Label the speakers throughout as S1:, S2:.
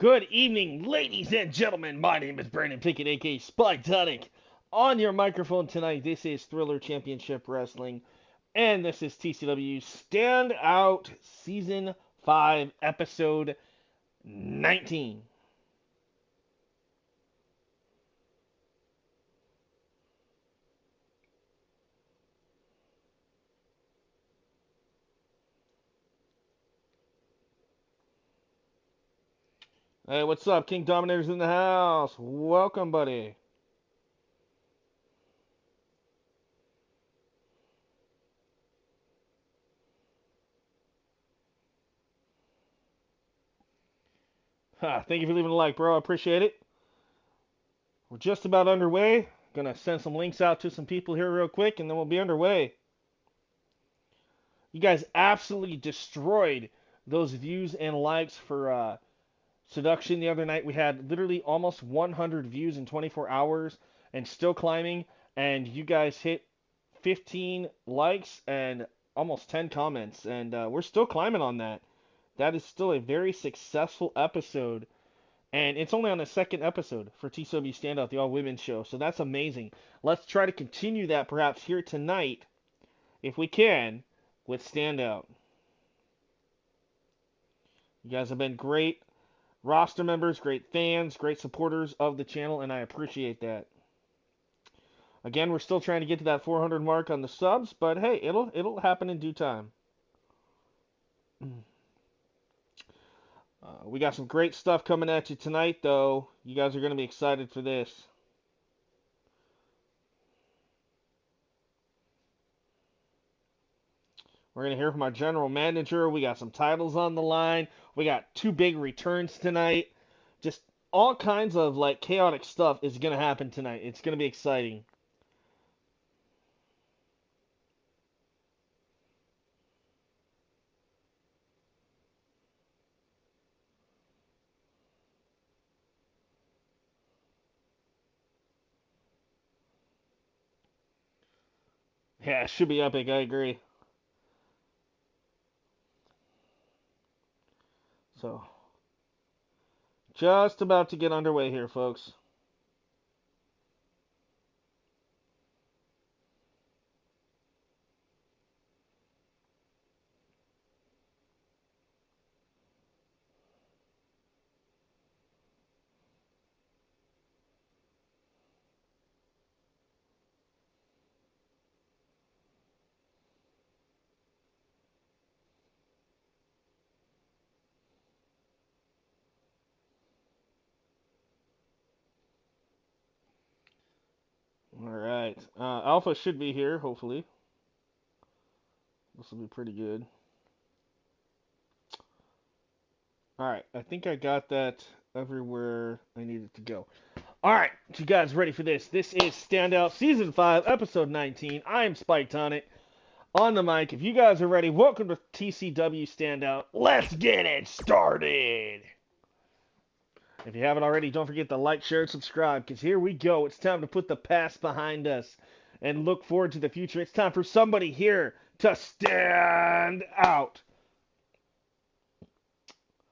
S1: Good evening, ladies and gentlemen. My name is Brandon Pickett, aka Spyke. On your microphone tonight, this is Thriller Championship Wrestling, and this is TCW Standout Season 5, Episode 19. Hey, what's up? King Dominator's in the house. Welcome, buddy. Thank you for leaving a like, bro. I appreciate it. We're just about underway. Gonna send some links out to some people here real quick, and then we'll be underway. You guys absolutely destroyed those views and likes for Seduction the other night. We had literally almost 100 views in 24 hours and still climbing. And you guys hit 15 likes and almost 10 comments. And we're still climbing on that. That is still a very successful episode. And it's only on the second episode for TCW Standout, the All Women's Show. So that's amazing. Let's try to continue that perhaps here tonight, if we can, with Standout. You guys have been great roster members, great fans, great supporters of the channel, and I appreciate that. Again, we're still trying to get to that 400 mark on the subs, but hey, it'll happen in due time. We got some great stuff coming at you tonight, though. You guys are going to be excited for this. We're going to hear from our general manager. We got some titles on the line. We got two big returns tonight. Just all kinds of like chaotic stuff is going to happen tonight. It's going to be exciting. Yeah, it should be epic. I agree. So, just about to get underway here, folks. Alright. Alpha should be here, hopefully. This will be pretty good. Alright, I think I got that everywhere I needed to go. Alright, you guys ready for this? This is Standout Season 5, Episode 19. I am Spyke on the mic. If you guys are ready, welcome to TCW Standout. Let's get it started! If you haven't already, don't forget to like, share, and subscribe, because here we go. It's time to put the past behind us and look forward to the future. It's time for somebody here to stand out.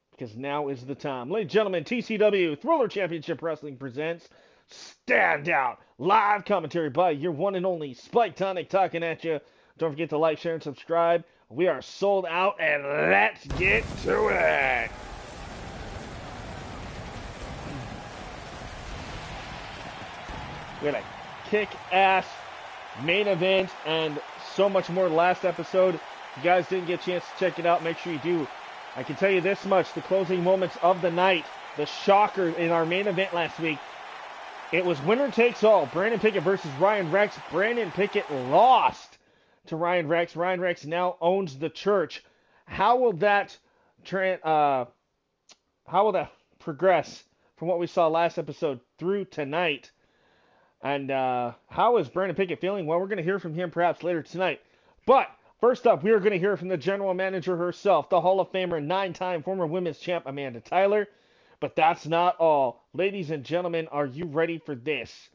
S1: Because now is the time. Ladies and gentlemen, TCW Thriller Championship Wrestling presents Standout. Live commentary by your one and only Spyke talking at you. Don't forget to like, share, and subscribe. We are sold out, and let's get to it. We had a kick-ass main event and so much more last episode. If you guys didn't get a chance to check it out, make sure you do. I can tell you this much, the closing moments of the night, the shocker in our main event last week, it was winner takes all. Brandon Pickett versus Ryan Rex. Brandon Pickett lost to Ryan Rex. Ryan Rex now owns the church. How will that progress from what we saw last episode through tonight? And how is Brandon Pickett feeling? Well, we're going to hear from him perhaps later tonight. But first up, we are going to hear from the general manager herself, the Hall of Famer, 9-time former women's champ, Amanda Tyler. But that's not all. Ladies and gentlemen, are you ready for this?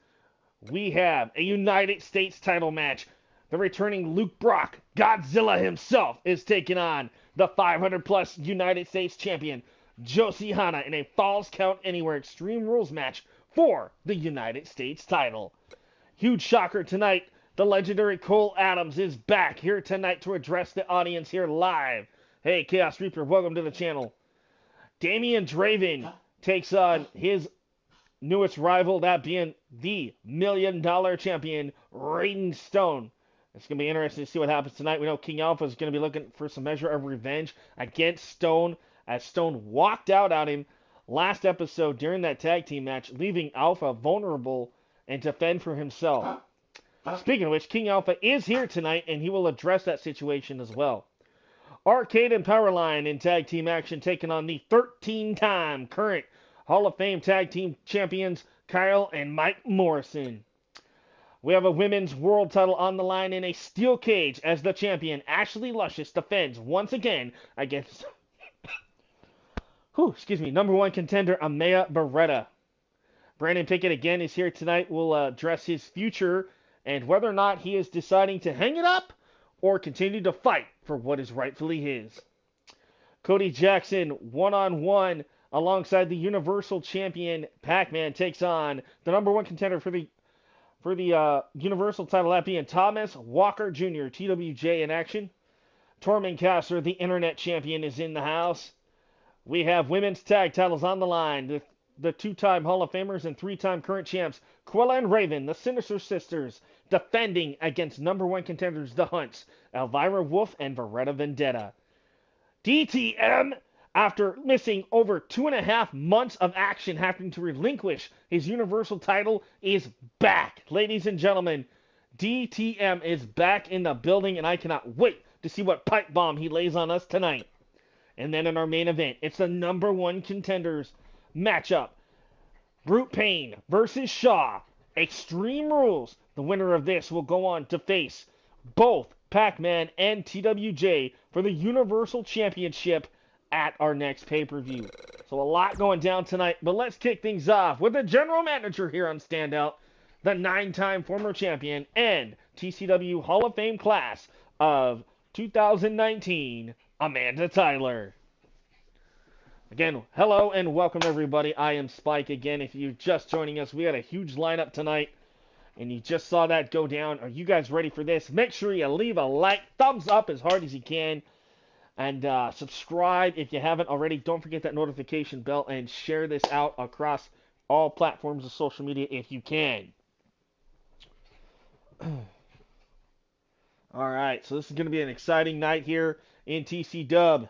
S1: We have a United States title match. The returning Luke Brock, Godzilla himself, is taking on the 500-plus United States champion, Josie Hana in a Falls Count Anywhere Extreme Rules match for the United States title. Huge shocker tonight. The legendary Cole Adams is back here tonight to address the audience here live. Hey, Chaos Reaper, welcome to the channel. Damian Draven takes on his newest rival, that being the $1 Million champion, Raiden Stone. It's going to be interesting to see what happens tonight. We know King Alpha is going to be looking for some measure of revenge against Stone, as Stone walked out on him last episode during that tag team match, leaving Alpha vulnerable and to fend for himself. Speaking of which, King Alpha is here tonight, and he will address that situation as well. Arcade and Powerline in tag team action, taking on the 13-time current Hall of Fame tag team champions, Kyle and Mike Morrison. We have a women's world title on the line in a steel cage as the champion, Ashley Luscious, defends once again against number one contender, Amaya Beretta. Brandon Pickett again is here tonight. We'll address his future and whether or not he is deciding to hang it up or continue to fight for what is rightfully his. Cody Jackson, one-on-one, alongside the Universal Champion, Pac-Man, takes on the number one contender for the Universal title, that being Thomas Walker Jr., TWJ in action. Tormund Caster, the Internet Champion, is in the house. We have women's tag titles on the line. The two-time Hall of Famers and three-time current champs, Quilla and Raven, the Sinister Sisters, defending against number one contenders, the Hunts, Elvira Wolf and Beretta Vendetta. DTM, after missing over 2.5 months of action, having to relinquish his Universal title, is back. Ladies and gentlemen, DTM is back in the building, and I cannot wait to see what pipe bomb he lays on us tonight. And then in our main event, it's the number one contenders matchup. Brute Pain versus Shaw. Extreme Rules. The winner of this will go on to face both Pac-Man and TWJ for the Universal Championship at our next pay-per-view. So a lot going down tonight, but let's kick things off with the general manager here on Standout, the 9-time former champion and TCW Hall of Fame class of 2019, Amanda Tyler. Again, hello and welcome everybody. I am Spyke again. If you're just joining us, we had a huge lineup tonight, and you just saw that go down. Are you guys ready for this? Make sure you leave a like, thumbs up as hard as you can, and subscribe if you haven't already. Don't forget that notification bell and share this out across all platforms of social media if you can. All right, so this is going to be an exciting night here in TCW.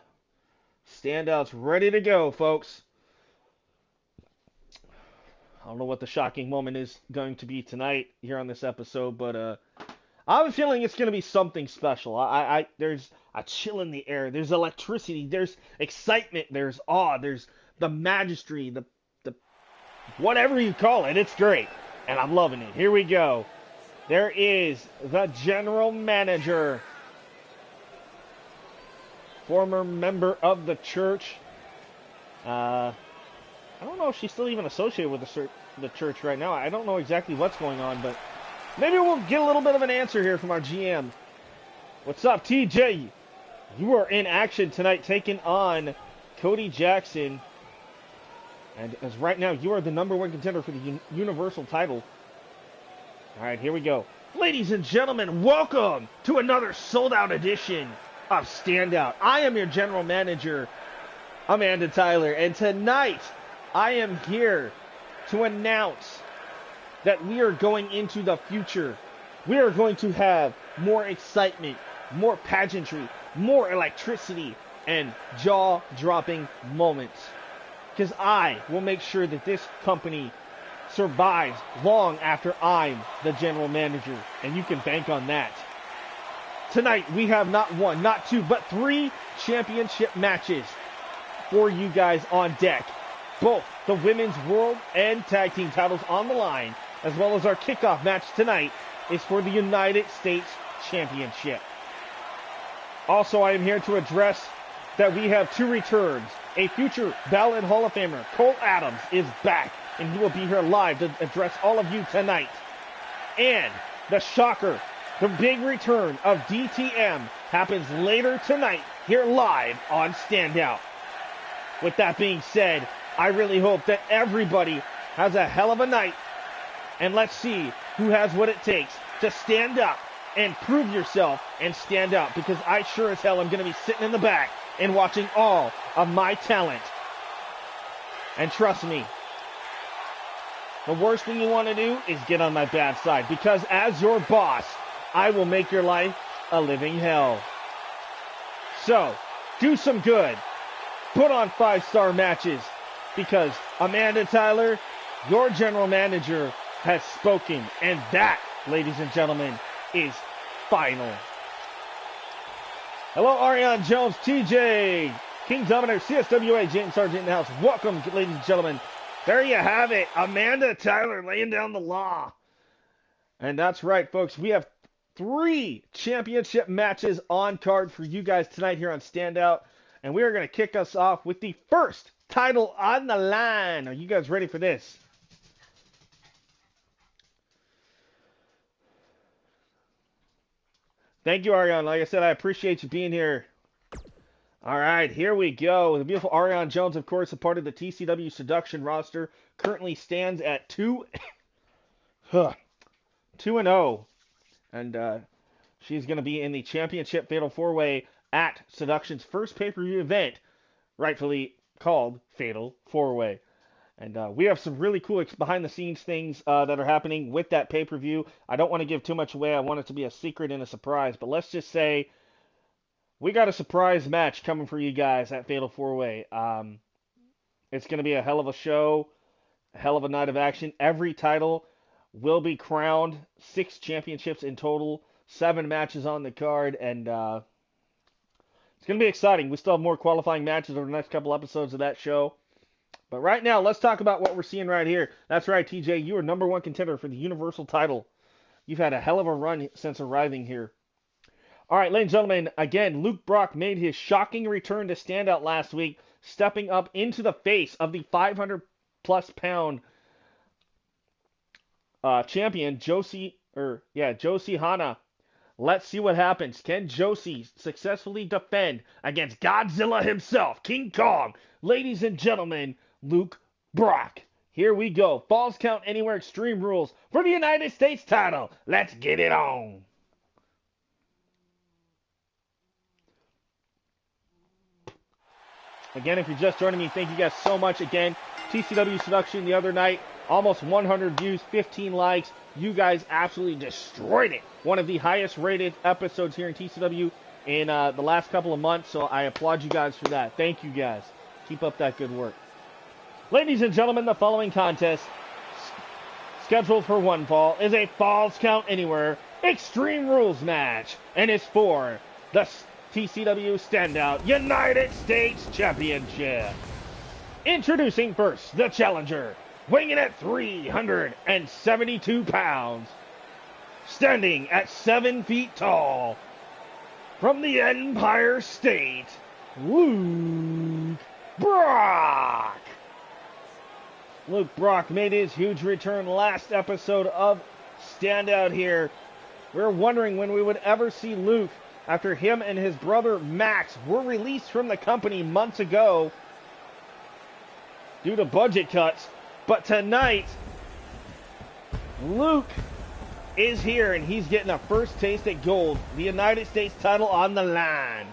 S1: Standouts ready to go, folks. I don't know what the shocking moment is going to be tonight here on this episode, but I have a feeling it's going to be something special. There's a chill in the air. There's electricity. There's excitement. There's awe. There's the majesty. The whatever you call it. It's great, and I'm loving it. Here we go. There is the general manager, former member of the church. I don't know if she's still even associated with the church right now. I don't know exactly what's going on, but maybe we'll get a little bit of an answer here from our GM. What's up, TJ? You are in action tonight, taking on Cody Jackson. And as right now, you are the number one contender for the Universal title. All right, here we go. Ladies and gentlemen, welcome to another sold-out edition of Standout. I am your general manager, Amanda Tyler, and tonight I am here to announce that we are going into the future. We are going to have more excitement, more pageantry, more electricity, and jaw-dropping moments. Because I will make sure that this company survives long after I'm the general manager, and you can bank on that. Tonight, we have not one, not two, but 3 championship matches for you guys on deck. Both the women's world and tag team titles on the line, as well as our kickoff match tonight, is for the United States Championship. Also, I am here to address that we have 2 returns. A future Ballad Hall of Famer, Cole Adams, is back, and he will be here live to address all of you tonight. And the shocker, the big return of DTM happens later tonight here live on Standout. with that being said, I really hope that everybody has a hell of a night. And let's see who has what it takes to stand up and prove yourself and stand out. Because I sure as hell am going to be sitting in the back and watching all of my talent. And trust me, the worst thing you want to do is get on my bad side. Because as your boss, I will make your life a living hell. So, do some good. Put on 5-star matches. Because Amanda Tyler, your general manager, has spoken. And that, ladies and gentlemen, is final. Hello, Ariane Jones, TJ, King Dominator, CSWA, James Sargent in the house. Welcome, ladies and gentlemen. There you have it. Amanda Tyler laying down the law. And that's right, folks. We have 3 championship matches on card for you guys tonight here on Standout. And we are going to kick us off with the first title on the line. Are you guys ready for this? Thank you, Ariane. Like I said, I appreciate you being here. All right, here we go. The beautiful Ariane Jones, of course, a part of the TCW Seduction roster, currently stands at 2-0. And she's going to be in the championship Fatal 4-Way at Seduction's first pay-per-view event, rightfully called Fatal 4-Way. And we have some really cool behind-the-scenes things that are happening with that pay-per-view. I don't want to give too much away. I want it to be a secret and a surprise. But let's just say we got a surprise match coming for you guys at Fatal 4-Way. It's going to be a hell of a show, a hell of a night of action. Every title will be crowned. 6 championships in total. 7 matches on the card. And it's going to be exciting. We still have more qualifying matches over the next couple episodes of that show. But right now, let's talk about what we're seeing right here. That's right, TJ. You are #1 contender for the Universal title. You've had a hell of a run since arriving here. All right, ladies and gentlemen, again, Luke Brock made his shocking return to Standout last week, stepping up into the face of the 500-plus pound champion, Josie Hana. Let's see what happens. Can Josie successfully defend against Godzilla himself, King Kong? Ladies and gentlemen, Luke Brock. Here we go. Falls Count Anywhere Extreme Rules for the United States title. Let's get it on. Again, if you're just joining me, thank you guys so much. Again, TCW Seduction the other night, almost 100 views, 15 likes. You guys absolutely destroyed it. One of the highest rated episodes here in TCW in the last couple of months, so I applaud you guys for that. Thank you guys. Keep up that good work. Ladies and gentlemen, the following contest, scheduled for one fall, is a Falls Count Anywhere Extreme Rules match, and is for the TCW Standout United States Championship. Introducing first, the challenger, weighing in at 372 pounds, standing at 7 feet tall, from the Empire State, Luke Brock. Luke Brock made his huge return last episode of Standout here. We were wondering when we would ever see Luke after him and his brother Max were released from the company months ago due to budget cuts. But tonight, Luke is here and he's getting a first taste at gold. The United States title on the line.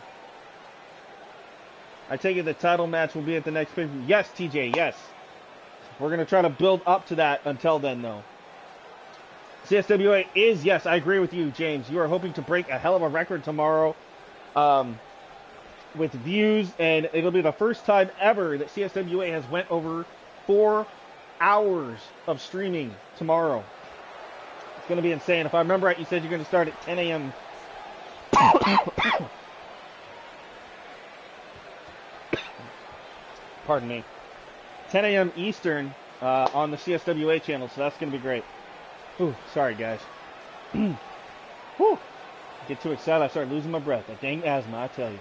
S1: I take it the title match will be at the next pay-per-view. Yes, TJ, yes. We're going to try to build up to that until then, though. CSWA is, yes, I agree with you, James. You are hoping to break a hell of a record tomorrow with views, and it'll be the first time ever that CSWA has went over 4 hours of streaming tomorrow. It's going to be insane. If I remember right, you said you're going to start at 10 a.m. Pardon me. 10 a.m. Eastern on the CSWA channel, so that's going to be great. Ooh, sorry, guys. Whew. Get too excited, I start losing my breath. That dang asthma, I tell you.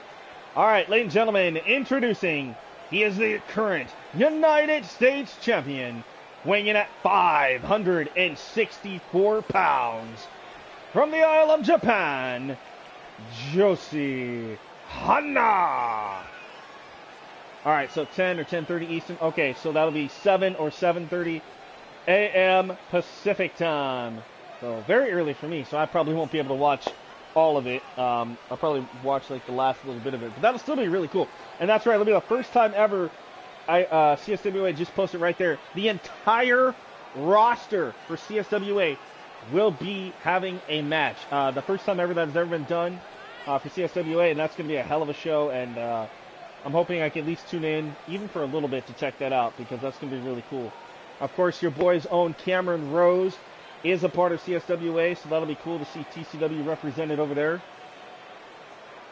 S1: All right, ladies and gentlemen, introducing, he is the current United States champion, weighing in at 564 pounds, from the Isle of Japan, Josie Hana. All right, so 10 or 10:30 Eastern. Okay, so that'll be 7 or 7:30 a.m. Pacific time. So very early for me, so I probably won't be able to watch all of it. I'll probably watch like the last little bit of it, but that'll still be really cool. And that's right, it'll be the first time ever CSWA just posted right there. The entire roster for CSWA will be having a match. The first time ever that has ever been done for CSWA, and that's going to be a hell of a show. And I'm hoping I can at least tune in, even for a little bit, to check that out, because that's going to be really cool. Of course, your boy's own Cameron Rose is a part of CSWA, so that'll be cool to see TCW represented over there.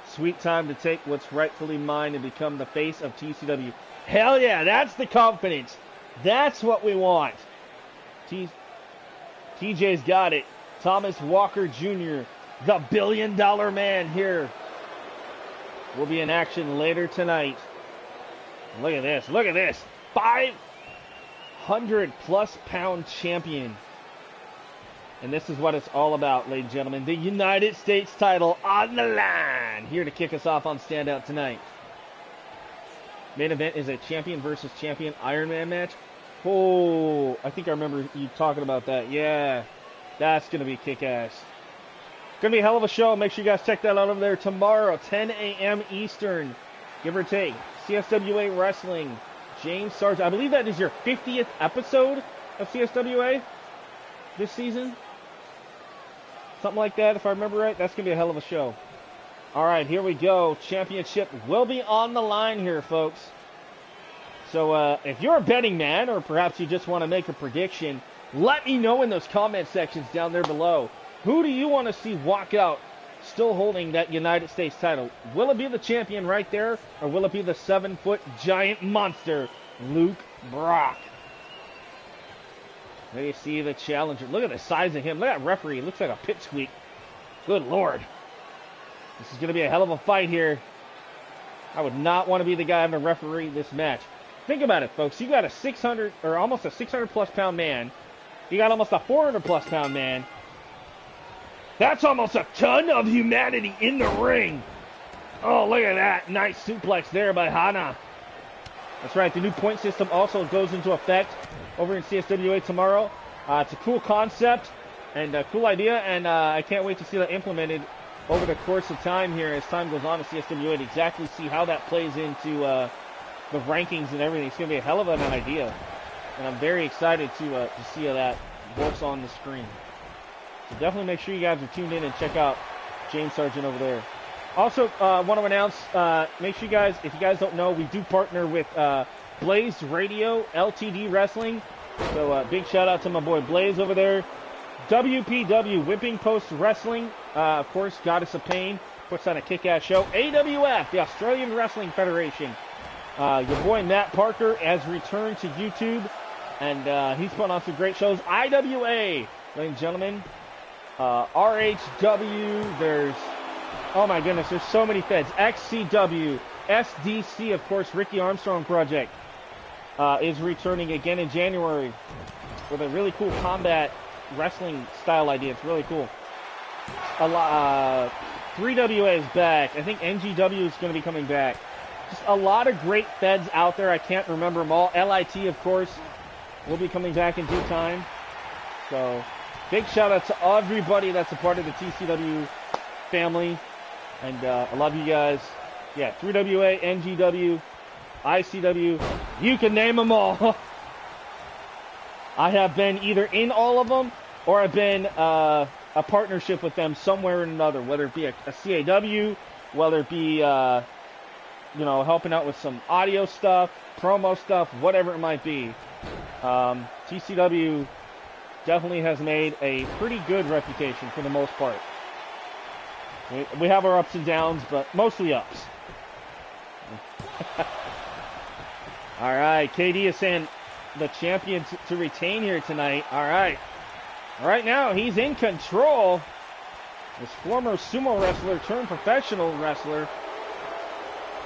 S1: Sweet time to take what's rightfully mine and become the face of TCW. Hell yeah, that's the confidence. That's what we want. TJ's got it. Thomas Walker Jr., the $1 billion man here, will be in action later tonight. Look at this. Look at this. 500-plus pound champion. And this is what it's all about, ladies and gentlemen. The United States title on the line. Here to kick us off on Standout tonight. Main event is a champion versus champion Iron Man match. Oh, I think I remember you talking about that. Yeah, that's going to be kick-ass. Going to be a hell of a show. Make sure you guys check that out over there tomorrow, 10 a.m. Eastern, give or take. CSWA Wrestling. James Sargent. I believe that is your 50th episode of CSWA this season. Something like that, if I remember right. That's going to be a hell of a show. All right, here we go. Championship will be on the line here, folks. So if you're a betting man, or perhaps you just want to make a prediction, let me know in those comment sections down there below. Who do you want to see walk out still holding that United States title? Will it be the champion right there, or will it be the 7-foot giant monster, Luke Brock? There you see the challenger. Look at the size of him. Look at that referee. He looks like a pipsqueak. Good Lord. This is going to be a hell of a fight here. I would not want to be the guy having to referee this match. Think about it, folks. You got a 600 or almost a 600-plus pound man. You got almost a 400-plus pound man. That's almost a ton of humanity in the ring. Oh, look at that. Nice suplex there by Hana. That's right. The new point system also goes into effect over in CSWA tomorrow. It's a cool concept and a cool idea, and I can't wait to see that implemented over the course of time here as time goes on at CSWA to exactly see how that plays into the rankings and everything. It's going to be a hell of an idea, and I'm very excited to see how that works on the screen. So definitely make sure you guys are tuned in and check out James Sargent over there. Also, want to announce, make sure you guys, if you guys don't know, we do partner with Blaze Radio, LTD Wrestling. So big shout out to my boy Blaze over there. WPW, Whipping Post Wrestling, of course, Goddess of Pain, puts on a kick-ass show. AWF, the Australian Wrestling Federation. Your boy Matt Parker has returned to YouTube, and he's putting on some great shows. IWA, ladies and gentlemen. RHW, there's, oh my goodness, there's so many feds. XCW, SDC, of course, Ricky Armstrong Project is returning again in January with a really cool combat wrestling style idea. It's really cool. 3WA is back. I think NGW is going to be coming back. Just a lot of great feds out there. I can't remember them all. LIT, of course, will be coming back in due time. So big shout out to everybody that's a part of the TCW family. And I love you guys. Yeah, 3WA, NGW, ICW, you can name them all. I have been either in all of them or I've been a partnership with them somewhere or another, whether it be a CAW, whether it be, you know, helping out with some audio stuff, promo stuff, whatever it might be. TCW definitely has made a pretty good reputation for the most part. We have our ups and downs, but mostly ups. All right, KD is saying the champion to retain here tonight. All right. Right now, he's in control. This former sumo wrestler turned professional wrestler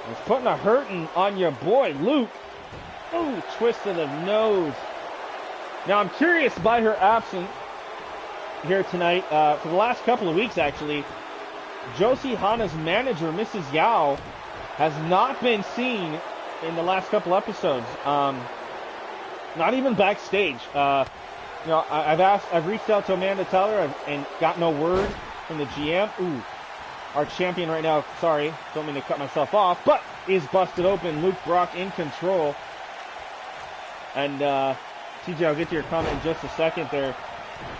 S1: is putting a hurting on your boy, Luke. Ooh, twist to the nose. Now, I'm curious by her absence here tonight, for the last couple of weeks, actually, Josie Hana's manager, Mrs. Yao, has not been seen in the last couple episodes. Not even backstage. You know, I've reached out to Amanda Tyler and got no word from the GM. Ooh, our champion right now, sorry, don't mean to cut myself off, but is busted open. Luke Brock in control. And TJ, I'll get to your comment in just a second there.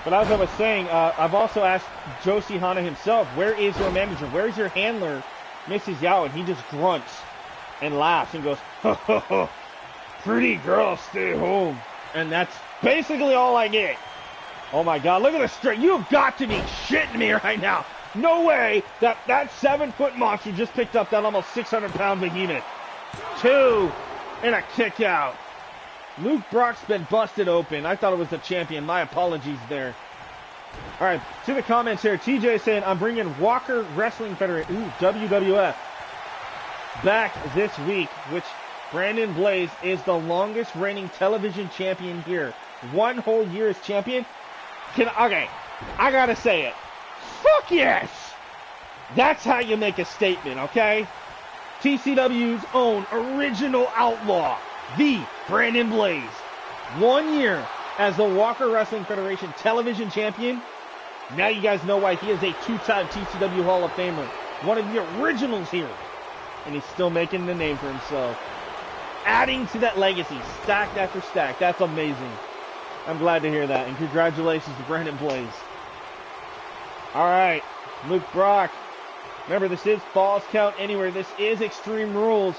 S1: But as I was saying, I've also asked Joshi Hana himself, where is your manager? Where's your handler, Mrs. Yao? And he just grunts and laughs and goes, ho, ho, ho. Pretty girl, stay home. And that's basically all I get. Oh my God, look at the straight. You've got to be shitting me right now. No way that 7-foot monster just picked up that almost 600-pound behemoth. 2 and a kick out. Luke Brock's been busted open. I thought it was the champion. My apologies there. All right, to the comments here. TJ saying, I'm bringing Walker Wrestling Federation, WWF, back this week, which Brandon Blaze is the longest reigning television champion here. 1 whole year as champion. Okay, I gotta say it. Fuck yes! That's how you make a statement, okay? TCW's own original outlaw, the Brandon Blaze. 1 year as the Walker Wrestling Federation television champion. Now you guys know why he is a 2-time TCW Hall of Famer. One of the originals here. And he's still making the name for himself. Adding to that legacy, stack after stack. That's amazing. I'm glad to hear that. And congratulations to Brandon Blaze. All right, Luke Brock. Remember, this is Falls Count Anywhere. This is Extreme Rules.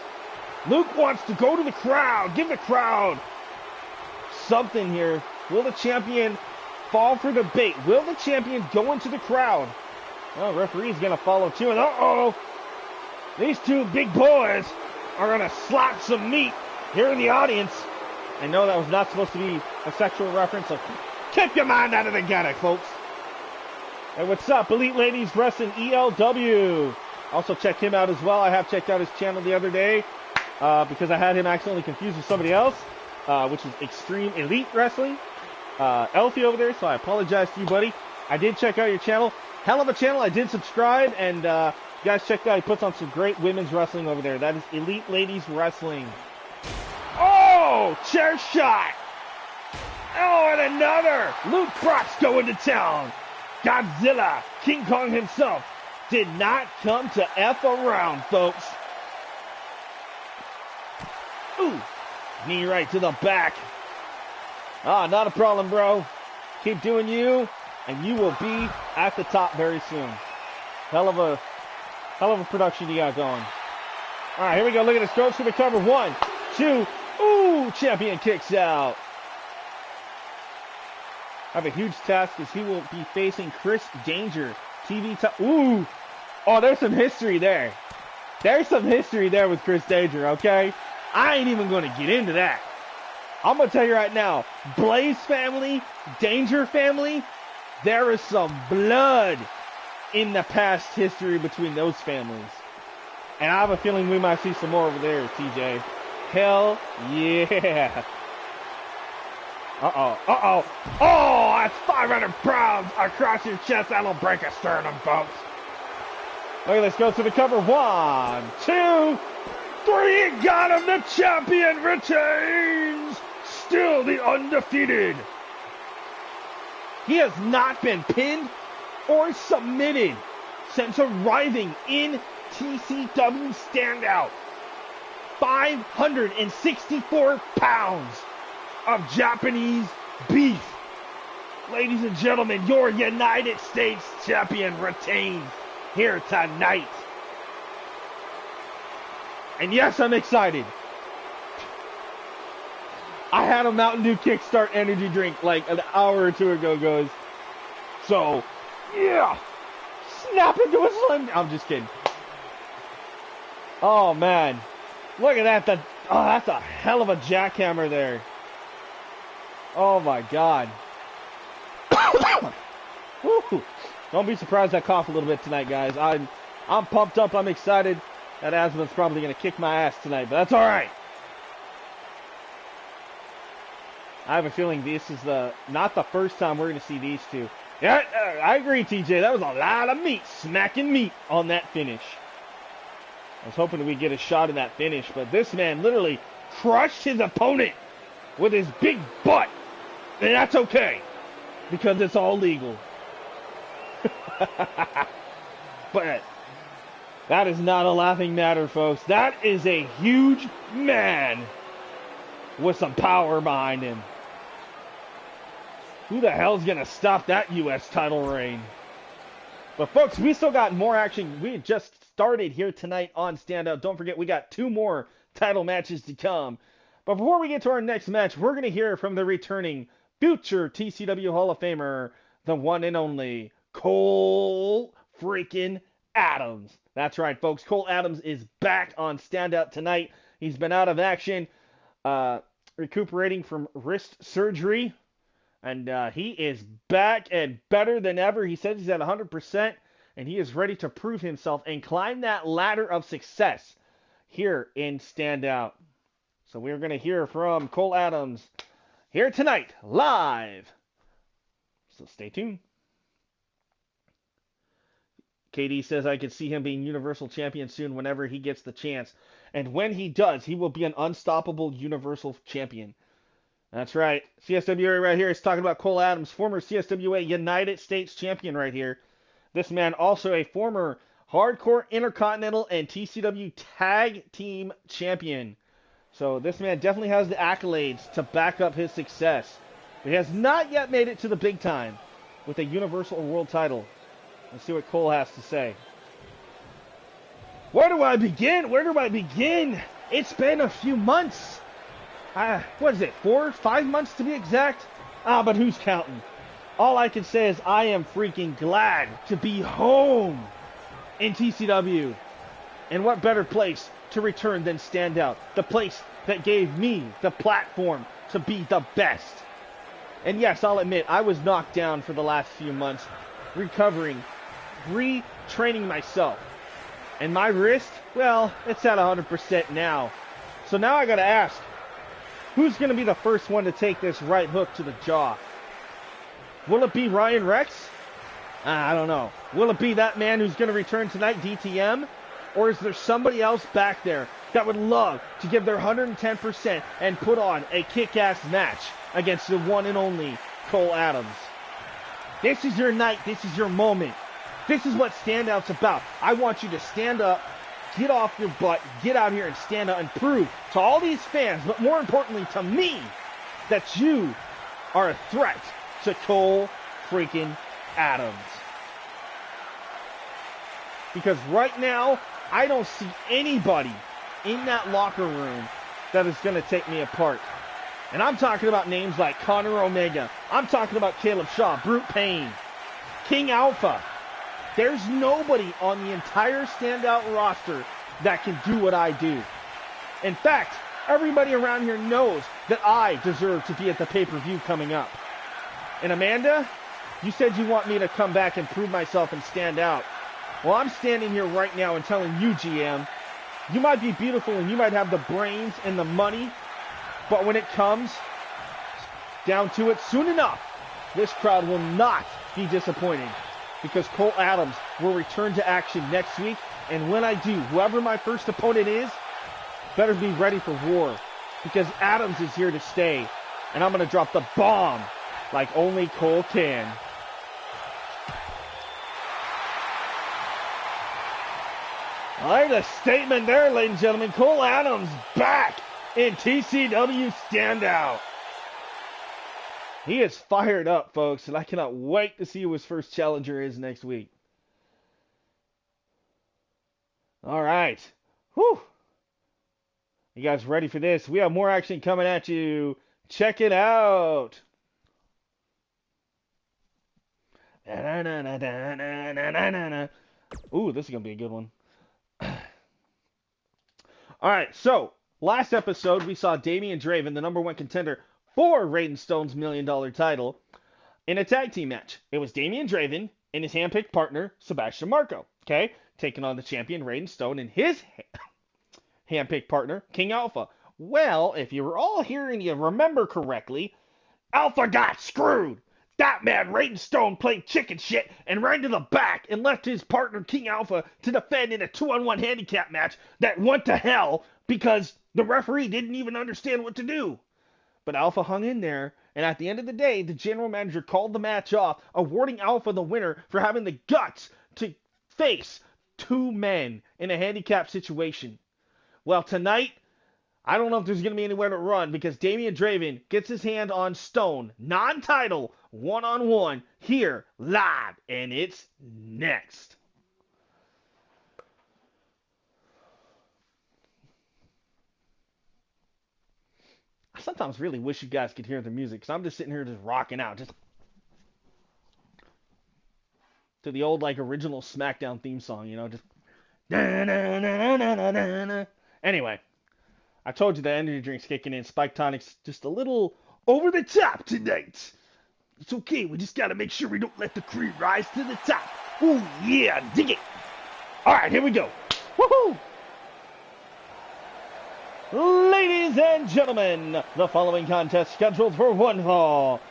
S1: Luke wants to go to the crowd. Give the crowd something here. Will the champion fall for the bait? Will the champion go into the crowd? Well, referee's going to follow too. And uh-oh, these two big boys are going to slap some meat here in the audience. I know that was not supposed to be a sexual reference, so keep your mind out of the gutter, folks. Hey, what's up? Elite Ladies Wrestling ELW. Also check him out as well. I have checked out his channel the other day because I had him accidentally confused with somebody else, which is Extreme Elite Wrestling. Elfie over there, so I apologize to you, buddy. I did check out your channel. Hell of a channel. I did subscribe, and you guys check it out. He puts on some great women's wrestling over there. That is Elite Ladies Wrestling. Oh, chair shot. Oh, and another. Luke Brock's going to town. Godzilla, King Kong himself, did not come to F around, folks. Ooh, knee right to the back. Ah, not a problem, bro. Keep doing you, and you will be at the top very soon. Hell of a production you got going. All right, here we go. Look at this. Goes for the cover. 1, 2. Ooh, champion kicks out. I have a huge task as he will be facing Chris Danger. Ooh. Oh, there's some history there. There's some history there with Chris Danger, okay? I ain't even going to get into that. I'm going to tell you right now, Blaze family, Danger family, there is some blood in the past history between those families. And I have a feeling we might see some more over there, TJ. Hell yeah. Uh-oh. Uh-oh. Oh, that's 500 pounds across your chest. That'll break a sternum, folks. Look at this. Go to the cover. 1, 2, 3. Got him. The champion retains. Still the undefeated. He has not been pinned or submitted since arriving in TCW Standout. 564 pounds of Japanese beef. Ladies and gentlemen, your United States champion retains here tonight. And yes, I'm excited. I had a Mountain Dew Kickstart energy drink like an hour or two ago, guys. So, yeah. Snap into a slim. I'm just kidding. Oh, man. Look at that. That's a hell of a jackhammer there. Oh, my God. Don't be surprised I cough a little bit tonight, guys. I'm pumped up. I'm excited. That asthma's probably going to kick my ass tonight, but that's all right. I have a feeling this is not the first time we're going to see these two. Yeah, I agree, TJ. That was a lot of meat, smacking meat on that finish. I was hoping we get a shot in that finish, but this man literally crushed his opponent with his big butt. And that's okay, because it's all legal. But that is not a laughing matter, folks. That is a huge man with some power behind him. Who the hell's going to stop that U.S. title reign? But, folks, we still got more action. We just started here tonight on Standout. Don't forget, we got 2 more title matches to come. But before we get to our next match, we're going to hear from the returning future TCW Hall of Famer, the one and only Cole freaking Adams. That's right, folks. Cole Adams is back on Standout tonight. He's been out of action, recuperating from wrist surgery. And he is back and better than ever. He says he's at 100%, and he is ready to prove himself and climb that ladder of success here in Standout. So we're going to hear from Cole Adams here tonight, live. So stay tuned. KD says I could see him being Universal Champion soon whenever he gets the chance. And when he does, he will be an unstoppable Universal Champion. That's right. CSWA right here is talking about Cole Adams, former CSWA United States Champion right here. This man also a former Hardcore Intercontinental and TCW Tag Team Champion. So this man definitely has the accolades to back up his success. He has not yet made it to the big time with a Universal World title. Let's see what Cole has to say. Where do I begin? Where do I begin? It's been a few months. What is it, 4, 5 months to be exact? But who's counting? All I can say is I am freaking glad to be home in TCW. And what better place to return than Standout? The place that gave me the platform to be the best. And yes, I'll admit, I was knocked down for the last few months, recovering, retraining myself. And my wrist, well, it's at 100% now. So now I gotta ask, who's going to be the first one to take this right hook to the jaw? Will it be Ryan Rex? I don't know. Will it be that man who's going to return tonight, DTM? Or is there somebody else back there that would love to give their 110% and put on a kick-ass match against the one and only Cole Adams? This is your night. This is your moment. This is what Standout's about. I want you to stand up, get off your butt, get out here and stand up and prove to all these fans, but more importantly to me, that you are a threat to Cole freaking Adams. Because right now, I don't see anybody in that locker room that is going to take me apart. And I'm talking about names like Connor Omega. I'm talking about Caleb Shaw, Brute Payne, King Alpha. There's nobody on the entire Standout roster that can do what I do. In fact, everybody around here knows that I deserve to be at the pay-per-view coming up. And Amanda, you said you want me to come back and prove myself and stand out. Well, I'm standing here right now and telling you, GM, you might be beautiful and you might have the brains and the money, but when it comes down to it, soon enough, this crowd will not be disappointed. Because Cole Adams will return to action next week. And when I do, whoever my first opponent is, better be ready for war. Because Adams is here to stay. And I'm going to drop the bomb like only Cole can. All right, a statement there, ladies and gentlemen. Cole Adams back in TCW Standout. He is fired up, folks, and I cannot wait to see who his first challenger is next week. All right. Whew. You guys ready for this? We have more action coming at you. Check it out. Ooh, this is going to be a good one. All right, so last episode we saw Damian Draven, the number 1 contender for Raiden Stone's $1 million title, in a tag team match. It was Damian Draven and his handpicked partner, Sebastian Marco, okay, taking on the champion Raiden Stone and his handpicked partner, King Alpha. Well, if you were all here and you remember correctly, Alpha got screwed. That man, Raiden Stone, played chicken shit and ran to the back and left his partner King Alpha to defend in a 2-on-1 handicap match that went to hell because the referee didn't even understand what to do. But Alpha hung in there, and at the end of the day, the general manager called the match off, awarding Alpha the winner for having the guts to face two men in a handicap situation. Well, tonight, I don't know if there's going to be anywhere to run because Damian Draven gets his hand on Stone, non-title, one-on-one, here, live, and it's next. I sometimes really wish you guys could hear the music because I'm just sitting here just rocking out, just to the old like original SmackDown theme song, you know, just anyway. I told you the energy drink's kicking in. Spyke Tonic's just a little over the top tonight. It's okay. We just got to make sure we don't let the cream rise to the top. Ooh, yeah. Dig it. All right, here we go. Woohoo! Ladies and gentlemen, the following contest scheduled for one fall.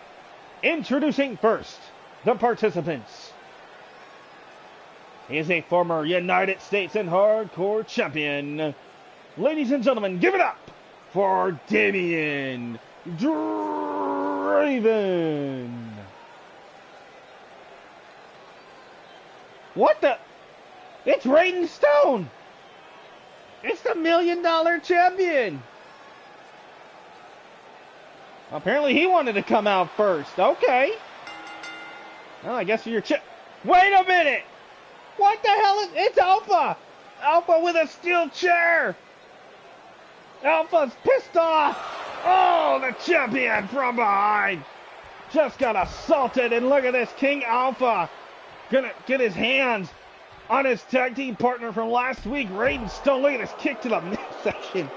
S1: Introducing first the participants. He is a former United States and Hardcore champion. Ladies and gentlemen, give it up for Damian Draven. What the? It's Raiden Stone. It's the $1 Million champion. Apparently he wanted to come out first. Okay. Well, I guess you're Wait a minute. What the hell is... It's Alpha. Alpha with a steel chair. Alpha's pissed off. Oh, the champion from behind. Just got assaulted. And look at this. King Alpha gonna get his hands on his tag team partner from last week, Raiden Stone. Look at this kick to the midsection.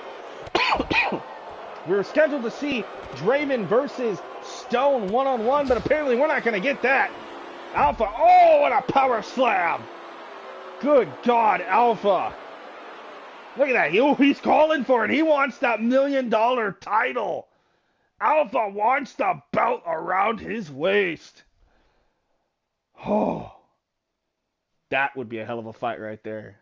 S1: We were scheduled to see Draven versus Stone one-on-one, but apparently we're not going to get that. Alpha, oh, what a power slam. Good God, Alpha. Look at that. He's calling for it. He wants that $1 million title. Alpha wants the belt around his waist. Oh, that would be a hell of a fight right there.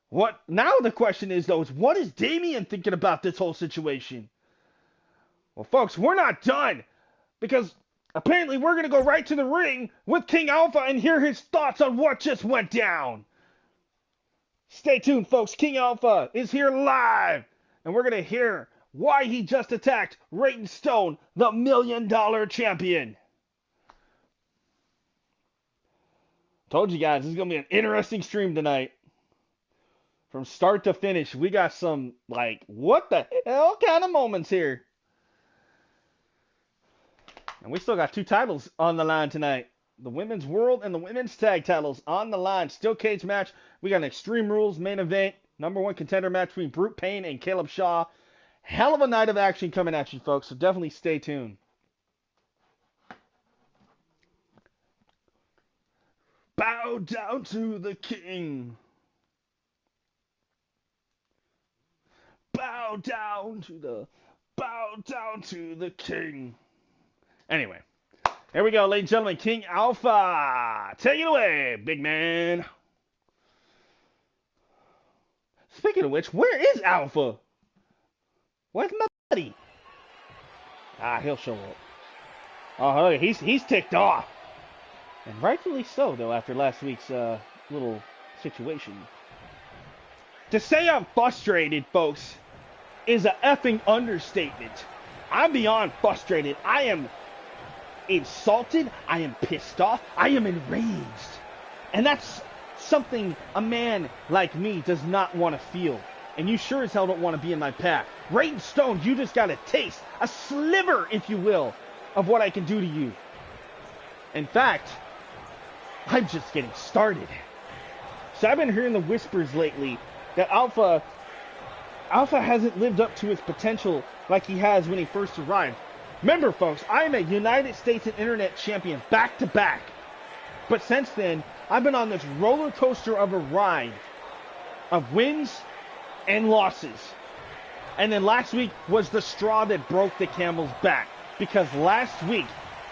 S1: What now the question is, though, is what is Damian thinking about this whole situation? Well, folks, we're not done. Because apparently we're going to go right to the ring with King Alpha and hear his thoughts on what just went down. Stay tuned, folks. King Alpha is here live. And we're going to hear why he just attacked Raiden Stone, the $1 Million champion. Told you guys, this is going to be an interesting stream tonight. From start to finish, we got some, like, what the hell kind of moments here. And we still got two titles on the line tonight. The Women's World and the Women's Tag titles on the line. Steel cage match. We got an Extreme Rules main event. #1 contender match between Brute Payne and Caleb Shaw. Hell of a night of action coming at you, folks. So definitely stay tuned. Bow down to the king. Bow down to the king. Anyway, here we go, ladies and gentlemen. King Alpha, take it away, big man. Speaking of which, where is Alpha? Where's my buddy? He'll show up. Oh, he's ticked off. And rightfully so, though, after last week's little situation. To say I'm frustrated, folks, is an effing understatement. I'm beyond frustrated. I am insulted. I am pissed off. I am enraged. And that's something a man like me does not want to feel. And you sure as hell don't want to be in my path. Raiden Stone, you just got a taste, a sliver, if you will, of what I can do to you. In fact, I'm just getting started. So I've been hearing the whispers lately that Alpha hasn't lived up to his potential like he has when he first arrived. Remember, folks, I am a United States and Internet champion back-to-back. But since then, I've been on this roller coaster of a ride of wins and losses. And then last week was the straw that broke the camel's back. Because last week,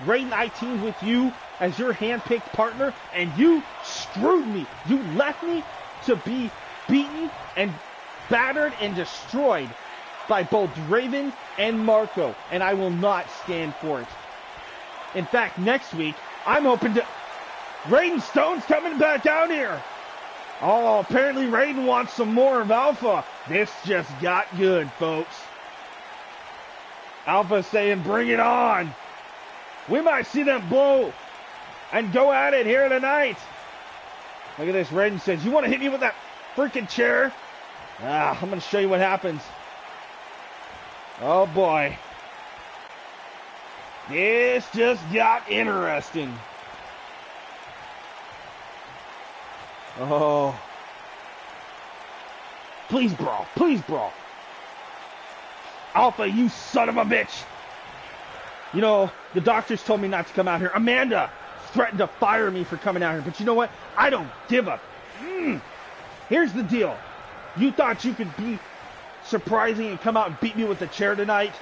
S1: Raiden, I teamed with you as your hand-picked partner, and you screwed me. You left me to be beaten and battered and destroyed by both Raven and Marco, and I will not stand for it. In fact, next week, I'm hoping to... Raiden Stone's coming back out here. Oh, apparently Raiden wants some more of Alpha. This just got good, folks. Alpha saying, bring it on. We might see them blow and go at it here tonight. Look at this. Raiden says, you want to hit me with that freaking chair? I'm going to show you what happens. Oh, boy. This just got interesting. Oh. Please brawl. Please brawl. Alpha, you son of a bitch. You know, the doctors told me not to come out here. Amanda threatened to fire me for coming out here. But you know what? I don't give a... Here's the deal. You thought you could be surprising and come out and beat me with the chair tonight?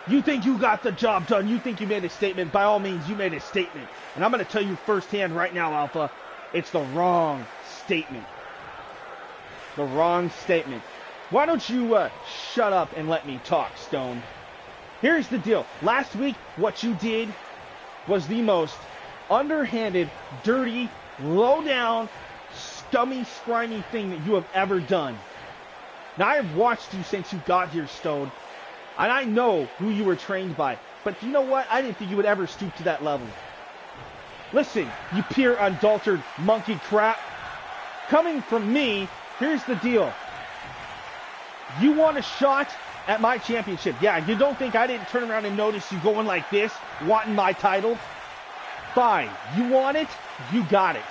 S1: You think you got the job done? You think you made a statement? By all means, you made a statement. And I'm going to tell you firsthand right now, Alpha, it's the wrong statement. The wrong statement. Why don't you shut up and let me talk, Stone? Here's the deal. Last week, what you did was the most underhanded, dirty, low-down, scummy, scrimey thing that you have ever done. Now, I have watched you since you got here, Stone, and I know who you were trained by. But you know what? I didn't think you would ever stoop to that level. Listen, you pure, unadulterated monkey crap. Coming from me, here's the deal. You want a shot at my championship. Yeah, you don't think I didn't turn around and notice you going like this, wanting my title? Fine. You want it? You got it.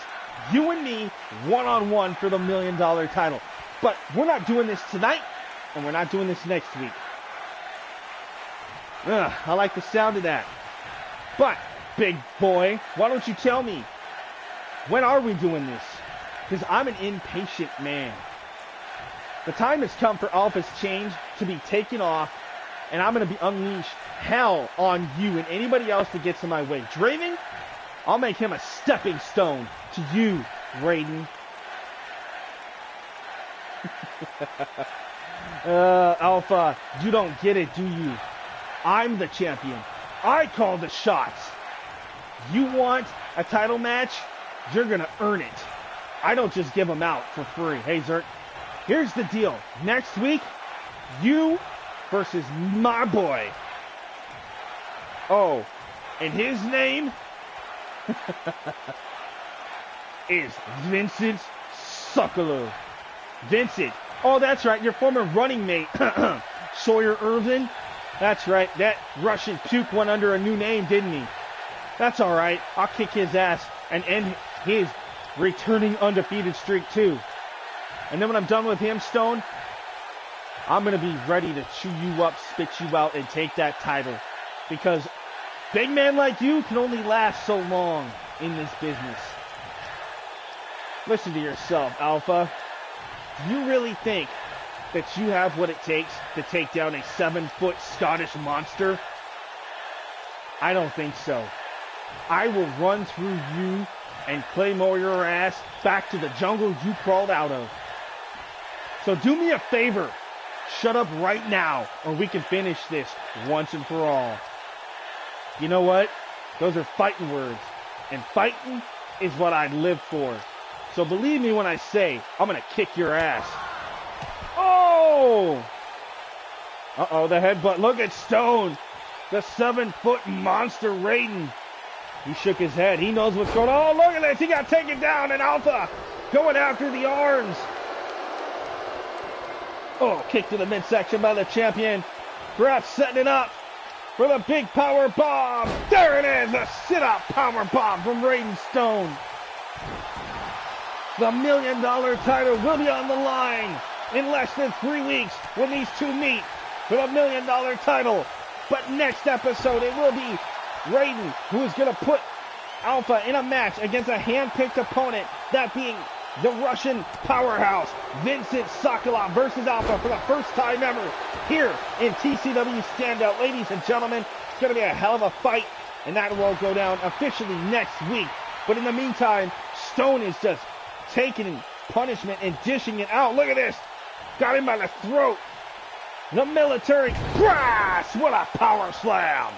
S1: You and me, one-on-one for the $1 million title. But we're not doing this tonight, and we're not doing this next week. I like the sound of that. But, big boy, why don't you tell me, when are we doing this? Because I'm an impatient man. The time has come for Alpha's change to be taken off, and I'm going to be unleashed hell on you and anybody else that gets in my way. Draven, I'll make him a stepping stone to you, Raiden. Alpha, you don't get it, do you? I'm the champion. I call the shots. You want a title match? You're going to earn it. I don't just give them out for free. Hey, Zert, here's the deal. Next week, you versus my boy. Oh, and his name is Vincent Sokolow. Vincent. Oh, that's right. Your former running mate, Sawyer Irvin. That's right. That Russian puke went under a new name, didn't he? That's all right. I'll kick his ass and end his returning undefeated streak, too. And then when I'm done with him, Stone, I'm going to be ready to chew you up, spit you out, and take that title. Because big man like you can only last so long in this business. Listen to yourself, Alpha. Do you really think that you have what it takes to take down a 7-foot Scottish monster? I don't think so. I will run through you and claymore your ass back to the jungle you crawled out of. So do me a favor. Shut up right now, or we can finish this once and for all. You know what? Those are fighting words. And fighting is what I live for. So believe me when I say, I'm going to kick your ass. Oh! Uh-oh, the headbutt. Look at Stone. The 7-foot monster Raiden. He shook his head. He knows what's going on. Oh, look at this. He got taken down, and Alpha going after the arms. Oh, kick to the midsection by the champion. Perhaps setting it up for the big power bomb. There it is. The sit-up power bomb from Raiden Stone. The $1 million title will be on the line in less than 3 weeks when these two meet for the $1 million title. But next episode, it will be Raiden who is going to put Alpha in a match against a hand-picked opponent, that being the Russian powerhouse, Vincent Sokolow versus Alpha for the first time ever here in TCW Standout. Ladies and gentlemen, it's going to be a hell of a fight. and that will go down officially next week. But in the meantime, Stone is just taking punishment and dishing it out. Look at this. Got him by the throat. The military press. What a power slam.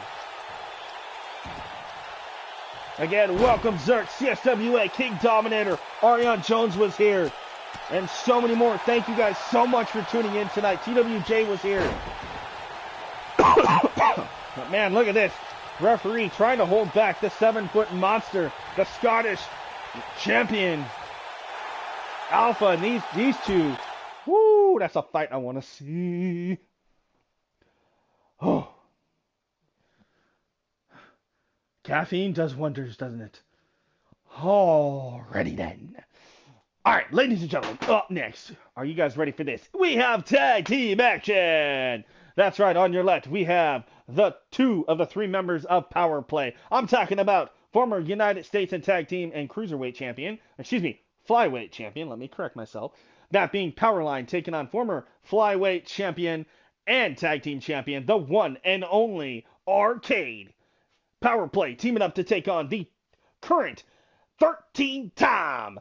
S1: Again, welcome Zerk, CSWA, King Dominator, Ariane Jones was here, and so many more. Thank you guys so much for tuning in tonight. TWJ was here. But man, look at this. Referee trying to hold back the 7-foot monster, the Scottish champion. Alpha and these two. Woo, that's a fight I want to see. Oh. Caffeine does wonders, doesn't it? Alrighty then. Alright, ladies and gentlemen, up next. Are you guys ready for this? We have tag team action. That's right, on your left, we have the 2 of the 3 members of Power Play. I'm talking about former United States and Tag Team and Cruiserweight Champion. Flyweight Champion. Let me correct myself. That being Powerline taking on former Flyweight Champion and Tag Team Champion, the one and only Arcade. Power Play teaming up to take on the current 13-time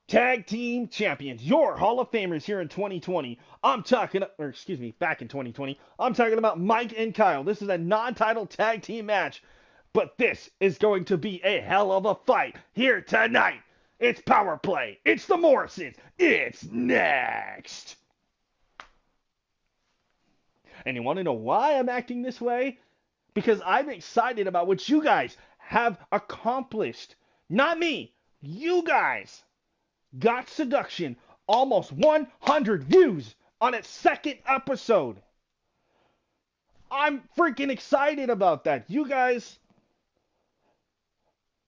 S1: Tag Team Champions, your Hall of Famers here in 2020. Back in 2020. I'm talking about Mike and Kyle. This is a non-title tag team match, but this is going to be a hell of a fight here tonight. It's Power Play. It's the Morrisons. It's next. And you want to know why I'm acting this way? Because I'm excited about what you guys have accomplished. Not me. You guys got Seduction almost 100 views on its 2nd episode. I'm freaking excited about that. You guys,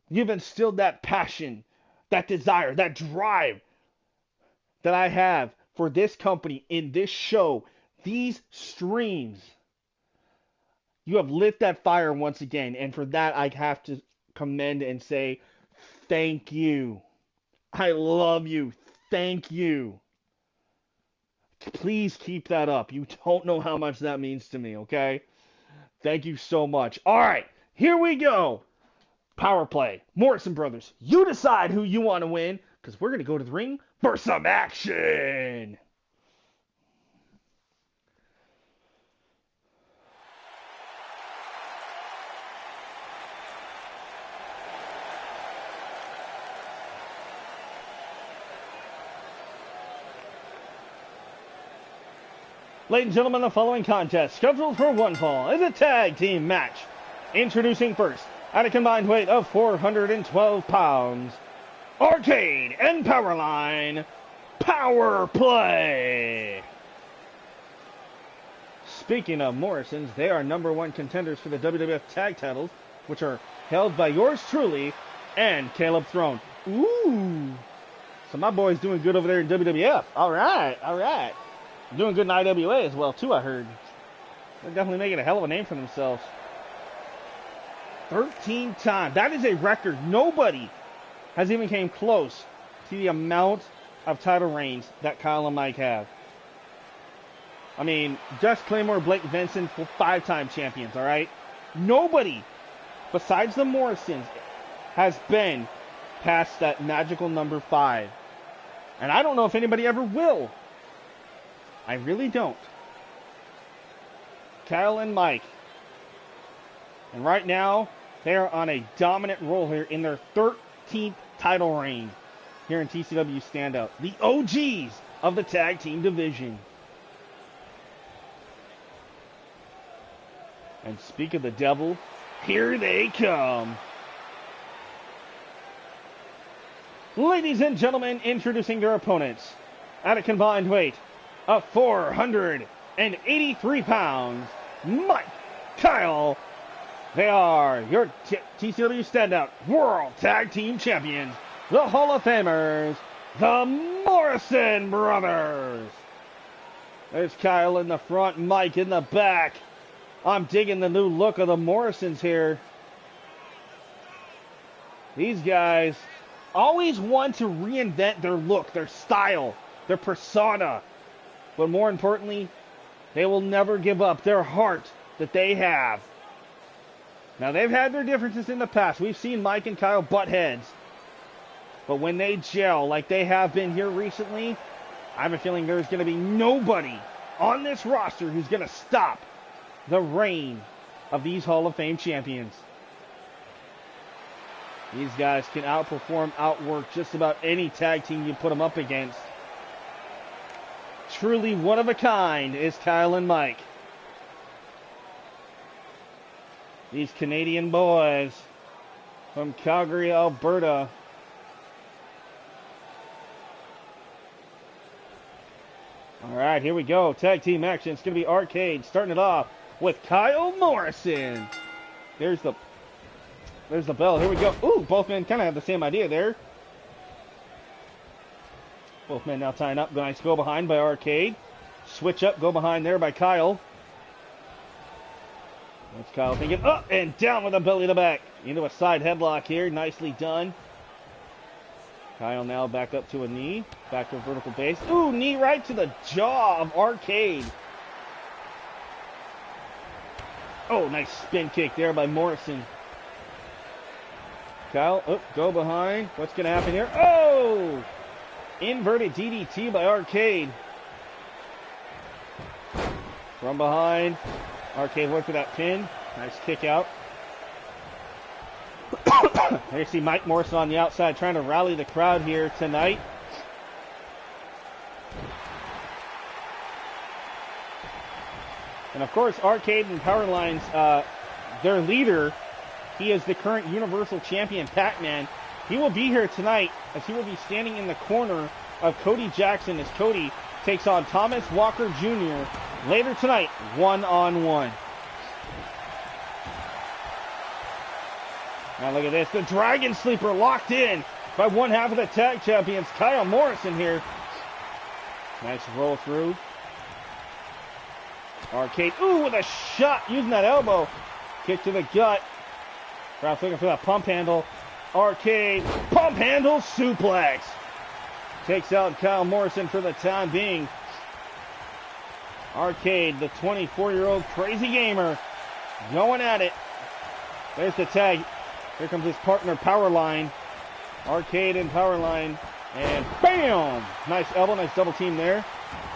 S1: you've instilled that passion, that desire, that drive that I have for this company, in this show, these streams. You have lit that fire once again, and for that I have to commend and say thank you. I love you. Thank you. Please keep that up. You don't know how much that means to me, okay? Thank you so much. All right, here we go. Power Play. Morrison Brothers. You decide who you want to win, because we're going to go to the ring for some action. Ladies and gentlemen, the following contest, scheduled for one fall, is a tag team match. Introducing first, at a combined weight of 412 pounds, Arcade and Powerline, Power Play. Speaking of Morrisons, they are #1 contenders for the WWF tag titles, which are held by yours truly and Caleb Throne. Ooh. So my boy's doing good over there in WWF. All right. Doing good in IWA as well, too, I heard. They're definitely making a hell of a name for themselves. 13 times. That is a record. Nobody has even came close to the amount of title reigns that Kyle and Mike have. I mean, just Claymore, Blake, Vincent, 5-time champions, all right? Nobody, besides the Morrisons, has been past that magical number 5. And I don't know if anybody ever will. I really don't. Kyle and Mike. And right now, they are on a dominant roll here in their 13th title reign here in TCW Standout. The OGs of the tag team division. And speak of the devil, here they come. Ladies and gentlemen, introducing their opponents at a combined weight of 483 pounds, Mike, Kyle. They are your TCW Standout World Tag Team Champions, the Hall of Famers, the Morrison Brothers. There's Kyle in the front, Mike in the back. I'm digging the new look of the Morrisons here. These guys always want to reinvent their look, their style, their persona. But more importantly, they will never give up their heart that they have. Now, they've had their differences in the past. We've seen Mike and Kyle butt heads. But when they gel like they have been here recently, I have a feeling there's going to be nobody on this roster who's going to stop the reign of these Hall of Fame champions. These guys can outperform, outwork just about any tag team you put them up against. Truly one of a kind is Kyle and Mike. These Canadian boys from Calgary, Alberta. All right, here we go. Tag team action. It's going to be Arcade starting it off with Kyle Morrison. There's the bell. Here we go. Ooh, both men kind of have the same idea there. Both men now tying up. Nice go behind by Arcade. Switch up, go behind there by Kyle. That's Kyle thinking up and down with a belly to back. Into a side headlock here. Nicely done. Kyle now back up to a knee. Back to a vertical base. Ooh, knee right to the jaw of Arcade. Oh, nice spin kick there by Morrison. Kyle, go behind. What's going to happen here? Oh! Inverted DDT by Arcade. From behind. Arcade went for that pin. Nice kick out. There you see Mike Morrison on the outside trying to rally the crowd here tonight. And of course, Arcade and Powerline's, their leader, he is the current Universal Champion, Pac-Man. He will be here tonight as he will be standing in the corner of Cody Jackson as Cody takes on Thomas Walker Jr. later tonight, one-on-one. Now look at this. The Dragon Sleeper locked in by one half of the tag champions, Kyle Morrison here. Nice roll through. Arcade, ooh, with a shot using that elbow. Kick to the gut. Crowd's looking for that pump handle. Arcade, pump handle suplex. Takes out Kyle Morrison for the time being. Arcade, the 24-year-old crazy gamer, going at it. There's the tag. Here comes his partner, Powerline. Arcade and Powerline. And bam! Nice elbow, nice double team there.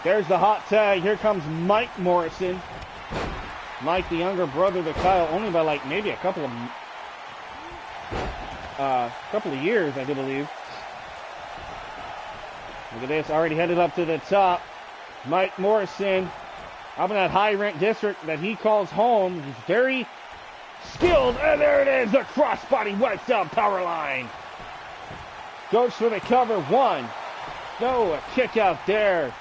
S1: There's the hot tag. Here comes Mike Morrison. Mike, the younger brother to Kyle, only by like maybe a couple of years, I do believe. Look at this, already headed up to the top. Mike Morrison up in that high-ranked district that he calls home. He's very skilled, and there it is. The crossbody wipes down Powerline. Goes for the cover. One. No, a kick out there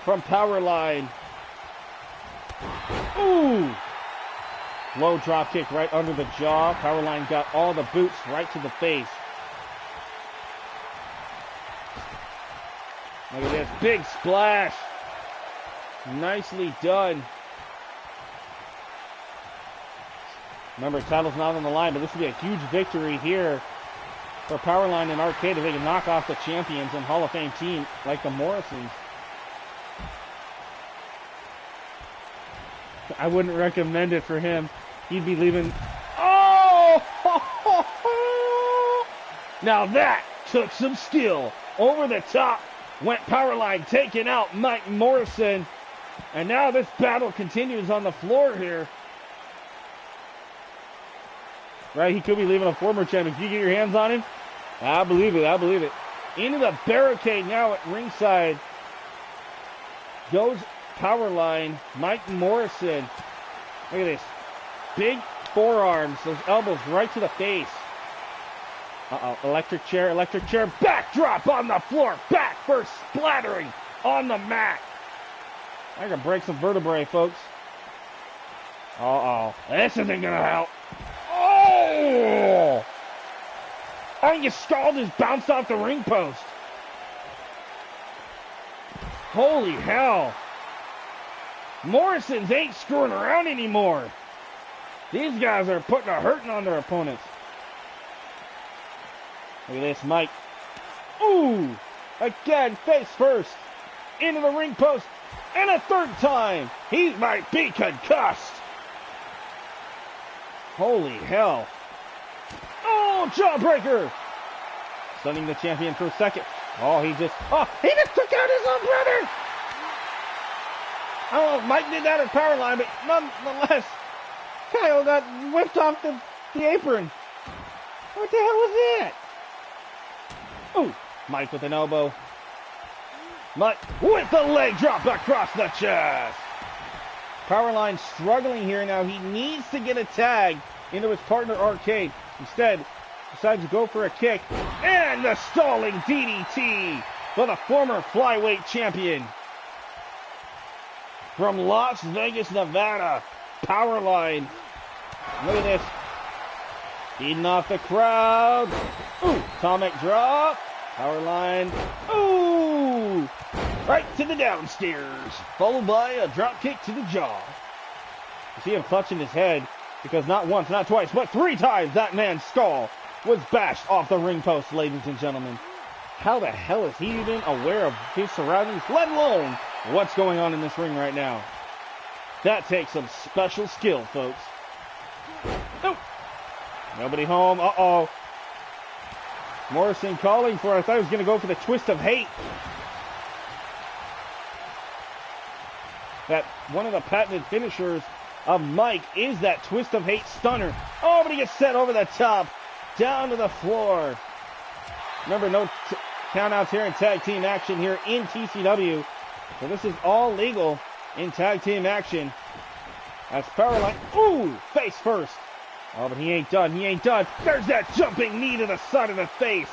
S1: from Powerline. Ooh. Low drop kick right under the jaw. Powerline got all the boots right to the face. Look at this. Big splash. Nicely done. Remember, title's not on the line, but this would be a huge victory here for Powerline and Arcade if they can knock off the champions and Hall of Fame team like the Morrisons. I wouldn't recommend it for him. He'd be leaving. Oh! Now that took some skill. Over the top went Powerline, taking out Mike Morrison. And now this battle continues on the floor here. Right, he could be leaving a former champion. If you get your hands on him, I believe it, I believe it. Into the barricade now at ringside goes Powerline, Mike Morrison. Look at this. Big forearms, those elbows right to the face. Uh-oh, electric chair, backdrop on the floor, back first splattering on the mat. I can break some vertebrae, folks. Uh-oh, this isn't gonna help. Oh! Angus Skull just bounced off the ring post. Holy hell. Morrisons ain't screwing around anymore. These guys are putting a hurting on their opponents. Look at this, Mike. Ooh! Again, face first. Into the ring post. And a third time. He might be concussed. Holy hell. Oh, jawbreaker. Stunning the champion for a second. He just took out his own brother. I don't know if Mike did that at Powerline, but nonetheless, Kyle got whipped off the apron. What the hell was that? Oh, Mike with an elbow. Mike with the leg drop across the chest. Powerline struggling here now. He needs to get a tag into his partner Arcade. Instead, decides to go for a kick. And the stalling DDT for the former flyweight champion. From Las Vegas, Nevada, Powerline. Look at this. Feeding off the crowd. Ooh, atomic drop. Powerline. Ooh. Right to the downstairs. Followed by a drop kick to the jaw. You see him clutching his head because not once, not twice, but 3 times that man's skull was bashed off the ring post, ladies and gentlemen. How the hell is he even aware of his surroundings, let alone what's going on in this ring right now? That takes some special skill, folks. Nope. Nobody home. Uh-oh. Morrison calling for it. I thought he was going to go for the twist of hate. That one of the patented finishers of Mike is that twist of hate stunner. Oh, but he gets set over the top. Down to the floor. Remember, no countouts here in tag team action here in TCW. So this is all legal in tag team action. As Powerline, ooh, face first. Oh, but he ain't done. He ain't done. There's that jumping knee to the side of the face.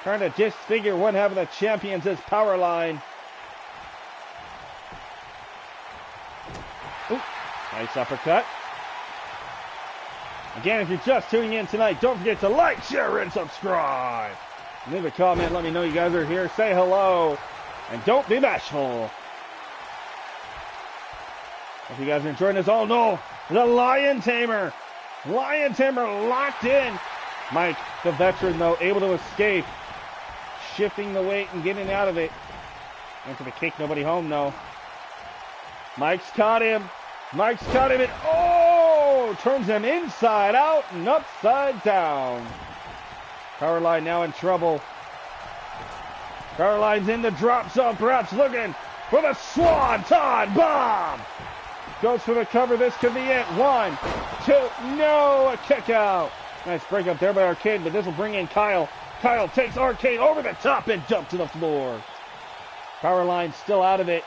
S1: Trying to disfigure one half of the champions as Powerline. Ooh, nice uppercut. Again, if you're just tuning in tonight, don't forget to like, share, and subscribe. Leave a comment. Let me know you guys are here. Say hello. And don't be bashful. If you guys are enjoying this, oh no, the Lion Tamer. Lion Tamer locked in. Mike, the veteran, though, able to escape. Shifting the weight and getting out of it. Into the kick, nobody home, no. Mike's caught him. Mike's caught him. Turns him inside out and upside down. Powerline now in trouble. Powerline's in the drop zone, perhaps looking for the Swanton Bomb. Goes for the cover. This could be it. 1, 2, no, a kick out. Nice break up there by Arcade, but this will bring in Kyle. Kyle takes Arcade over the top and dump to the floor. Powerline still out of it.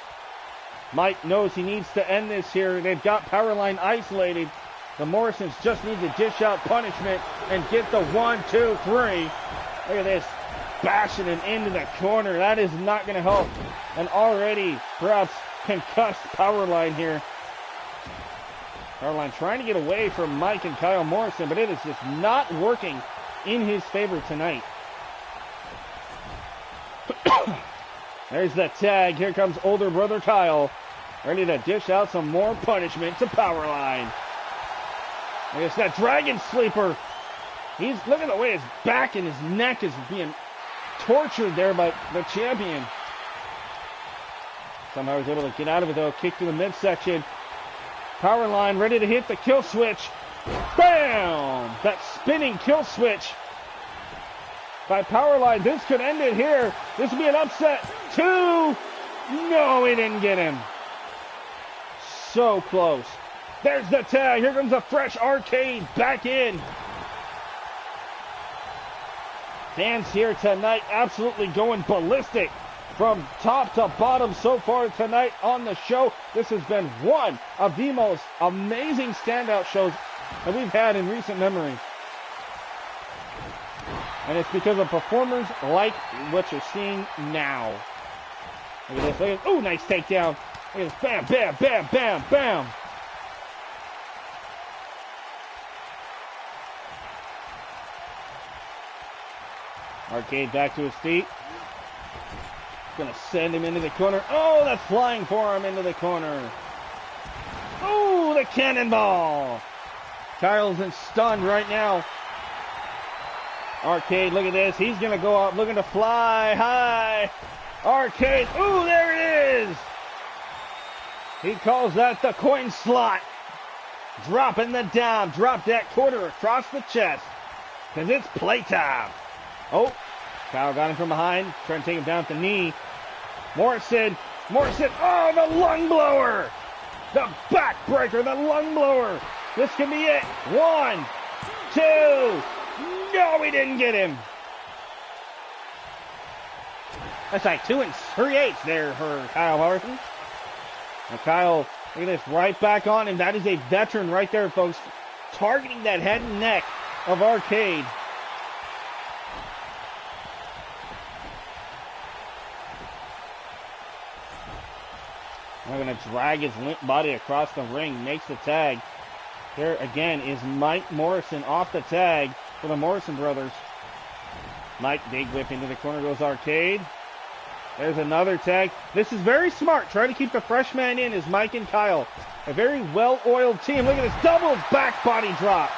S1: Mike knows he needs to end this here. They've got Powerline isolated. The Morrisons just need to dish out punishment and get the 1, 2, 3. Look at this. Bashing him into the corner. That is not going to help an already perhaps concussed Powerline here. Powerline trying to get away from Mike and Kyle Morrison, but it is just not working in his favor tonight. There's the tag. Here comes older brother Kyle. Ready to dish out some more punishment to Powerline. It's that dragon sleeper. Look at the way his back and his neck is being tortured there by the champion. Somehow he's able to get out of it though. Kick to the midsection. Powerline ready to hit the kill switch. Bam! That spinning kill switch by Powerline. This could end it here. This would be an upset. 2. No, he didn't get him. So close. There's the tag. Here comes a fresh Arcade back in. Fans here tonight absolutely going ballistic from top to bottom so far tonight on the show. This has been one of the most amazing standout shows that we've had in recent memory. And it's because of performers like what you're seeing now. Look at this. Look at, ooh, nice takedown. Look at this. Bam, bam, bam, bam, bam. Arcade back to his feet. Gonna send him into the corner. Oh, that's flying forearm into the corner. Oh, the cannonball. Kyle's in stun right now. Arcade, look at this. He's gonna go up looking to fly high. Arcade. Ooh, there it is. He calls that the coin slot. dropping the dime. Drop that quarter across the chest. Because it's playtime. Oh, Kyle got him from behind. Trying to take him down at the knee. Morrison. Oh, the lung blower. The backbreaker, the lung blower. This can be it. 1, 2. No, we didn't get him. That's like 2 3/8 there for Kyle Morrison. And Kyle, look at this, right back on him. That is a veteran right there, folks. Targeting that head and neck of Arcade. I'm going to drag his limp body across the ring. Makes the tag. There again is Mike Morrison off the tag for the Morrison Brothers. Mike, big whip into the corner goes Arcade. There's another tag. This is very smart. Try to keep the fresh man in is Mike and Kyle. A very well-oiled team. Look at this double back body drop.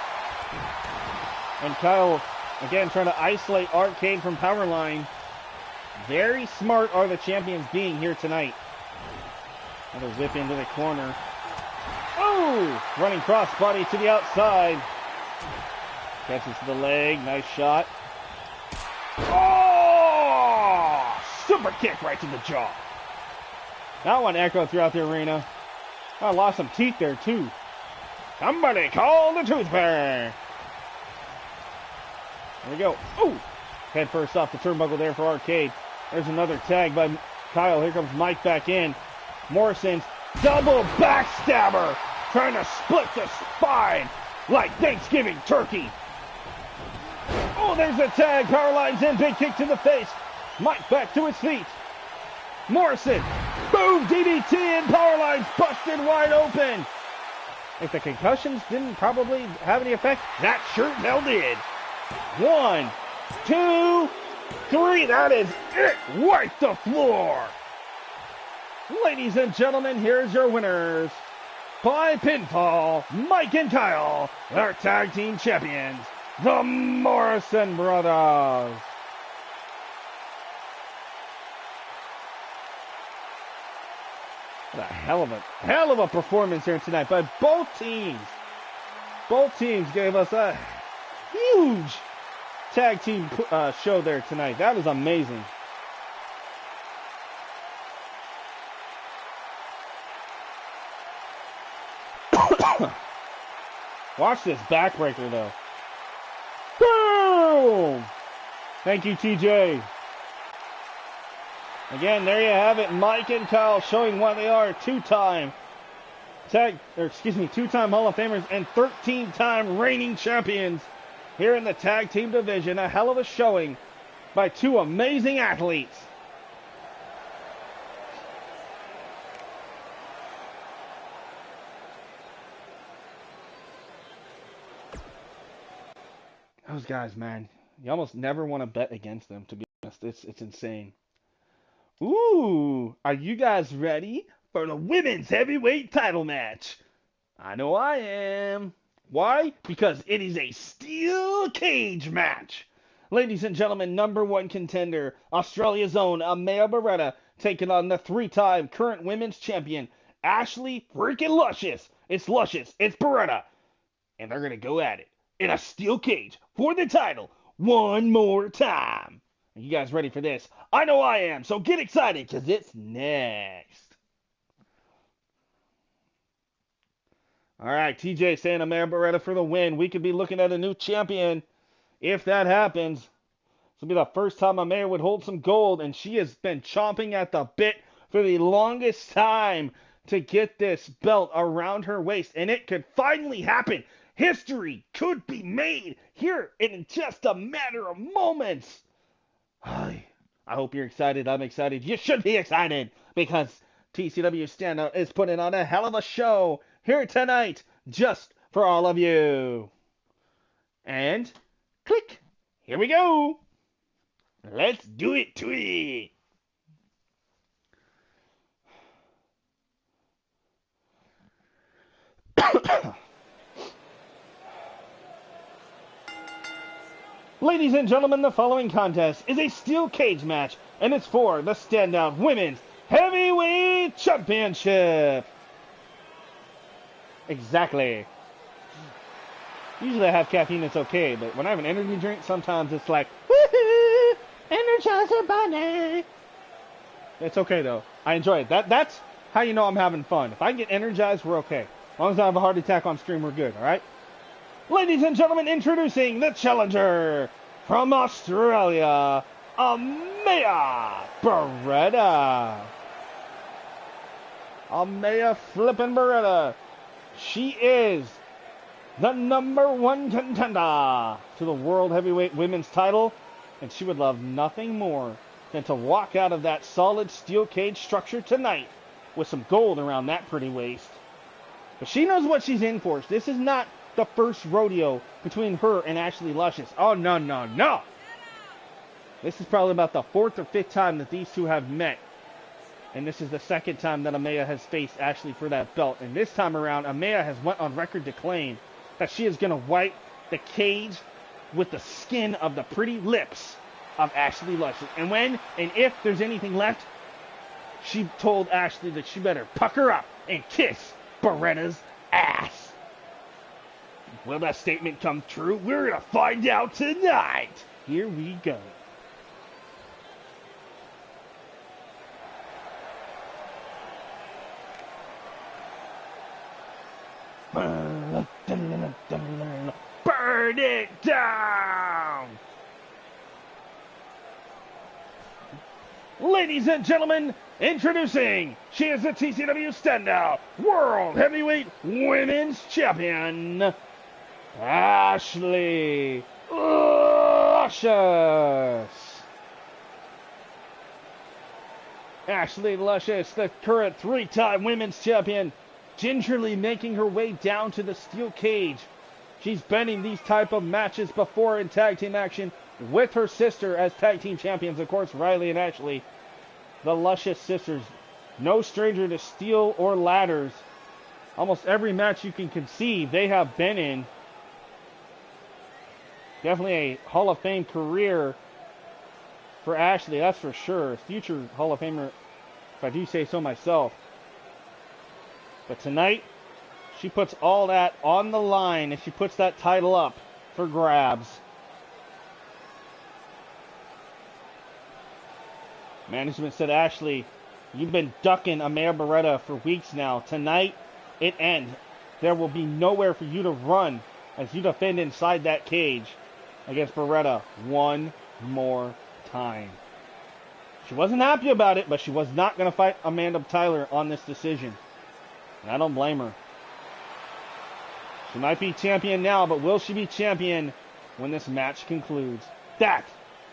S1: And Kyle, again, trying to isolate Arcade from Powerline. Very smart are the champions being here tonight. Another whip into the corner. Oh! Running crossbody to the outside. Catches to the leg. Nice shot. Oh! Super kick right to the jaw. That one echoed throughout the arena. I lost some teeth there, too. Somebody call the tooth fairy. There we go. Oh! Head first off the turnbuckle there for Arcade. There's another tag by Kyle. Here comes Mike back in. Morrison's double backstabber. Trying to split the spine like Thanksgiving turkey. Oh, there's a tag. Powerline's in. Big kick to the face. Mike back to his feet. Morrison. Boom. DDT and Powerline's busted wide open. If the concussions didn't probably have any effect, that sure hell did. 1, 2, 3. That is it. Wipe the floor. Ladies and gentlemen, here's your winners. By pinfall, Mike and Kyle, their tag team champions, the Morrison Brothers. What a hell of a performance here tonight by both teams. Both teams gave us a huge tag team show there tonight. That was amazing. Watch this backbreaker, though. Boom! Thank you, TJ. Again, there you have it. Mike and Kyle showing what they are. Two-time Hall of Famers and 13-time reigning champions here in the tag team division. A hell of a showing by two amazing athletes. Those guys, man, you almost never want to bet against them, to be honest. It's insane. Ooh, are you guys ready for the women's heavyweight title match? I know I am. Why? Because it is a steel cage match. Ladies and gentlemen, number one contender, Australia's own Amaya Beretta, taking on the three-time current women's champion, Ashley freaking Luscious. It's Luscious. It's Beretta. And they're going to go at it in a steel cage for the title one more time. Are you guys ready for this? I know I am, so get excited because it's next. All right, TJ saying Amaya Beretta for the win. We could be looking at a new champion if that happens. This will be the first time Amaya would hold some gold, and she has been chomping at the bit for the longest time to get this belt around her waist, and it could finally happen. History could be made here in just a matter of moments. I hope you're excited. I'm excited. You should be excited because TCW Standout is putting on a hell of a show here tonight just for all of you. And click. Here we go. Let's do it to it. Ladies and gentlemen, the following contest is a steel cage match, and it's for the Standout Women's Heavyweight Championship. Exactly. Usually I have caffeine, it's okay, but when I have an energy drink, sometimes it's like, woohoo, Energizer Bunny. It's okay though. I enjoy it. That's how you know I'm having fun. If I get energized, we're okay. As long as I have a heart attack on stream, we're good, alright? Ladies and gentlemen, introducing the challenger from Australia, Amaya Beretta. Amaya flippin' Beretta. She is the #1 contender to the World Heavyweight Women's title, and she would love nothing more than to walk out of that solid steel cage structure tonight with some gold around that pretty waist. But she knows what she's in for. This is not the first rodeo between her and Ashley Luscious. Oh, no, no, no. This is probably about the 4th or 5th time that these two have met. And this is the 2nd time that Amaya has faced Ashley for that belt. And this time around, Amaya has went on record to claim that she is going to wipe the cage with the skin of the pretty lips of Ashley Luscious. And when and if there's anything left, she told Ashley that she better pucker up and kiss Beretta's ass. Will that statement come true? We're going to find out tonight. Here we go. Burn it down! Ladies and gentlemen, introducing, she is the TCW Standout World Heavyweight Women's Champion, Ashley Luscious. Ashley Luscious, the current 3-time Women's Champion, gingerly making her way down to the steel cage. She's been in these type of matches before in tag team action with her sister as tag team champions, of course, Riley and Ashley, the Luscious sisters. No stranger to steel or ladders. Almost every match you can conceive they have been in. Definitely a Hall of Fame career for Ashley, that's for sure. Future Hall of Famer, if I do say so myself. But tonight, she puts all that on the line and she puts that title up for grabs. Management said, Ashley, you've been ducking Amaya Beretta for weeks now. Tonight, it ends. There will be nowhere for you to run as you defend inside that cage against Beretta one more time. She wasn't happy about it, but she was not going to fight Amanda Tyler on this decision. And I don't blame her. She might be champion now, but will she be champion when this match concludes? That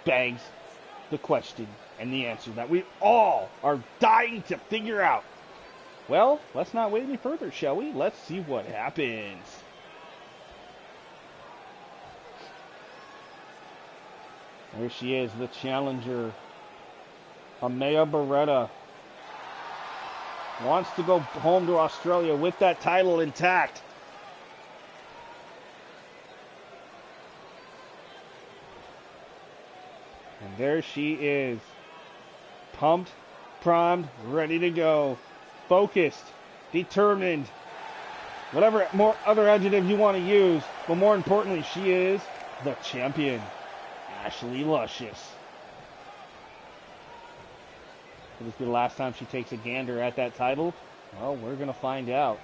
S1: begs the question and the answer that we all are dying to figure out. Well, let's not wait any further, shall we? Let's see what happens. There she is, the challenger, Amaya Beretta. Wants to go home to Australia with that title intact. And there she is. Pumped, primed, ready to go. Focused, determined. Whatever more other adjective you want to use. But more importantly, she is the champion, Ashley Luscious. Will this be the last time she takes a gander at that title? Well, we're going to find out.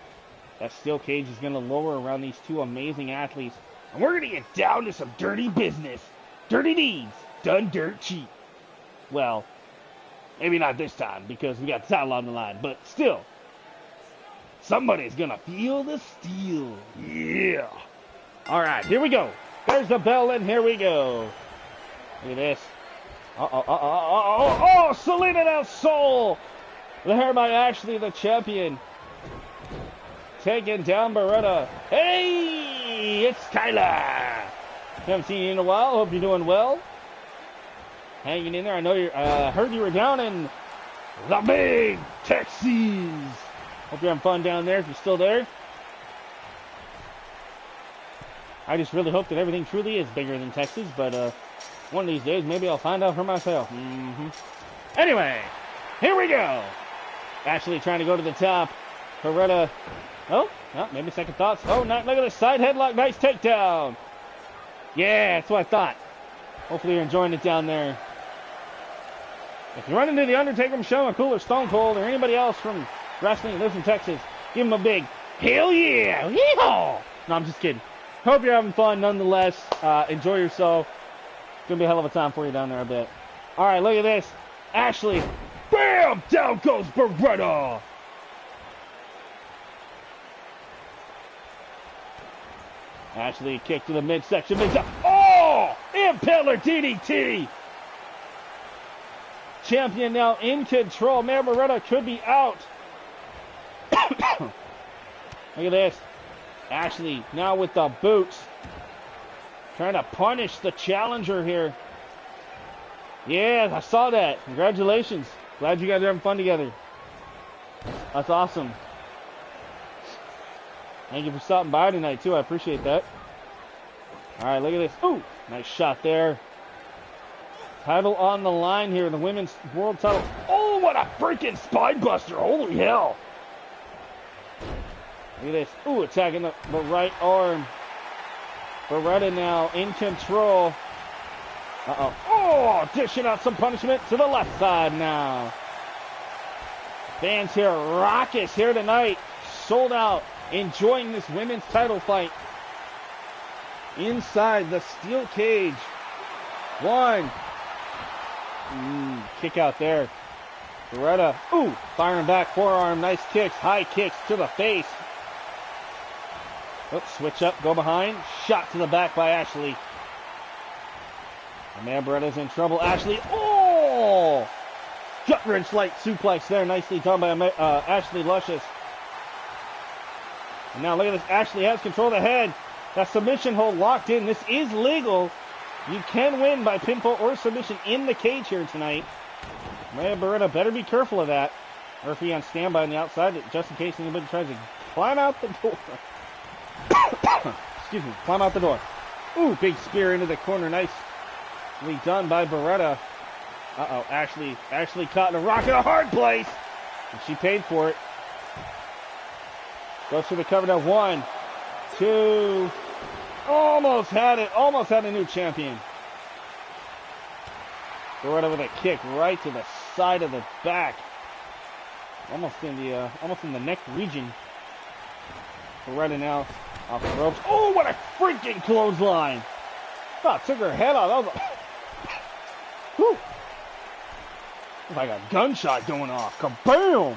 S1: That steel cage is going to lower around these two amazing athletes. And we're going to get down to some dirty business. Dirty deeds done dirt cheap. Well, maybe not this time because we got the title on the line. But still, somebody's going to feel the steel. Yeah. All right, here we go. There's the bell and here we go. Look at this. Oh, Selena Del Sol. There by Ashley, the champion. Taking down Beretta. Hey, it's Kyla. Haven't seen you in a while. Hope you're doing well. Hanging in there. I know you heard you were down in the big Texas. Hope you're having fun down there if you're still there. I just really hope that everything truly is bigger than Texas, but one of these days, maybe I'll find out for myself. Anyway, here we go. Ashley trying to go to the top. Beretta. Oh, maybe second thoughts. Oh, look at this side headlock. Nice takedown. Yeah, that's what I thought. Hopefully you're enjoying it down there. If you run into The Undertaker, Michelle McCool, or Stone Cold, or anybody else from wrestling that lives in Texas, give them a big hell yeah! Yeehaw! No, I'm just kidding. Hope you're having fun nonetheless. Enjoy yourself. It's going to be a hell of a time for you down there, I bet. All right, look at this. Ashley. Bam! Down goes Beretta. Ashley kick to the midsection. Oh! Impaler DDT! Champion now in control. Man, Beretta could be out. Look at this. Ashley now with the boots. Trying to punish the challenger here. Yeah, I saw that. Congratulations. Glad you guys are having fun together. That's awesome. Thank you for stopping by tonight, too. I appreciate that. All right, look at this. Ooh, nice shot there. Title on the line here, the women's world title. Oh, what a freaking spine buster. Holy hell. Look at this. Ooh, attacking the right arm. Beretta now in control. Uh-oh. Oh, dishing out some punishment to the left side now. Fans here, raucous here tonight. Sold out. Enjoying this women's title fight. Inside the steel cage. One. Kick out there. Beretta. Ooh, firing back forearm. Nice kicks. High kicks to the face. Oops, switch up. Go behind. Shot to the back by Ashley. And man, Beretta's in trouble. Ashley. Oh! Gut wrench light suplex there. Nicely done by Ashley Luscious. And now look at this. Ashley has control of the head. That submission hold locked in. This is legal. You can win by pinfall or submission in the cage here tonight. Maria Beretta better be careful of that. Murphy on standby on the outside just in case anybody tries to climb out the door. Excuse me, climb out the door. Ooh, big spear into the corner. Nicely done by Beretta. Uh-oh, Ashley caught in a rock in a hard place. And she paid for it. Goes for the cover now. 1, 2... Almost had it. Almost had a new champion. Beretta with a kick right to the side of the back. Almost in the neck region. Beretta now off the ropes. Oh, what a freaking clothesline! Oh, took her head off. That was whew. It's like a gunshot going off. Kabam!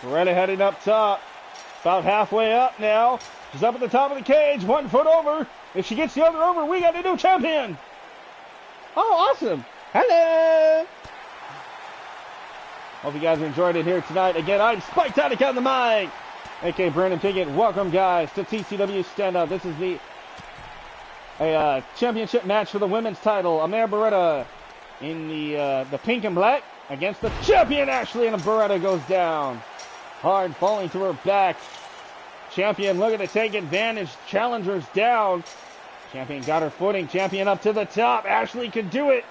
S1: Beretta heading up top. About halfway up now. She's up at the top of the cage. 1 foot over. If she gets the other over, we got a new champion. Oh, awesome. Hello. Hope you guys enjoyed it here tonight. Again, I'm Spyke on the mic. A.K. Brandon Pickett. Welcome, guys, to TCW Standout. This is the championship match for the women's title. Amir Beretta in the pink and black against the champion Ashley, and Beretta goes down. Hard falling to her back. Champion looking to take advantage. Challenger's down. Champion got her footing. Champion up to the top. Ashley can do it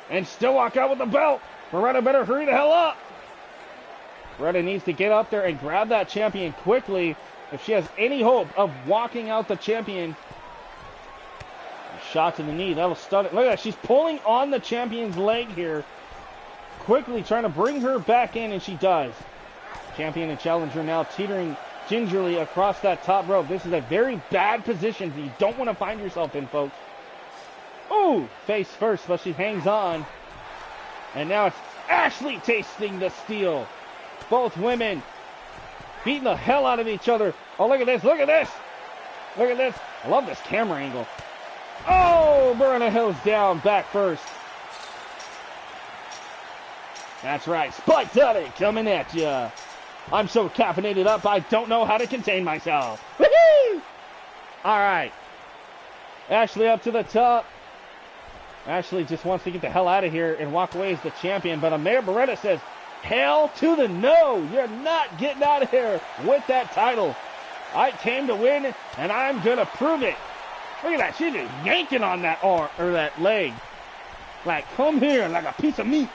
S1: and still walk out with the belt. Beretta better hurry the hell up. Beretta needs to get up there and grab that champion quickly if she has any hope of walking out the champion. A shot to the knee. That'll stun it. Look at that. She's pulling on the champion's leg here. Quickly trying to bring her back in, and she does. Champion and challenger now teetering gingerly across that top rope. This is a very bad position that you don't want to find yourself in, folks. Ooh, face first, but she hangs on. And now it's Ashley tasting the steel. Both women beating the hell out of each other. Oh, look at this, look at this. Look at this. I love this camera angle. Oh, Beretta Hill's down, back first. That's right, Spike Duddy coming at ya. I'm so caffeinated up, I don't know how to contain myself. Woohoo! All right. Ashley up to the top. Ashley just wants to get the hell out of here and walk away as the champion, but Amir Beretta says, hell to the no. You're not getting out of here with that title. I came to win, and I'm going to prove it. Look at that. She's just yanking on that arm, or that leg. Like, come here, like a piece of meat.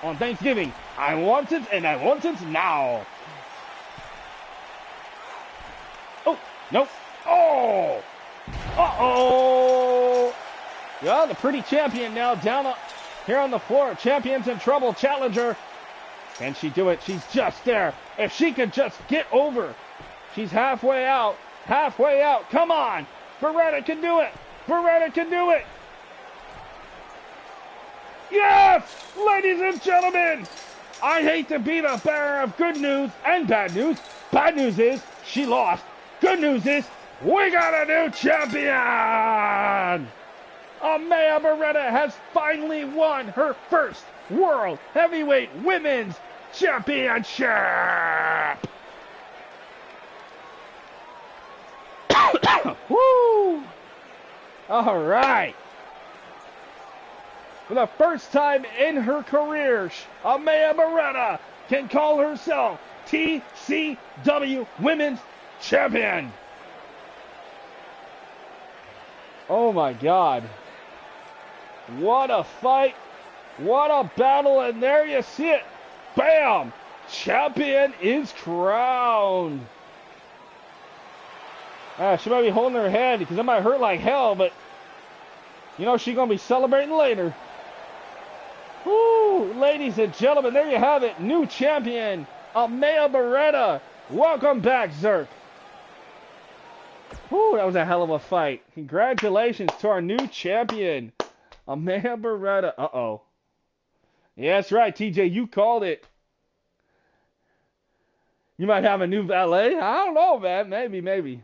S1: on Thanksgiving. I want it, and I want it now. Oh, nope. Oh! Uh-oh! Yeah, the pretty champion now down here on the floor. Champion's in trouble. Challenger. Can she do it? She's just there. If she could just get over. She's halfway out. Halfway out. Come on. Beretta can do it. Beretta can do it. Yes! Ladies and gentlemen, I hate to be the bearer of good news and bad news. Bad news is she lost. Good news is we got a new champion! Amaya Beretta has finally won her first World Heavyweight Women's Championship! Woo! All right. For the first time in her career, Amaya Beretta can call herself TCW Women's Champion. Oh my God. What a fight. What a battle. And there you see it. Bam! Champion is crowned. She might be holding her head because it might hurt like hell, but you know she's going to be celebrating later. Woo! Ladies and gentlemen, there you have it. New champion, Amaya Beretta. Welcome back, Zerk. Woo, that was a hell of a fight. Congratulations to our new champion, Amaya Beretta. Uh-oh. Yeah, that's right, TJ, you called it. You might have a new valet. I don't know, man. Maybe.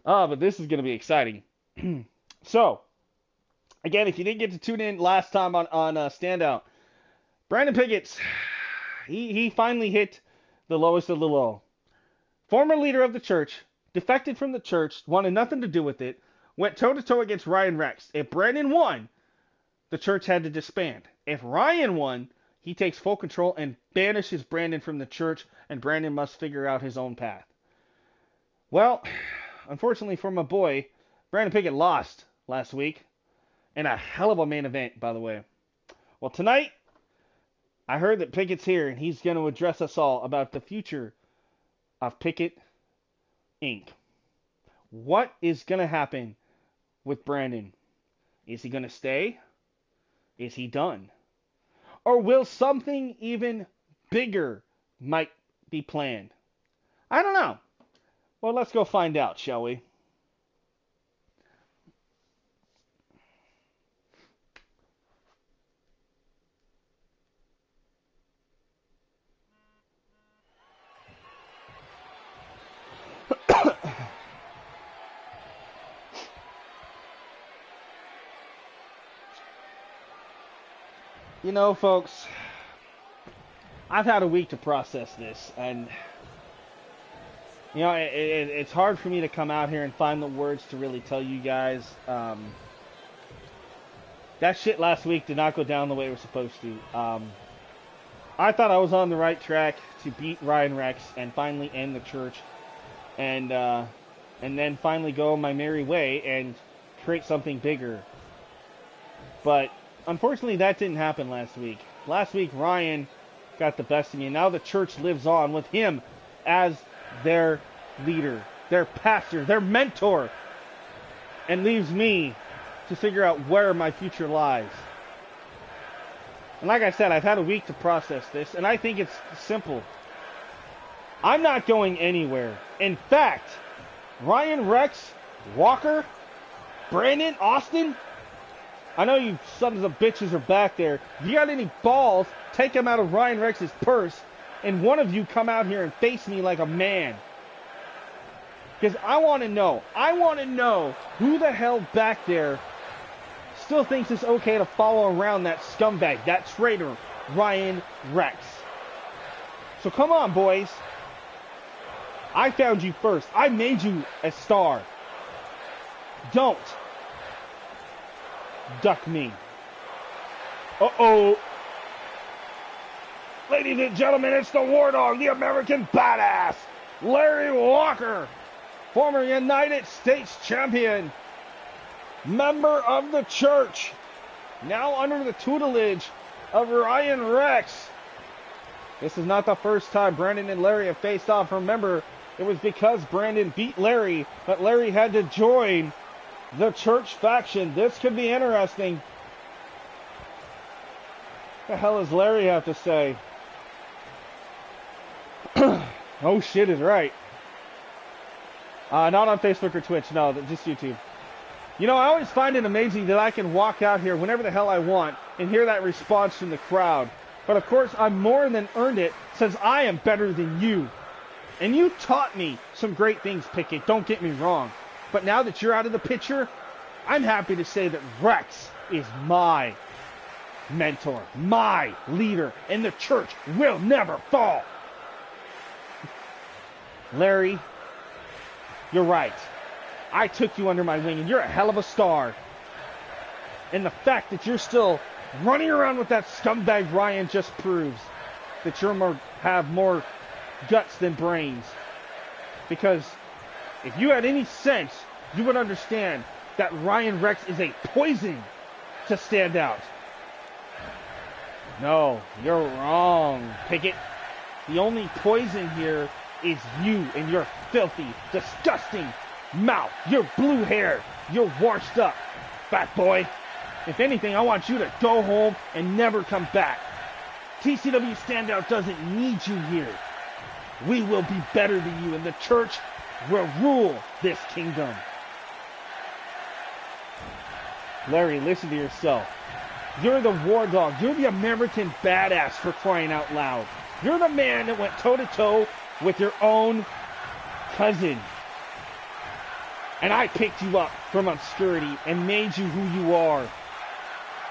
S1: But this is going to be exciting. So, again, if you didn't get to tune in last time on Standout, Brandon Pickett's, he finally hit the lowest of the low. Former leader of the church, defected from the church, wanted nothing to do with it, went toe-to-toe against Ryan Rex. If Brandon won, the church had to disband. If Ryan won, he takes full control and banishes Brandon from the church, and Brandon must figure out his own path. Well, unfortunately for my boy, Brandon Pickett lost last week. And a hell of a main event, by the way. Well, tonight, I heard that Pickett's here, and he's going to address us all about the future of Pickett Inc. What is going to happen with Brandon? Is he going to stay? Is he done? Or will something even bigger might be planned? I don't know. Well, let's go find out, shall we? You know, folks, I've had a week to process this, and, you know, it's hard for me to come out here and find the words to really tell you guys. That shit last week did not go down the way it was supposed to. I thought I was on the right track to beat Ryan Rex and finally end the church, and then finally go my merry way and create something bigger. But unfortunately, that didn't happen last week. Last week, Ryan got the best of me, and now the church lives on with him as their leader, their pastor, their mentor, and leaves me to figure out where my future lies. And like I said, I've had a week to process this, and I think it's simple. I'm not going anywhere. In fact, Ryan Rex, Walker, Brandon, Austin, I know you sons of bitches are back there. If you got any balls, take them out of Ryan Rex's purse, and one of you come out here and face me like a man. Because I want to know. I want to know who the hell back there still thinks it's okay to follow around that scumbag, that traitor, Ryan Rex. So come on, boys. I found you first. I made you a star. Don't duck me. Uh-oh. Ladies and gentlemen, it's the War Dog, the American Badass, Larry Walker, former United States champion, member of the church, now under the tutelage of Ryan Rex. This is not the first time Brandon and Larry have faced off. Remember, it was because Brandon beat Larry that Larry had to join the church faction. This could be interesting. What the hell does Larry have to say? Oh shit is right. Not on Facebook or Twitch, no, just YouTube. You know, I always find it amazing that I can walk out here whenever the hell I want and hear that response from the crowd. But of course, I've more than earned it since I am better than you. And you taught me some great things, Pickett, don't get me wrong. But now that you're out of the picture, I'm happy to say that Rex is my mentor, my leader, and the church will never fall. Larry, you're right. I took you under my wing, and you're a hell of a star. And the fact that you're still running around with that scumbag Ryan just proves that you have more guts than brains. Because if you had any sense, you would understand that Ryan Rex is a poison to stand out. No, you're wrong, Pickett. The only poison here is you and your filthy, disgusting mouth, your blue hair, you're washed up, fat boy. If anything, I want you to go home and never come back. TCW Standout doesn't need you here. We will be better than you, and the church will rule this kingdom. Larry, listen to yourself. You're the war dog. You're the American badass, for crying out loud. You're the man that went toe-to-toe with your own cousin. And I picked you up from obscurity and made you who you are.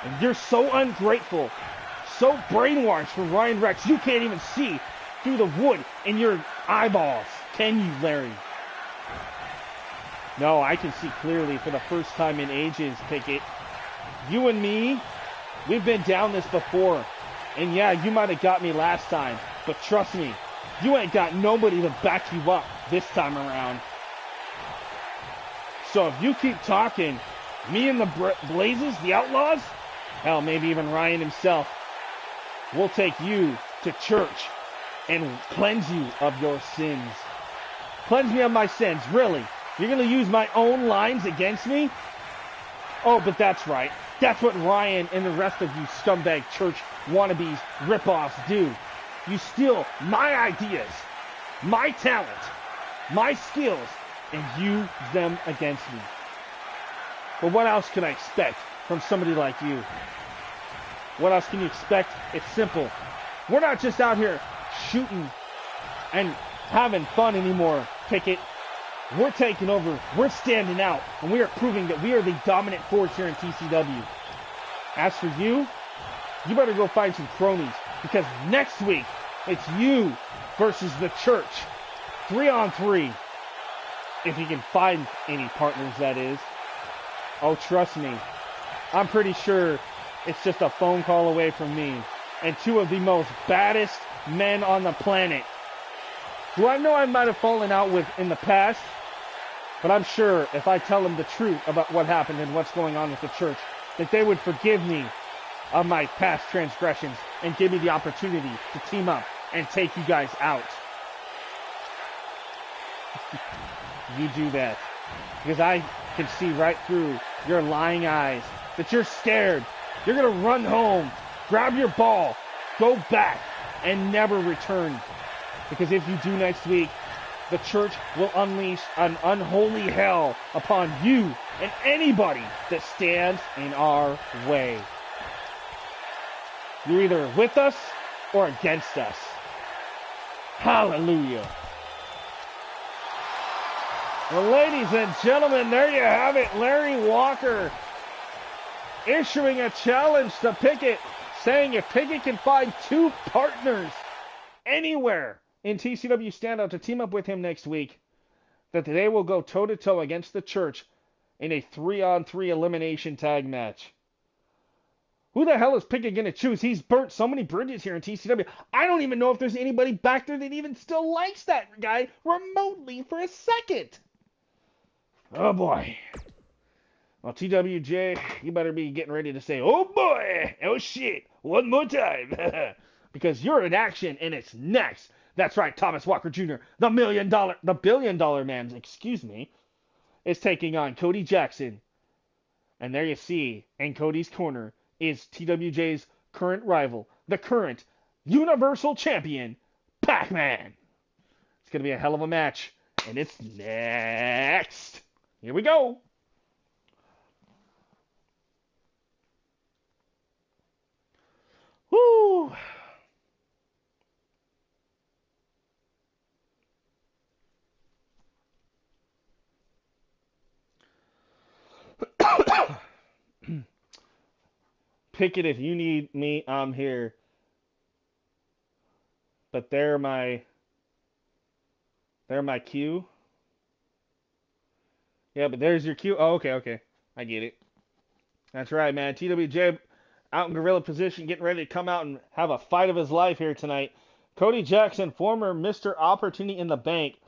S1: And you're so ungrateful, so brainwashed from Ryan Rex, you can't even see through the wood in your eyeballs. Can you, Larry? No, I can see clearly for the first time in ages, Pickett. You and me, we've been down this before. And yeah, you might have got me last time, but trust me, you ain't got nobody to back you up this time around. So if you keep talking, me and the Blazes, the Outlaws, hell, maybe even Ryan himself, we'll take you to church and cleanse you of your sins. Cleanse me of my sins, really? You're going to use my own lines against me? Oh, but that's right. That's what Ryan and the rest of you scumbag church wannabes ripoffs do. You steal my ideas, my talent, my skills, and use them against me. But what else can I expect from somebody like you? What else can you expect? It's simple. We're not just out here shooting and having fun anymore, Pickett. We're taking over, we're standing out, and we are proving that we are the dominant force here in TCW. As for you, you better go find some cronies, because next week, it's you versus the church. 3-on-3. If you can find any partners, that is. Oh, trust me, I'm pretty sure it's just a phone call away from me and two of the most baddest men on the planet, who I know I might have fallen out with in the past, but I'm sure if I tell them the truth about what happened and what's going on with the church, that they would forgive me of my past transgressions and give me the opportunity to team up and take you guys out. You do that, because I can see right through your lying eyes that you're scared. You're going to run home, grab your ball, go back, and never return. Because if you do next week, the church will unleash an unholy hell upon you and anybody that stands in our way. You're either with us or against us. Hallelujah. Well, ladies and gentlemen, there you have it. Larry Walker issuing a challenge to Pickett, saying if Pickett can find two partners anywhere in TCW Standout to team up with him next week, that they will go toe-to-toe against the church in a 3-on-3 elimination tag match. Who the hell is Pickett going to choose? He's burnt so many bridges here in TCW. I don't even know if there's anybody back there that even still likes that guy remotely for a second. Oh boy. Well, TWJ, you better be getting ready to say, oh boy, oh shit, one more time. Because you're in action and it's next. That's right, Thomas Walker Jr., the billion dollar man, excuse me, is taking on Cody Jackson. And there you see, in Cody's corner is TWJ's current rival, the current Universal Champion, Pac-Man. It's going to be a hell of a match. And it's next. Here we go. Woo! Pick it if you need me, I'm here. But they're my cue. Yeah, but there's your cue. Oh, okay. I get it. That's right, man. TWJ out in gorilla position, getting ready to come out and have a fight of his life here tonight. Cody Jackson, former Mr. Opportunity in the Bank,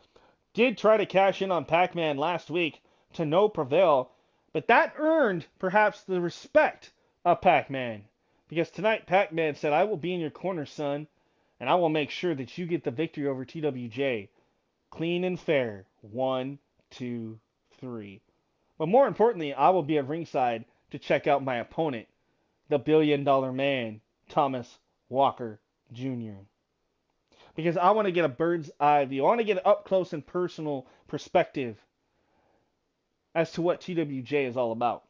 S1: did try to cash in on Pac-Man last week to no prevail, but that earned perhaps the respect of Pac-Man. Because tonight Pac-Man said, I will be in your corner, son, and I will make sure that you get the victory over TWJ. Clean and fair. 1, 2, 3. But more importantly, I will be at ringside to check out my opponent, the billion-dollar man, Thomas Walker Jr. Because I want to get a bird's eye view. I want to get an up-close and personal perspective as to what TWJ is all about.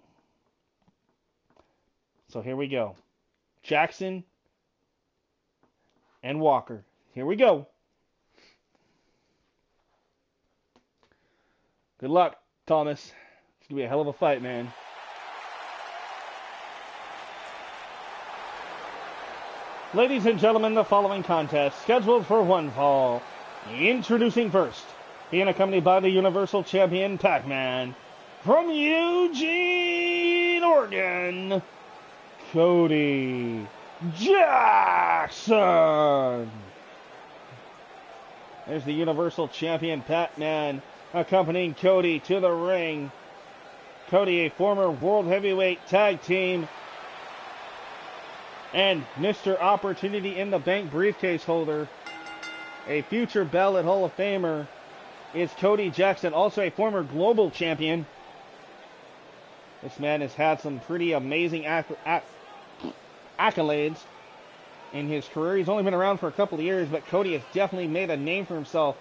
S1: So here we go. Jackson and Walker. Here we go. Good luck, Thomas. It's going to be a hell of a fight, man. Ladies and gentlemen, the following contest, scheduled for one fall. Introducing first, being accompanied by the Universal Champion Pac-Man, from Eugene, Oregon, Cody Jackson. There's the Universal Champion Pac-Man accompanying Cody to the ring. Cody, a former World Heavyweight Tag Team and Mr. Opportunity in the Bank briefcase holder, a future Ballot Hall of Famer, is Cody Jackson, also a former global champion. This man has had some pretty amazing accolades in his career. He's only been around for a couple of years, but Cody has definitely made a name for himself.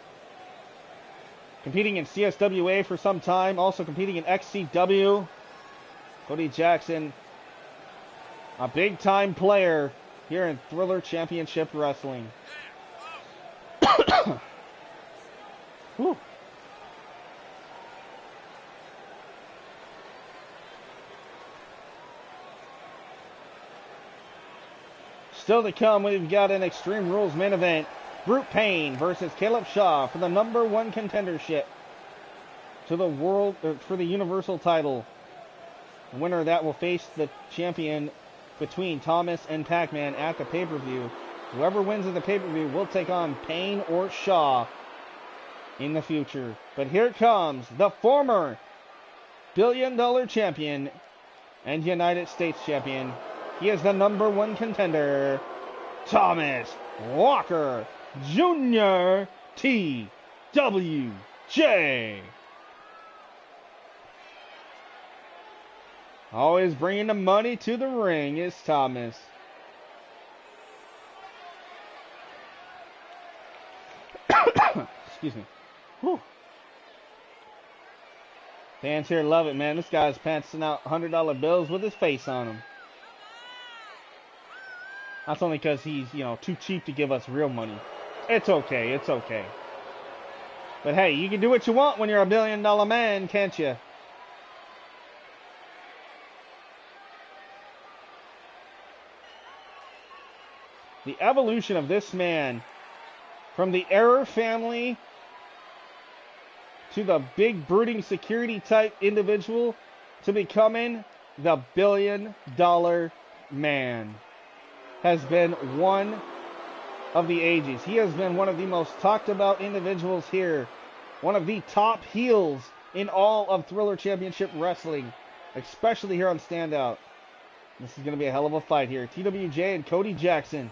S1: Competing in CSWA for some time, also competing in XCW. Cody Jackson, a big-time player here in Thriller Championship Wrestling. Whew. Still to come, we've got an Extreme Rules main event. Brute Payne versus Caleb Shaw for the #1 contendership to the world, for the Universal title. The winner of that will face the champion between Thomas and Pac-Man at the pay-per-view. Whoever wins in the pay-per-view will take on Payne or Shaw in the future. But here comes the former billion-dollar champion and United States champion. He is the #1 contender, Thomas Walker Jr. TWJ. Always bringing the money to the ring is Thomas. Excuse me. Whew. Fans here love it, man. This guy's passing out $100 bills with his face on them. That's only because he's, too cheap to give us real money. It's okay. But hey, you can do what you want when you're a billion-dollar man, can't you? The evolution of this man, from the Error family to the big brooding security type individual to becoming the billion-dollar man, has been one of the ages. He has been one of the most talked about individuals here. One of the top heels in all of Thriller Championship Wrestling. especially here on Standout. This is going to be a hell of a fight here. TWJ and Cody Jackson.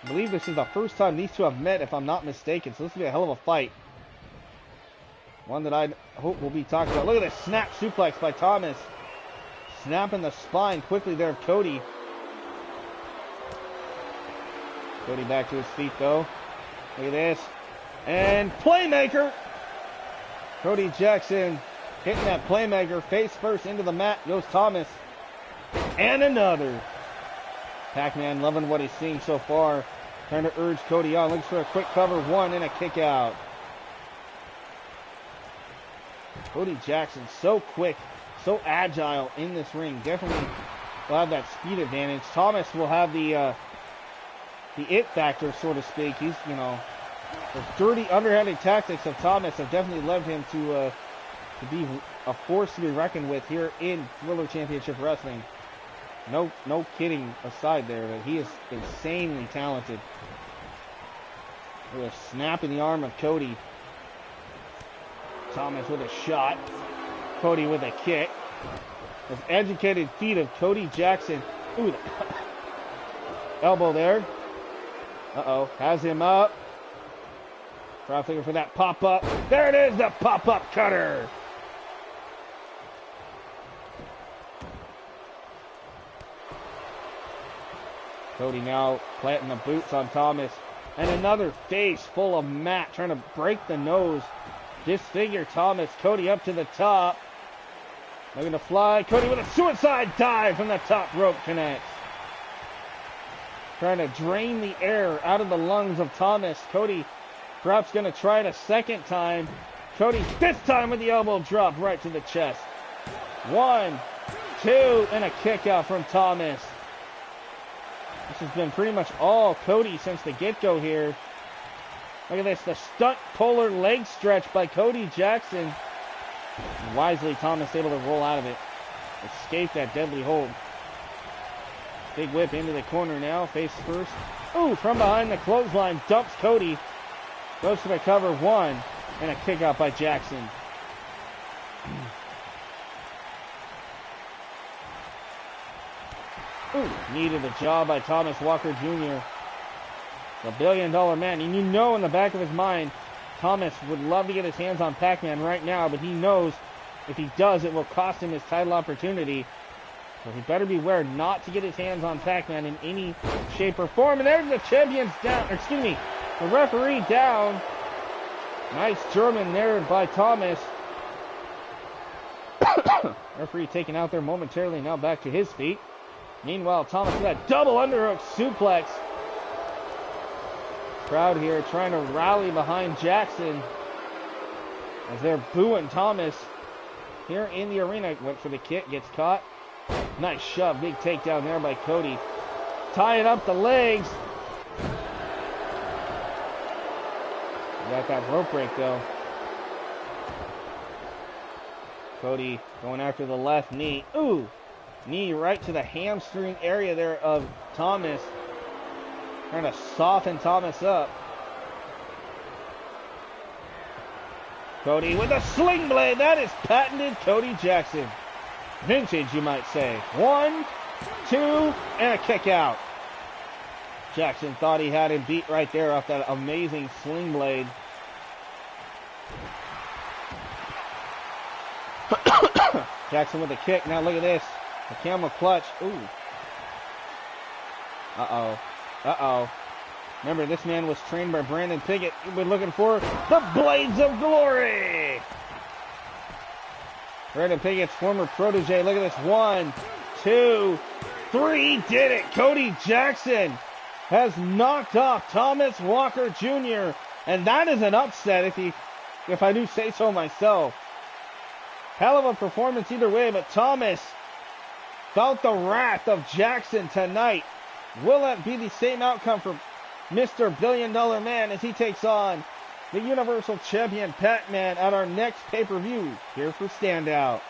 S1: I believe this is the first time these two have met, if I'm not mistaken. So this will be a hell of a fight. One that I hope we'll be talking about. Look at this snap suplex by Thomas. Snapping the spine quickly there of Cody. Cody back to his feet though. Look at this. And Playmaker. Cody Jackson hitting that Playmaker. Face first into the mat goes Thomas. And another. Pac-Man loving what he's seeing so far. Trying to urge Cody on. Looks for a quick cover. One and a kick out. Cody Jackson so quick, so agile in this ring. Definitely will have that speed advantage. Thomas will have the it factor, so to speak. He's, you know, the dirty underhanded tactics of Thomas have definitely led him to be a force to be reckoned with here in Thriller Championship Wrestling. No kidding aside there, but he is insanely talented. With a snap in the arm of Cody. Thomas with a shot. Cody with a kick. Those educated feet of Cody Jackson. Ooh, elbow there. Uh-oh, has him up. Crowd looking for that pop-up. There it is, the pop-up cutter. Cody now planting the boots on Thomas. And another face full of mat, trying to break the nose. Disfigure Thomas. Cody up to the top. Looking to fly. Cody with a suicide dive from the top rope connects. Trying to drain the air out of the lungs of Thomas. Cody perhaps going to try it a second time. Cody this time with the elbow drop right to the chest. 1, 2, and a kick out from Thomas. This has been pretty much all Cody since the get-go here. Look at this, the stunt polar leg stretch by Cody Jackson. And wisely, Thomas able to roll out of it. Escape that deadly hold. Big whip into the corner now, face first. Ooh, from behind the clothesline, dumps Cody. Goes for the cover, 1, and a kick out by Jackson. Ooh, needed a job by Thomas Walker Jr. The $1 billion man. And you know in the back of his mind, Thomas would love to get his hands on Pac-Man right now, but he knows if he does, it will cost him his title opportunity. So he better beware not to get his hands on Pac-Man in any shape or form. And there's the champion's down, or excuse me, the referee down. Nice German there by Thomas. Referee taken out there momentarily, now back to his feet. Meanwhile, Thomas with that double underhook suplex. Crowd here trying to rally behind Jackson as they're booing Thomas here in the arena. Went for the kick, gets caught. Nice shove, big takedown there by Cody. Tying up the legs. Got that rope break though. Cody going after the left knee. Ooh! Knee right to the hamstring area there of Thomas. Trying to soften Thomas up. Cody with a sling blade. That is patented Cody Jackson. Vintage, you might say. 1, 2, and a kick out. Jackson thought he had him beat right there off that amazing sling blade. Jackson with a kick. Now look at this. The camel clutch. Ooh. Uh-oh. Uh-oh. Remember, this man was trained by Brandon Pickett. We're looking for the Blades of Glory. Brandon Pickett's former protege. Look at this. 1, 2, 3. Did it. Cody Jackson has knocked off Thomas Walker Jr. And that is an upset if I do say so myself. Hell of a performance either way, but Thomas felt the wrath of Jackson tonight. Will it be the same outcome for Mr. $1 Billion Man as he takes on the Universal Champion Pac-Man at our next pay-per-view here for Standout?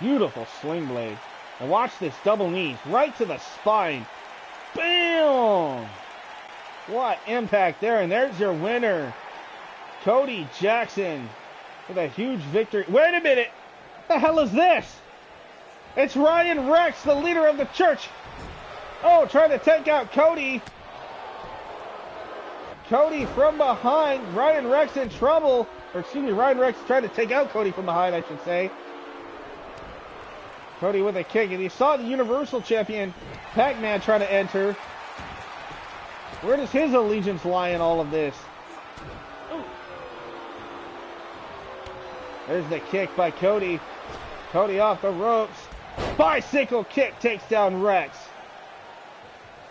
S1: Beautiful sling blade. And watch this, double knees, right to the spine. Bam! What impact there, and there's your winner. Cody Jackson with a huge victory. Wait a minute! What the hell is this? It's Ryan Rex, the leader of the church. Oh, trying to take out Cody. Cody from behind. Ryan Rex in trouble. Or excuse me, Ryan Rex trying to take out Cody from behind, I should say. Cody with a kick. And you saw the Universal Champion, Pac-Man, trying to enter. Where does his allegiance lie in all of this? There's the kick by Cody. Cody off the ropes. Bicycle kick takes down Rex.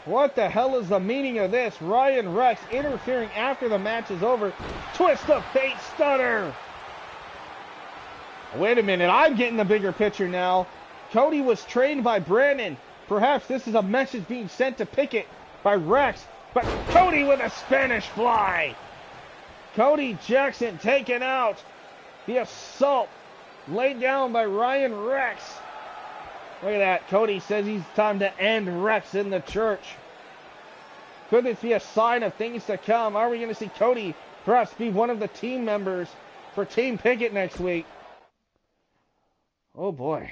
S1: What the hell is the meaning of this? Ryan Rex interfering after the match is over. Twist of fate stunner. Wait a minute, I'm getting the bigger picture now. Cody was trained by Brandon. Perhaps this is a message being sent to Pickett by Rex. But Cody with a Spanish fly. Cody Jackson taken out. The assault laid down by Ryan Rex. Look at that. Cody says he's time to end Rex in the church. Could this be a sign of things to come? Are we going to see Cody perhaps be one of the team members for Team Pickett next week? Oh boy.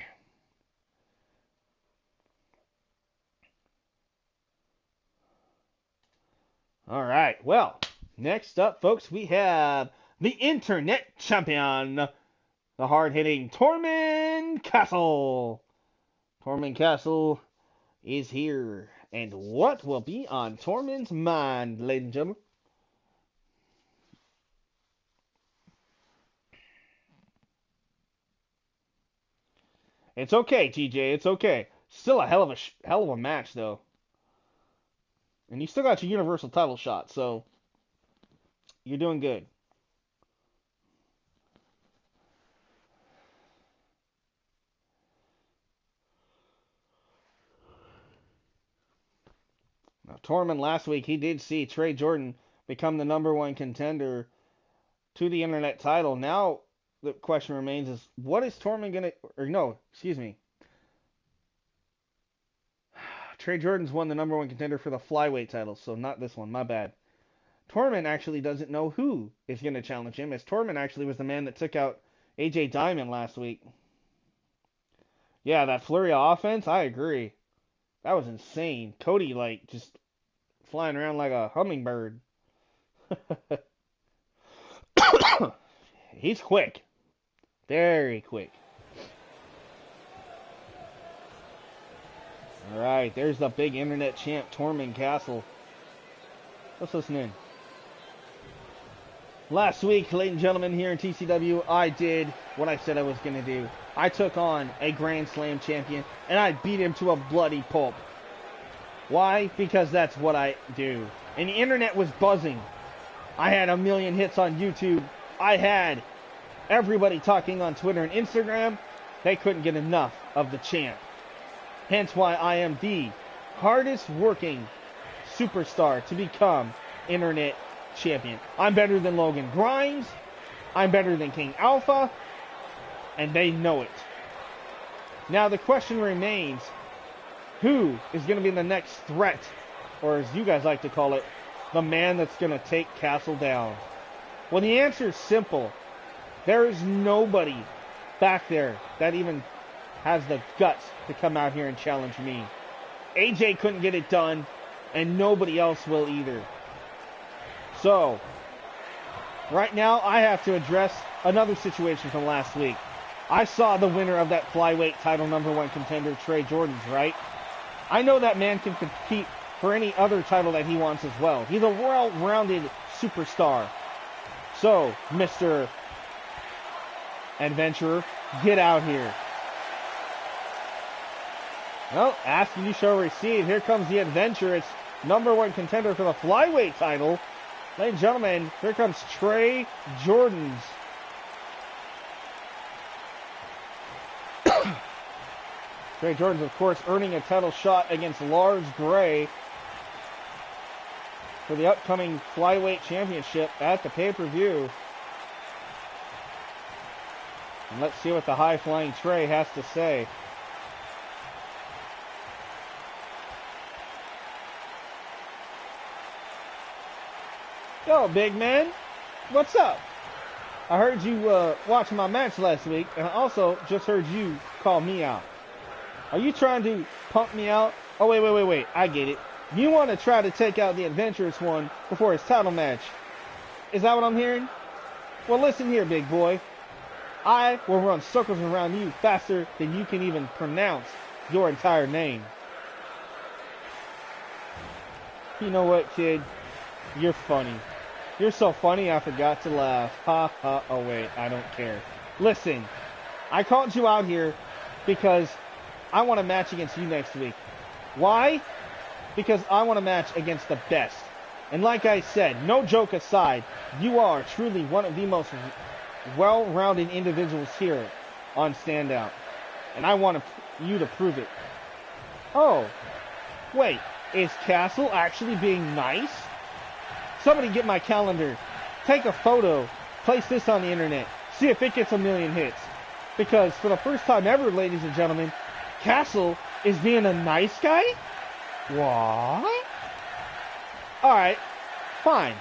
S1: All right. Well, next up, folks, we have the Internet Champion, the hard-hitting Tormund Castle. Tormund Castle is here. And what will be on Tormund's mind, ladies and gentlemen? It's okay, TJ. It's okay. Still a hell of a match, though. And you still got your Universal title shot, so you're doing good. Now, Tormund last week, he did see Trey Jordan become the #1 contender to the Internet title. Now, the question remains is, what is Tormund going to... Or no, excuse me. Trey Jordan's won the #1 contender for the flyweight title, so not this one, my bad. Tormund actually doesn't know who is going to challenge him, as Tormund actually was the man that took out AJ Diamond last week. Yeah, that flurry of offense, I agree. That was insane. Cody, like, just flying around like a hummingbird. He's quick. Very quick. Alright, there's the big Internet champ, Tormund Castle. Let's listen in. Last week, ladies and gentlemen, here in TCW, I did what I said I was going to do. I took on a Grand Slam champion, and I beat him to a bloody pulp. Why? Because that's what I do. And the internet was buzzing. I had 1 million hits on YouTube. I had everybody talking on Twitter and Instagram. They couldn't get enough of the champ. Hence why I am the hardest working superstar to become internet champion. I'm better than Logan Grimes. I'm better than King Alpha. And they know it. Now the question remains, who is going to be the next threat? Or as you guys like to call it, the man that's going to take Castle down? Well, the answer is simple. There is nobody back there that even has the guts to come out here and challenge me. AJ couldn't get it done, and nobody else will either. So, right now I have to address another situation from last week. I saw the winner of that flyweight title #1 contender, Trey Jordan's, right? I know that man can compete for any other title that he wants as well. He's a well-rounded superstar. So, Mr. Adventurer, get out here. Well, ask and you shall receive. Here comes the Adventure. It's #1 contender for the flyweight title. Ladies and gentlemen, here comes Trey Jordan's. Trey Jordan's, of course, earning a title shot against Lars Gray for the upcoming flyweight championship at the pay-per-view. And let's see what the high-flying Trey has to say. Yo, big man, what's up? I heard you watching my match last week, and I also just heard you call me out. Are you trying to pump me out? Oh, wait. I get it. You want to try to take out the Adventurous One before his title match. Is that what I'm hearing? Well, listen here, big boy. I will run circles around you faster than you can even pronounce your entire name. You know what, kid? You're funny. You're so funny I forgot to laugh. Ha ha. Oh wait, I don't care. Listen, I called you out here because I want a match against you next week. Why? Because I want a match against the best. And like I said, no joke aside, you are truly one of the most well-rounded individuals here on Standout. And I want you to prove it. Oh, wait, is Castle actually being nice? Somebody get my calendar, take a photo, place this on the internet, see if it gets 1 million hits. Because for the first time ever, ladies and gentlemen, Castle is being a nice guy? What? Alright, fine.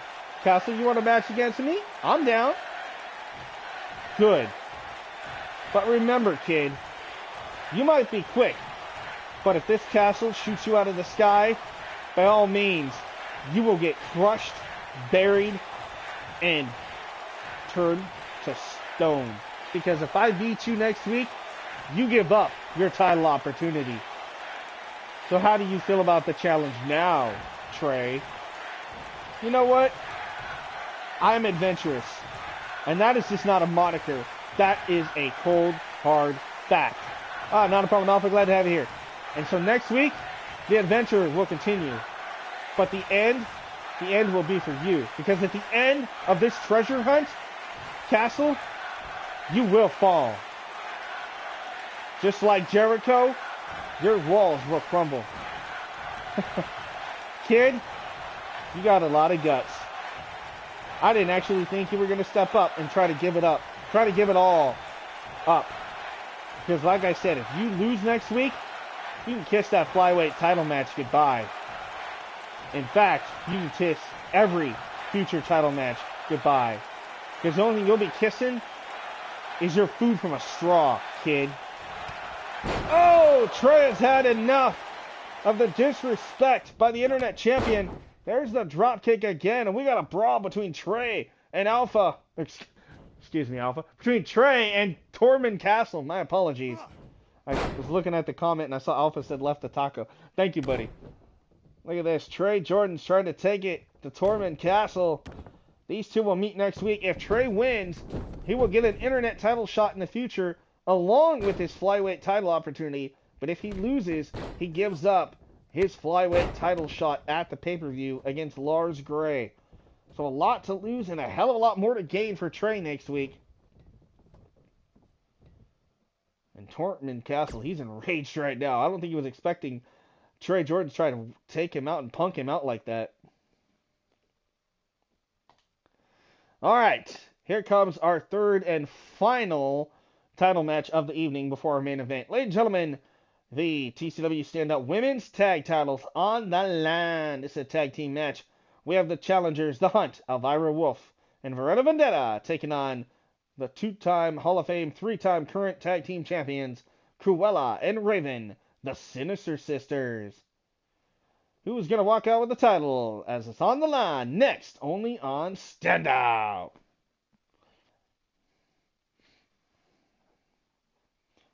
S1: Castle, you want a match against me? I'm down. Good. But remember, kid, you might be quick, but if this Castle shoots you out of the sky, by all means, you will get crushed, buried, and turned to stone. Because if I beat you next week, you give up your title opportunity. So how do you feel about the challenge now, Trey? You know what? I'm adventurous. And that is just not a moniker. That is a cold, hard fact. Not a problem, Alpha. Glad to have you here. And so next week, the adventure will continue. But the end will be for you. Because at the end of this treasure hunt, Castle, you will fall. Just like Jericho, your walls will crumble. Kid, you got a lot of guts. I didn't actually think you were going to step up and try to give it up. Try to give it all up. Because like I said, if you lose next week, you can kiss that flyweight title match goodbye. In fact, you can kiss every future title match goodbye. Because the only thing you'll be kissing is your food from a straw, kid. Oh, Trey has had enough of the disrespect by the internet champion. There's the dropkick again, and we got a brawl between Trey and Alpha. Excuse me, Alpha. Between Trey and Tormund Castle. My apologies. I was looking at the comment and I saw Alpha said left the taco. Thank you, buddy. Look at this. Trey Jordan's trying to take it to Tormund Castle. These two will meet next week. If Trey wins, he will get an internet title shot in the future along with his flyweight title opportunity. But if he loses, he gives up his flyweight title shot at the pay-per-view against Lars Gray. So a lot to lose and a hell of a lot more to gain for Trey next week. And Tormund Castle, he's enraged right now. I don't think he was expecting Trey Jordan to try to take him out and punk him out like that. Alright, here comes our third and final title match of the evening before our main event. Ladies and gentlemen, the TCW Standout Women's Tag Titles on the line. This is a tag team match. We have the challengers, The Hunt, Elvira Wolf, and Verena Vendetta, taking on the two-time Hall of Fame, three-time current tag team champions, Cruella and Raven, the Sinister Sisters. Who's going to walk out with the title as it's on the line next, only on Standout.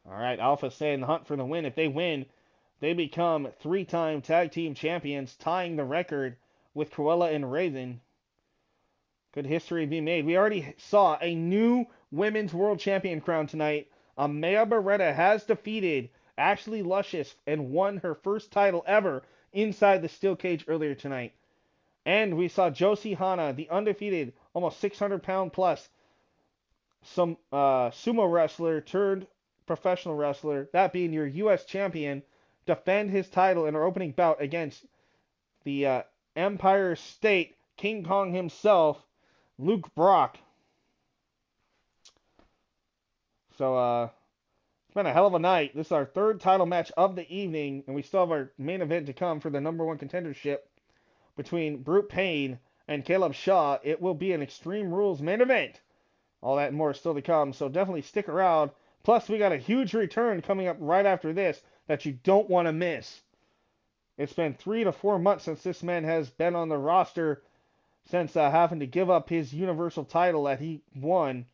S1: Alright, Alpha saying The Hunt for the win. If they win, they become three-time tag team champions, tying the record with Cruella and Raven. Could history be made? We already saw a new women's world champion crown tonight. Amaya Beretta has defeated Ashley Luscious and won her first title ever inside the steel cage earlier tonight. And we saw Josie Hana, the undefeated, almost 600-pound plus sumo wrestler turned professional wrestler, that being your U.S. champion, defend his title in our opening bout against the Empire State King Kong himself, Luke Brock. So, it's been a hell of a night. This is our third title match of the evening, and we still have our main event to come for the number one contendership between Brute Payne and Caleb Shaw. It will be an Extreme Rules main event. All that and more is still to come, so definitely stick around. Plus, we got a huge return coming up right after this that you don't want to miss. It's been 3 to 4 months since this man has been on the roster, since having to give up his Universal title that he won.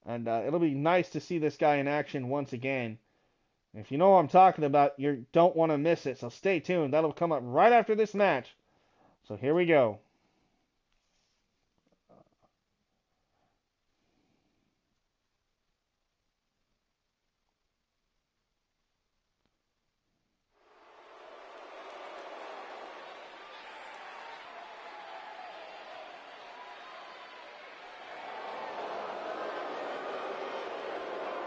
S1: And it'll be nice to see this guy in action once again. If you know what I'm talking about, you don't want to miss it, so stay tuned. That'll come up right after this match. So here we go.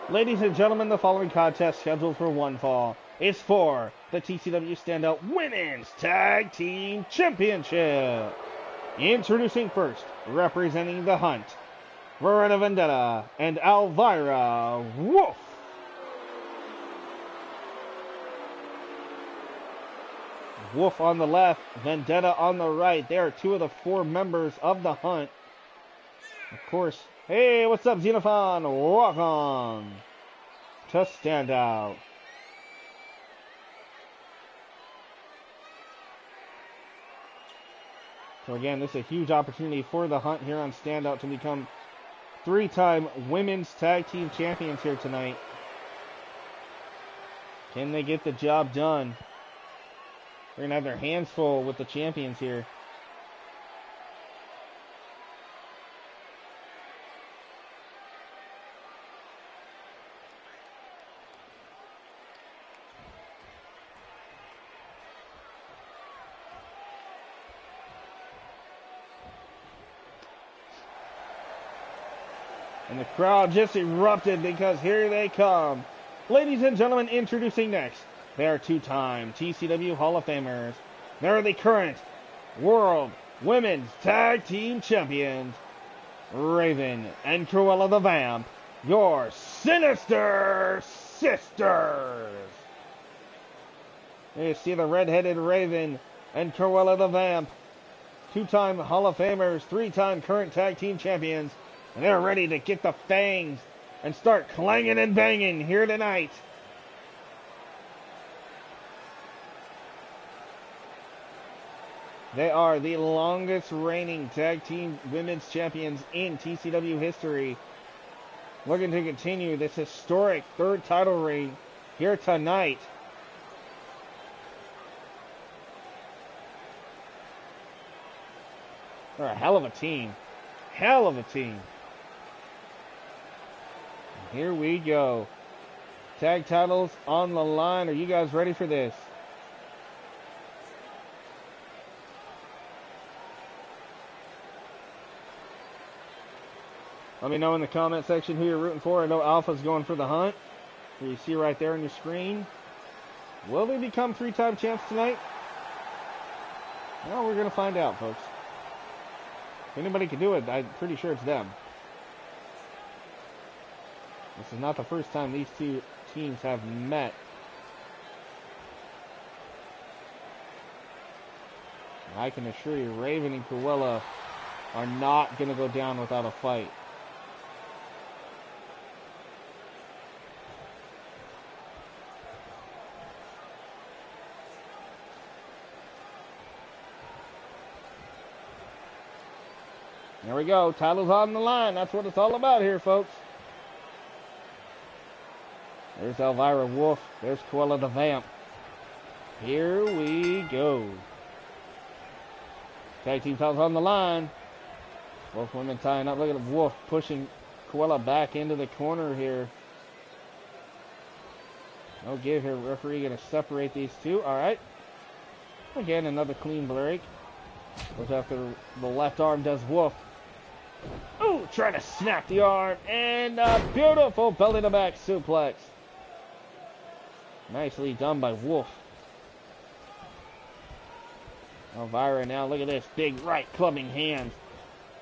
S1: Ladies and gentlemen, the following contest scheduled for one fall is for the TCW Standout Women's Tag Team Championship. Introducing first, representing the Hunt, Verena Vendetta and Elvira Wolf. Wolf on the left, Vendetta on the right. They are two of the 4 members of the Hunt. Of course, hey, what's up, Xenophon? Welcome to Standout. So again, this is a huge opportunity for the Hunt here on Standout to become 3-time Women's Tag Team Champions here tonight. Can they get the job done? They're going to have their hands full with the champions here. And the crowd just erupted because here they come. Ladies and gentlemen, introducing next, they are 2-time TCW Hall of Famers. They're the current World Women's Tag Team Champions, Raven and Cruella the Vamp, your Sinister Sisters. You see the red-headed Raven and Cruella the Vamp, 2-time Hall of Famers, 3-time current Tag Team Champions, and they're ready to get the fangs and start clanging and banging here tonight. They are the longest reigning tag team women's champions in TCW history. Looking to continue this historic 3rd title reign here tonight. They're a hell of a team. Hell of a team. Here we go. Tag titles on the line. Are you guys ready for this? Let me know in the comment section who you're rooting for. I know Alpha's going for the Hunt, who you see right there on your screen. Will they become 3-time champs tonight? Well, we're going to find out, folks. If anybody can do it, I'm pretty sure it's them. This is not the first time these two teams have met. I can assure you, Raven and Cruella are not going to go down without a fight. There we go. Titles on the line. That's what it's all about here, folks. There's Elvira Wolf. There's Cruella the Vamp. Here we go. Tag team titles on the line. Both women tying up. Look at Wolf pushing Cruella back into the corner here. No give here. Referee going to separate these two. All right. Again, another clean break. Goes after the left arm, does Wolf. Ooh, trying to snap the arm. And a beautiful belly to back suplex. Nicely done by Wolf. Elvira now, look at this. Big right clubbing hand.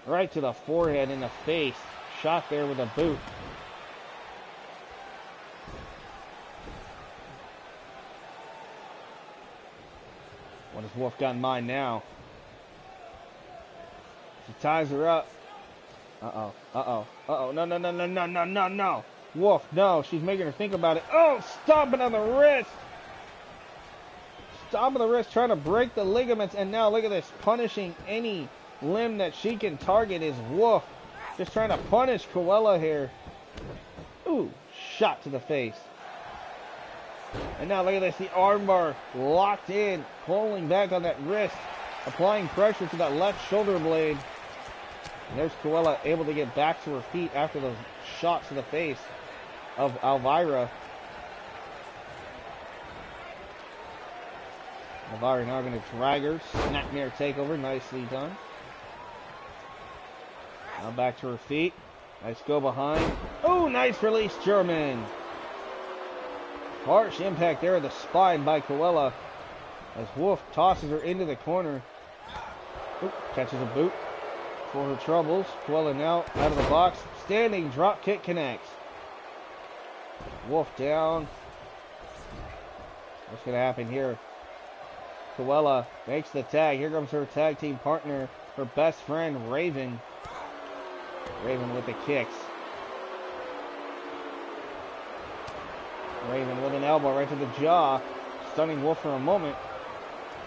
S1: Right to the forehead and the face. Shot there with a boot. What has Wolf got in mind now? She ties her up. Uh-oh. Uh-oh. Uh-oh. No, no, no, no, no, no, no, no. Wolf, no. She's making her think about it. Oh, stomping on the wrist. Stomping the wrist, trying to break the ligaments. And now look at this. Punishing any limb that she can target is Wolf. Just trying to punish Cruella here. Ooh, shot to the face. And now look at this. The armbar locked in. Pulling back on that wrist. Applying pressure to that left shoulder blade. And there's Cruella able to get back to her feet after those shots to the face of Elvira. Elvira now going to drag her. Snapmare takeover. Nicely done. Now back to her feet. Nice go behind. Oh, nice release, German. Harsh impact there at the spine by Cruella. As Wolf tosses her into the corner. Ooh, catches a boot for her troubles. Cruella now out of the box. Standing drop kick connects. Wolf down. What's going to happen here? Cruella makes the tag. Here comes her tag team partner, her best friend, Raven. Raven with the kicks. Raven with an elbow right to the jaw. Stunning Wolf for a moment.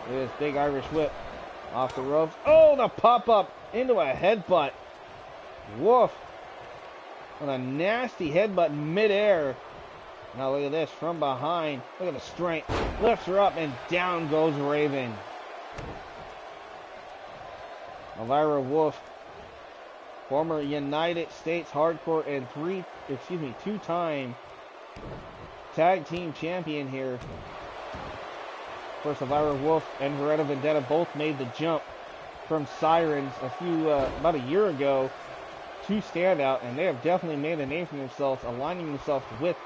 S1: With his big Irish whip. Off the ropes. Oh, the pop-up into a headbutt. Wolf with a nasty headbutt midair. Now look at this from behind. Look at the strength. Lifts her up and down goes Raven. Elvira Wolf, former United States Hardcore and two-time tag team champion here. Of course, Elvira Wolf and Veretta Vendetta both made the jump from Sirens about a year ago to Standout, and they have definitely made a name for themselves, aligning themselves with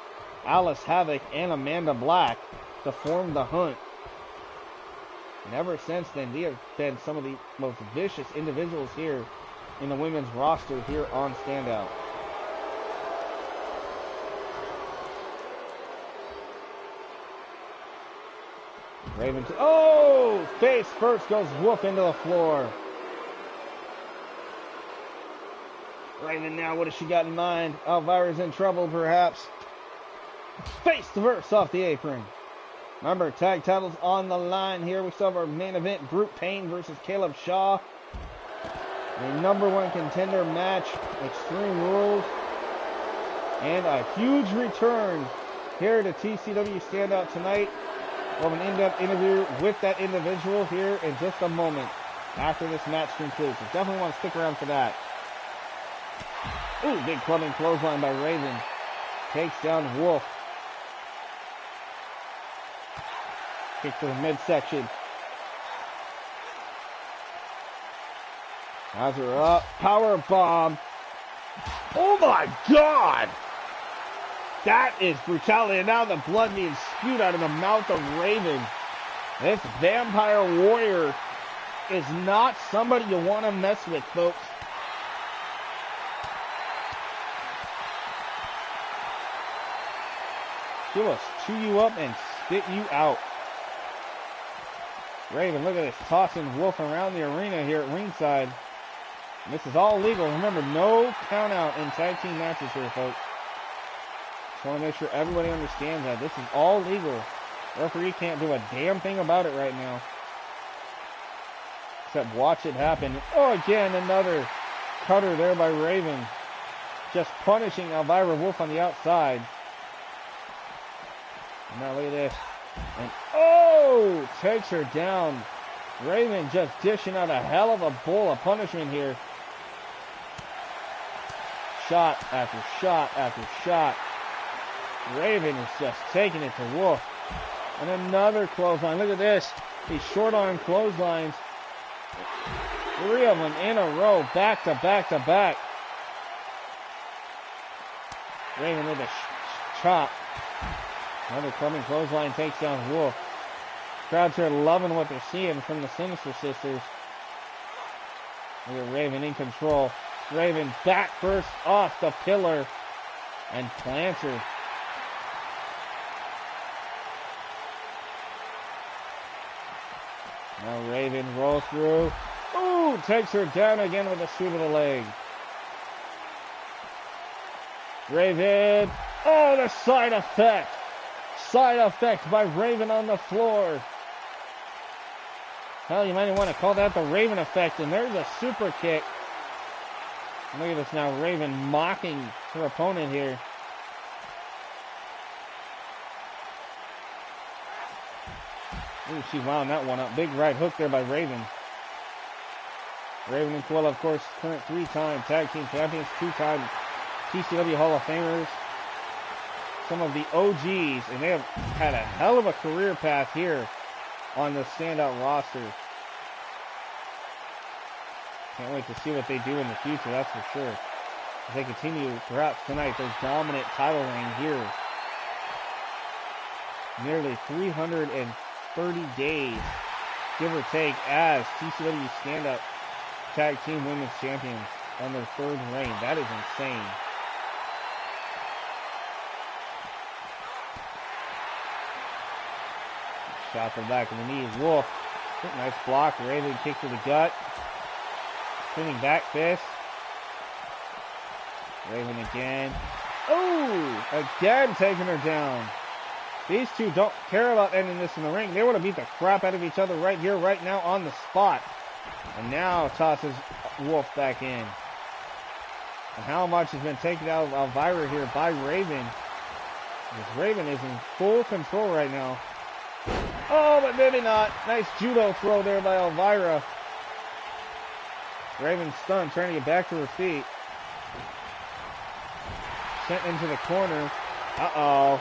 S1: Alice Havoc and Amanda Black to form the Hunt. And ever since then, they have been some of the most vicious individuals here in the women's roster here on Standout. Raven, oh! Face first goes Wolf into the floor. Raven now, what has she got in mind? Elvira's in trouble, perhaps. Face first off the apron. Remember, tag titles on the line here. We still have our main event, Brute Pain versus Caleb Shaw. The #1 contender match, Extreme Rules. And a huge return here to TCW Standout tonight. We'll have an in-depth interview with that individual here in just a moment after this match concludes. So definitely want to stick around for that. Ooh, big clubbing clothesline by Raven. Takes down Wolf. Kick to the midsection. Has her up. Power bomb. Oh my God! That is brutality. And now the blood being spewed out of the mouth of Raven. This vampire warrior is not somebody you want to mess with, folks. She will chew you up and spit you out. Raven, look at this, tossing Wolf around the arena here at ringside. And this is all legal. Remember, no count out in tag team matches here, folks. Just want to make sure everybody understands that. This is all legal. Referee can't do a damn thing about it right now. Except watch it happen. Oh, again, another cutter there by Raven. Just punishing Elvira Wolf on the outside. And now look at this. And oh, takes her down. Raven just dishing out a hell of a bowl of punishment here. Shot after shot after shot. Raven is just taking it to Wolf. And another clothesline. Look at this. These short arm clotheslines. 3 of them in a row. Back to back to back. Raven with a chop. Another clubbing clothesline takes down Wolf. Crowds are loving what they're seeing from the Sinister Sisters. Look at Raven in control. Raven back first off the pillar and plants her. Now Raven rolls through. Ooh, Ooh, takes her down again with a sweep of the leg. Raven. Oh, the side effect. Side effect by Raven on the floor. Hell, you might even want to call that the Raven effect. And there's a super kick. Look at this now. Raven mocking her opponent here. Ooh, she wound that one up. Big right hook there by Raven. Raven and Quilla, of course, current 3-time tag team champions, 2-time TCW Hall of Famers. Some of the OGs, and they have had a hell of a career path here on the standout roster. Can't wait to see what they do in the future, that's for sure. As they continue, perhaps tonight, their dominant title reign here. Nearly 330 days, give or take, as TCW Standout Tag Team Women's Champions on their 3rd reign. That is insane. Shot from the back of the knee. Wolf. Nice block. Raven kick to the gut. Spinning back fist. Raven again. Oh! Again taking her down. These two don't care about ending this in the ring. They want to beat the crap out of each other right here, right now, on the spot. And now tosses Wolf back in. And how much has been taken out of Elvira here by Raven. Because Raven is in full control right now. Oh, but maybe not. Nice judo throw there by Elvira. Raven stunned, trying to get back to her feet. Sent into the corner. Uh-oh.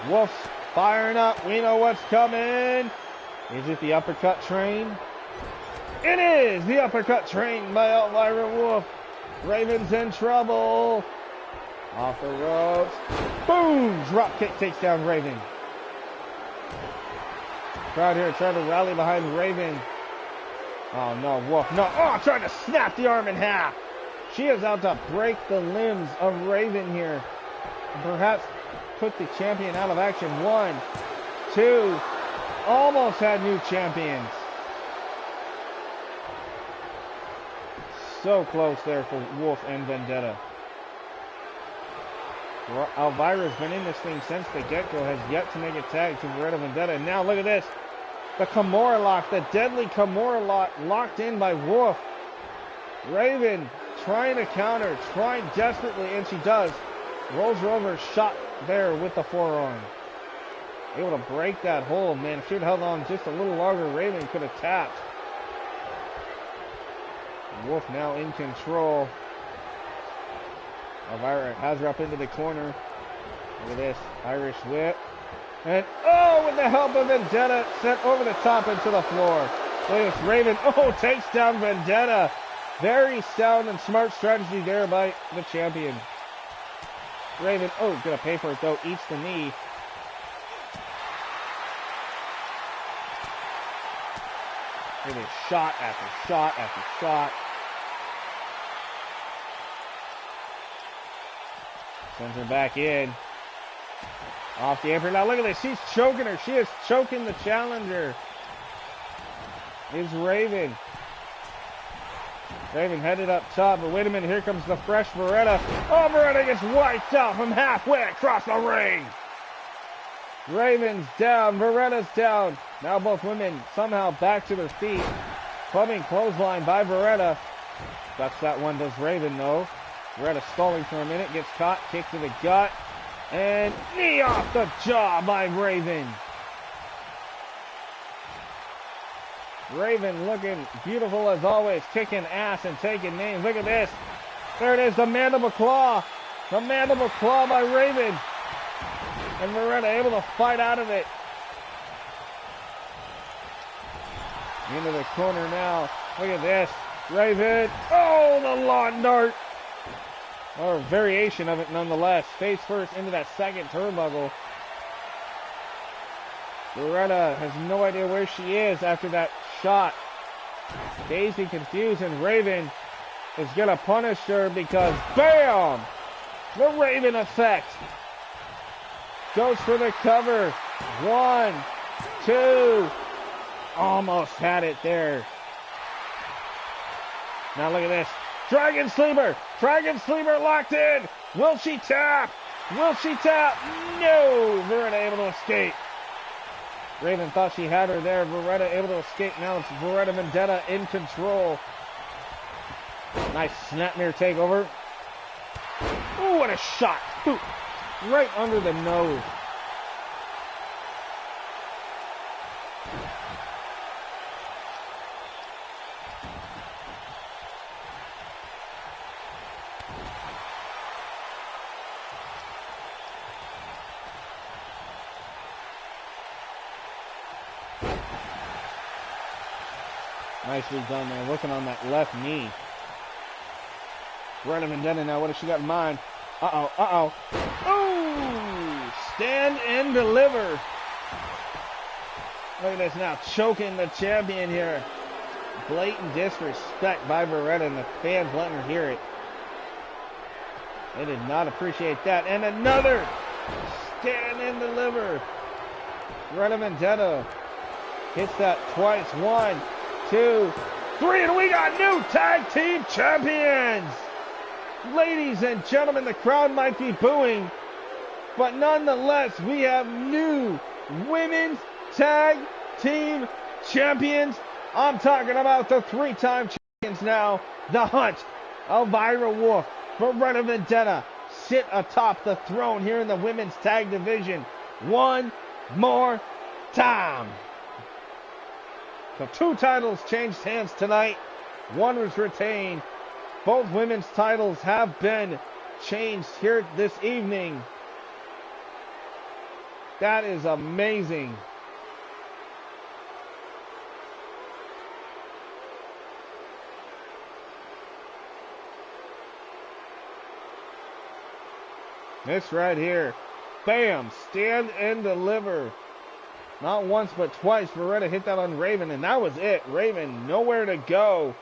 S1: Wolf's firing up. We know what's coming. Is it the uppercut train? It is the uppercut train by Elvira Wolf. Raven's in trouble. Off the ropes. Boom! Drop kick takes down Raven. Crowd here trying to rally behind Raven. Oh no, Wolf. No. Oh, trying to snap the arm in half. She is out to break the limbs of Raven here. And perhaps put the champion out of action. 1, 2. Almost had new champions. So close there for Wolf and Vendetta. Elvira's been in this thing since the get-go, has yet to make a tag to Beretta Vendetta. And now look at this. The Kimura lock, the deadly Kimura lock, locked in by Wolf. Raven trying to counter, trying desperately, and she does. Rolls her over, shot there with the forearm. Able to break that hold, man. If she had held on just a little longer, Raven could have tapped. Wolf now in control. Elvira has her up into the corner. Look at this. Irish whip. And, oh, with the help of Vendetta, sent over the top into the floor. Look at this. Raven, oh, takes down Vendetta. Very sound and smart strategy there by the champion. Raven, oh, gonna pay for it though. Eats the knee. Look at this. Shot after shot after shot. Sends her back in. Off the apron. Now look at this. She's choking her. She is choking the challenger. Is Raven. Raven headed up top, but wait a minute. Here comes the fresh Beretta. Oh, Beretta gets wiped out from halfway across the ring. Raven's down. Beretta's down. Now both women somehow back to their feet. Clubbing clothesline by Beretta. Ducks that one, does Raven though. Beretta stalling for a minute, gets caught, kick to the gut, and knee off the jaw by Raven. Raven looking beautiful as always, kicking ass and taking names. Look at this. There it is, the mandible claw. The mandible claw by Raven. And Beretta able to fight out of it. Into the corner now. Look at this. Raven. Oh, the lawn dart. Or a variation of it nonetheless. Face first into that second turnbuckle. Beretta has no idea where she is after that shot. Dazed and confused, and Raven is going to punish her because, bam! The Raven effect. Goes for the cover. 1, 2. Almost had it there. Now look at this. Dragon Sleeper. Dragon Sleeper locked in. Will she tap? Will she tap? No. Veretta able to escape. Raven thought she had her there. Veretta able to escape. Now it's Veretta Vendetta in control. Nice snapmare takeover. Ooh, what a shot. Ooh, right under the nose. Nicely done there, working on that left knee. Veretta Vendetta now, what has she got in mind? Uh-oh. Oh! Stand and deliver. Look at this now, choking the champion here. Blatant disrespect by Veretta, and the fans letting her hear it. They did not appreciate that. And another stand and deliver. Veretta Vendetta hits that twice. 1, 2, 3, and we got new tag team champions. Ladies and gentlemen, the crowd might be booing, but nonetheless, we have new women's tag team champions. I'm talking about the 3-time champions now. The Hunt, Elvira Wolf, Veretta Vendetta sit atop the throne here in the women's tag division one more time. So 2 titles changed hands tonight. 1 was retained. Both women's titles have been changed here this evening. That is amazing. This right here. Bam! Stand and deliver. Not once, but twice. Veretta hit that on Raven, and that was it. Raven, nowhere to go.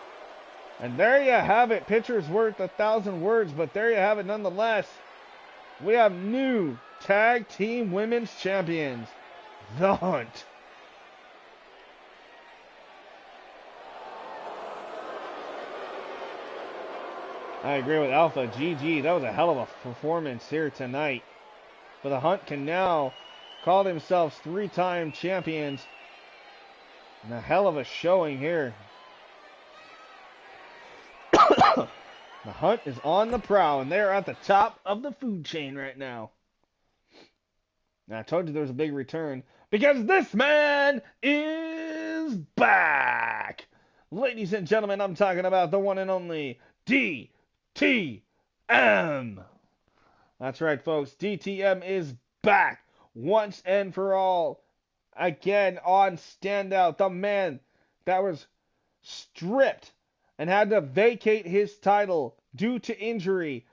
S1: And there you have it. Picture's worth 1,000 words, but there you have it nonetheless. We have new tag team women's champions, The Hunt. I agree with Alpha. GG. That was a hell of a performance here tonight. But The Hunt can now call themselves 3-time champions. And a hell of a showing here. The Hunt is on the prowl, and they're at the top of the food chain right now. Now, I told you there was a big return, because this man is back. Ladies and gentlemen, I'm talking about the one and only DTM. That's right, folks. DTM is back once and for all. Again on Standout, the man that was stripped and had to vacate his title due to injury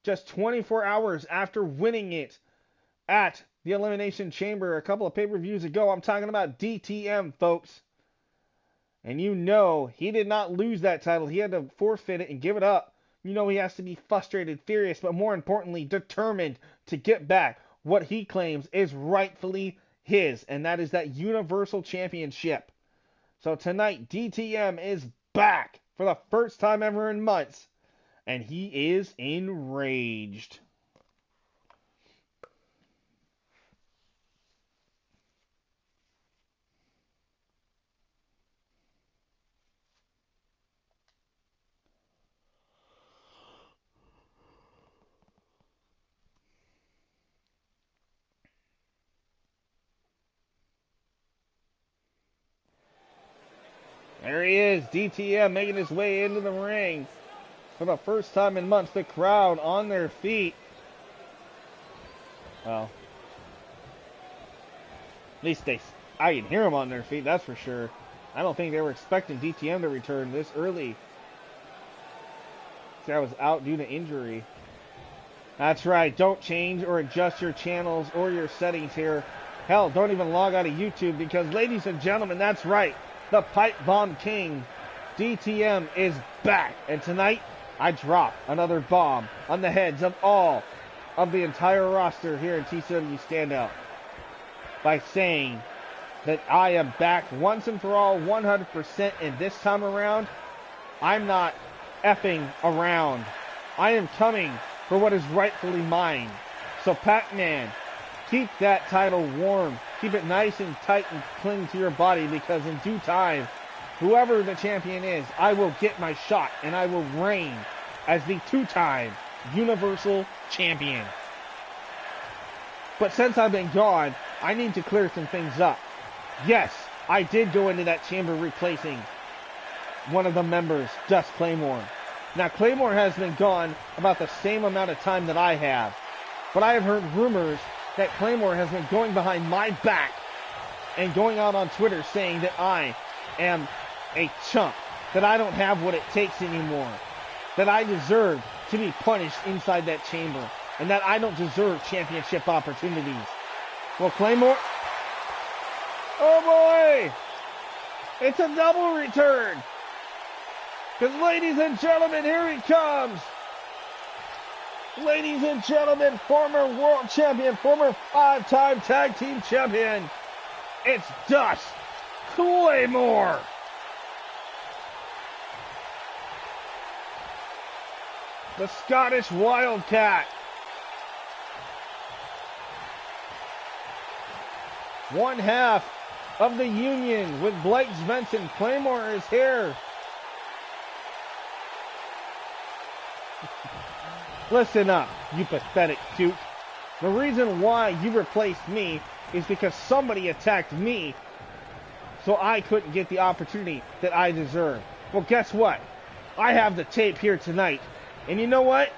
S1: just 24 hours after winning it at the Elimination Chamber a couple of pay-per-views ago. I'm talking about DTM, folks. And you know he did not lose that title. He had to forfeit it and give it up. You know he has to be frustrated, furious, but more importantly, determined to get back what he claims is rightfully his, and that is that Universal Championship. So tonight, DTM is back for the first time ever in months, and he is enraged. There he is, DTM making his way into the ring. For the first time in months, the crowd on their feet. Well, at least I can hear them on their feet, that's for sure. I don't think they were expecting DTM to return this early. See, I was out due to injury. That's right, don't change or adjust your channels or your settings here. Hell, don't even log out of YouTube, because ladies and gentlemen, that's right. The Pipe Bomb King, DTM, is back. And tonight, I drop another bomb on the heads of all of the entire roster here in TCW Standout by saying that I am back once and for all, 100%. And this time around, I'm not effing around. I am coming for what is rightfully mine. So Pac-Man, keep that title warm. Keep it nice and tight and cling to your body, because in due time, whoever the champion is, I will get my shot and I will reign as the two-time Universal Champion. But since I've been gone, I need to clear some things up. Yes, I did go into that chamber replacing one of the members, Dust Claymore. Now, Claymore has been gone about the same amount of time that I have. But I have heard rumors that Claymore has been going behind my back and going out on Twitter saying that I am a chump, that I don't have what it takes anymore, that I deserve to be punished inside that chamber, and that I don't deserve championship opportunities. Well, Claymore... Oh boy! It's a double return! Because, ladies and gentlemen, here he comes! Ladies and gentlemen, former world champion, former 5-time tag team champion, it's Dust Claymore! The Scottish Wildcat. One half of the Union with Blake Svensson. Claymore is here. Listen up, you pathetic cute. The reason why you replaced me is because somebody attacked me, so I couldn't get the opportunity that I deserve. Well, guess what? I have the tape here tonight. And you know what?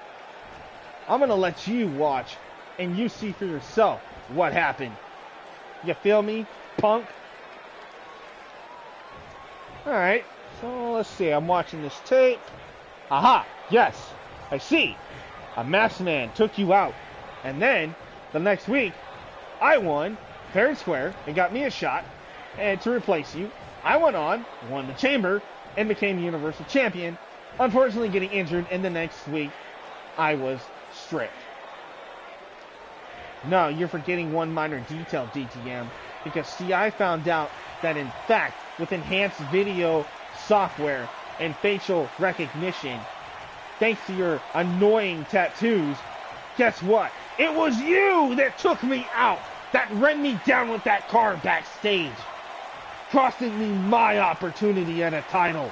S1: I'm going to let you watch and you see for yourself what happened. You feel me, punk? Alright, so let's see. I'm watching this tape. Aha, yes, I see. A masked man took you out. And then, the next week, I won, fair and square, and got me a shot. And to replace you, I went on, won the chamber, and became Universal Champion. Unfortunately getting injured, and the next week, I was stripped. No, you're forgetting one minor detail, DTM. Because, see, I found out that, in fact, with enhanced video software and facial recognition, thanks to your annoying tattoos, guess what? It was you that took me out, that ran me down with that car backstage, costing me my opportunity at a title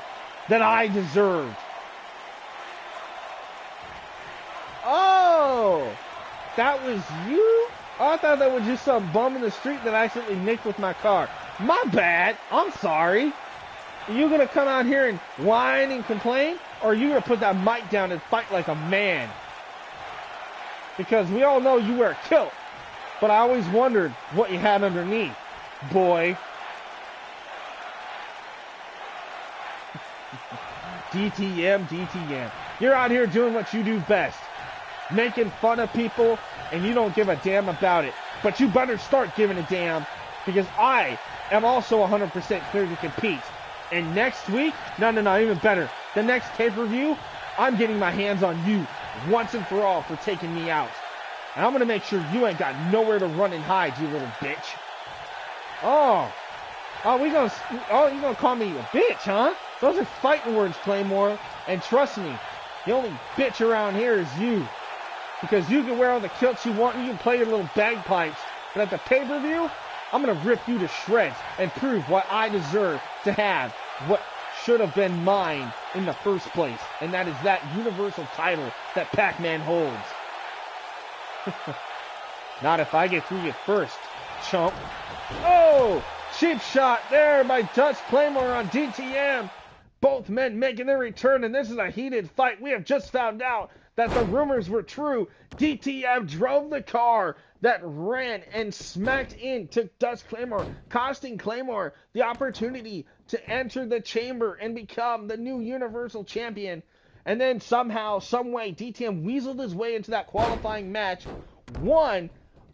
S1: that I deserved. Oh, that was you? Oh, I thought that was just some bum in the street that I accidentally nicked with my car. My bad. I'm sorry. Are you going to come out here and whine and complain? Or are you going to put that mic down and fight like a man? Because we all know you wear a kilt. But I always wondered what you had underneath, boy. DTM, DTM. You're out here doing what you do best. Making fun of people, and you don't give a damn about it. But you better start giving a damn, because I am also 100% clear to compete. And next week, no, even better. The next pay-per-view, I'm getting my hands on you once and for all for taking me out. And I'm going to make sure you ain't got nowhere to run and hide, you little bitch. Oh, you gonna call me a bitch, huh? Those are fighting words, Claymore. And trust me, the only bitch around here is you. Because you can wear all the kilts you want and you can play your little bagpipes. But at the pay-per-view, I'm going to rip you to shreds and prove why I deserve to have what should have been mine in the first place. And that is that Universal title that Pac-Man holds. Not if I get through you first, chump. Oh, cheap shot there by Dust Claymore on DTM. Both men making their return, and this is a heated fight. We have just found out that the rumors were true. DTM drove the car that ran and smacked into Dust Claymore, costing Claymore the opportunity to enter the chamber and become the new Universal Champion. And then somehow, someway, DTM weaseled his way into that qualifying match, won,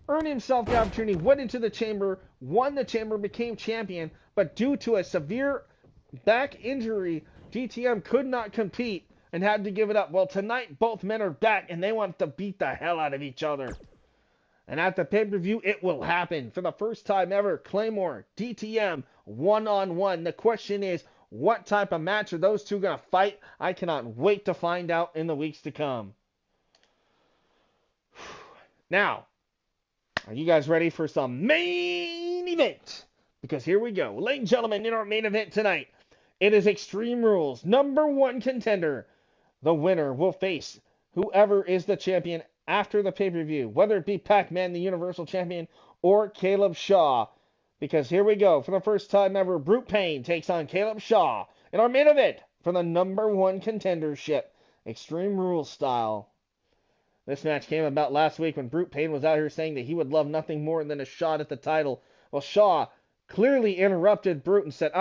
S1: earned himself the opportunity, went into the chamber, won the chamber, became champion, but due to a severe back injury, DTM could not compete and had to give it up. Well, tonight, both men are back, and they want to beat the hell out of each other. And at the pay-per-view, it will happen. For the first time ever, Claymore, DTM, one-on-one. The question is, What type of match are those two going to fight? I cannot wait to find out in the weeks to come. Now, are you guys ready for some main event? Because here we go. Ladies and gentlemen, in our main event tonight, it is Extreme Rules. Number 1 contender. The winner will face whoever is the champion after the pay-per-view, whether it be Pac-Man, the Universal Champion, or Caleb Shaw. Because here we go. For the first time ever, Brute Pain takes on Caleb Shaw in our main event for the number 1 contendership, Extreme Rules style. This match came about last week when Brute Pain was out here saying that he would love nothing more than a shot at the title. Well, Shaw clearly interrupted Brute and said,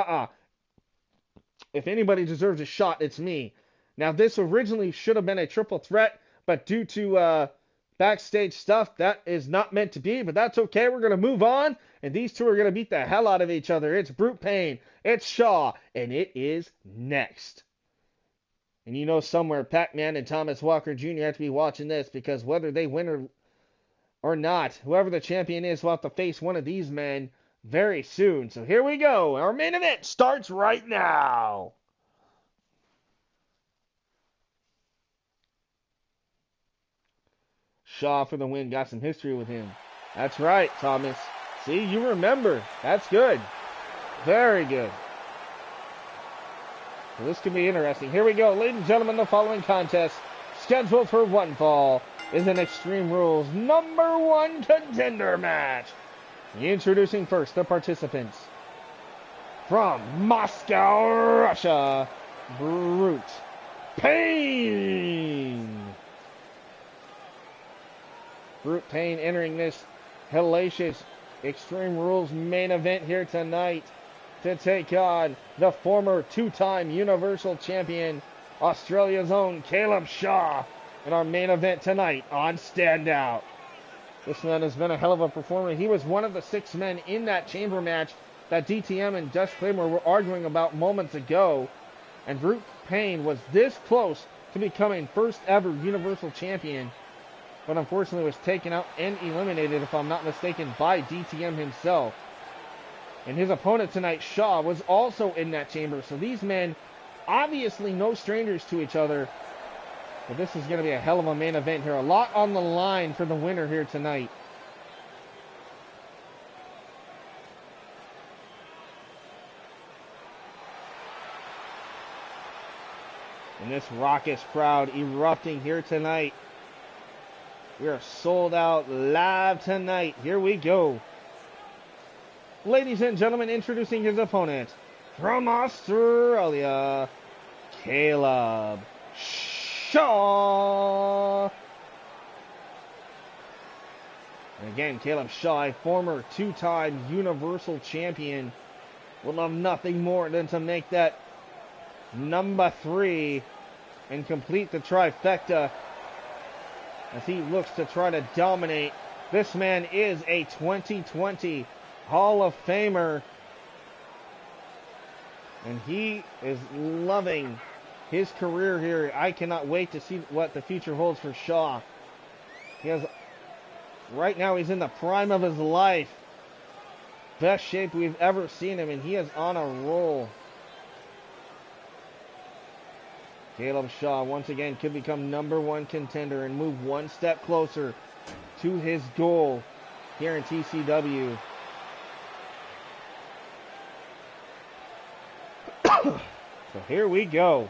S1: if anybody deserves a shot, it's me. Now, this originally should have been a triple threat, but due to backstage stuff, that is not meant to be, but that's okay. We're going to move on, and these two are going to beat the hell out of each other. It's Brute Pain, it's Shaw, and it is next. And you know somewhere Pac-Man and Thomas Walker Jr. have to be watching this, because whether they win or not, whoever the champion is will have to face one of these men very soon. So here we go. Our main event starts right now. Shaw for the win. Got some history with him. That's right, Thomas. See, you remember. That's good. Very good. So this could be interesting. Here we go. Ladies and gentlemen, the following contest, scheduled for one fall, is an Extreme Rules number 1 contender match. Introducing first the participants. From Moscow, Russia, Brute Pain. Brute Pain entering this hellacious Extreme Rules main event here tonight to take on the former 2-time Universal Champion, Australia's own Caleb Shaw, in our main event tonight on Standout. This man has been a hell of a performer. He was one of the 6 men in that chamber match that DTM and Dutch Claymore were arguing about moments ago. And Brute Pain was this close to becoming first ever Universal Champion, but unfortunately was taken out and eliminated, if I'm not mistaken, by DTM himself. And his opponent tonight, Shaw, was also in that chamber. So these men, obviously no strangers to each other. But this is going to be a hell of a main event here. A lot on the line for the winner here tonight. And this raucous crowd erupting here tonight. We are sold out live tonight. Here we go. Ladies and gentlemen, introducing his opponent from Australia, Caleb Shaw. And again, Caleb Shaw, a former 2-time Universal Champion, would love nothing more than to make that number 3 and complete the trifecta as he looks to try to dominate. This man is a 2020 Hall of Famer, and he is loving his career here. I cannot wait to see what the future holds for Shaw. Right now he's in the prime of his life. Best shape we've ever seen him, and he is on a roll. Caleb Shaw once again could become number 1 contender and move one step closer to his goal here in TCW. So here we go.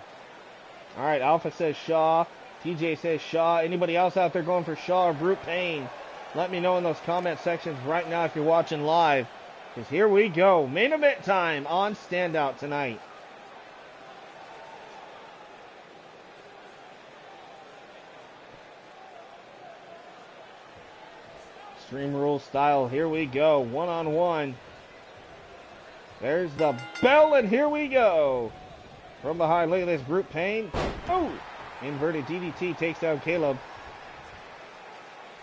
S1: All right, Alpha says Shaw. TJ says Shaw. Anybody else out there going for Shaw or Brute Pain? Let me know in those comment sections right now if you're watching live. Because here we go. Main event time on Standout tonight. Extreme Rules style. Here we go. One-on-one. There's the bell, and here we go. From behind, look at this. Brute Pain. Oh! Inverted DDT takes down Caleb.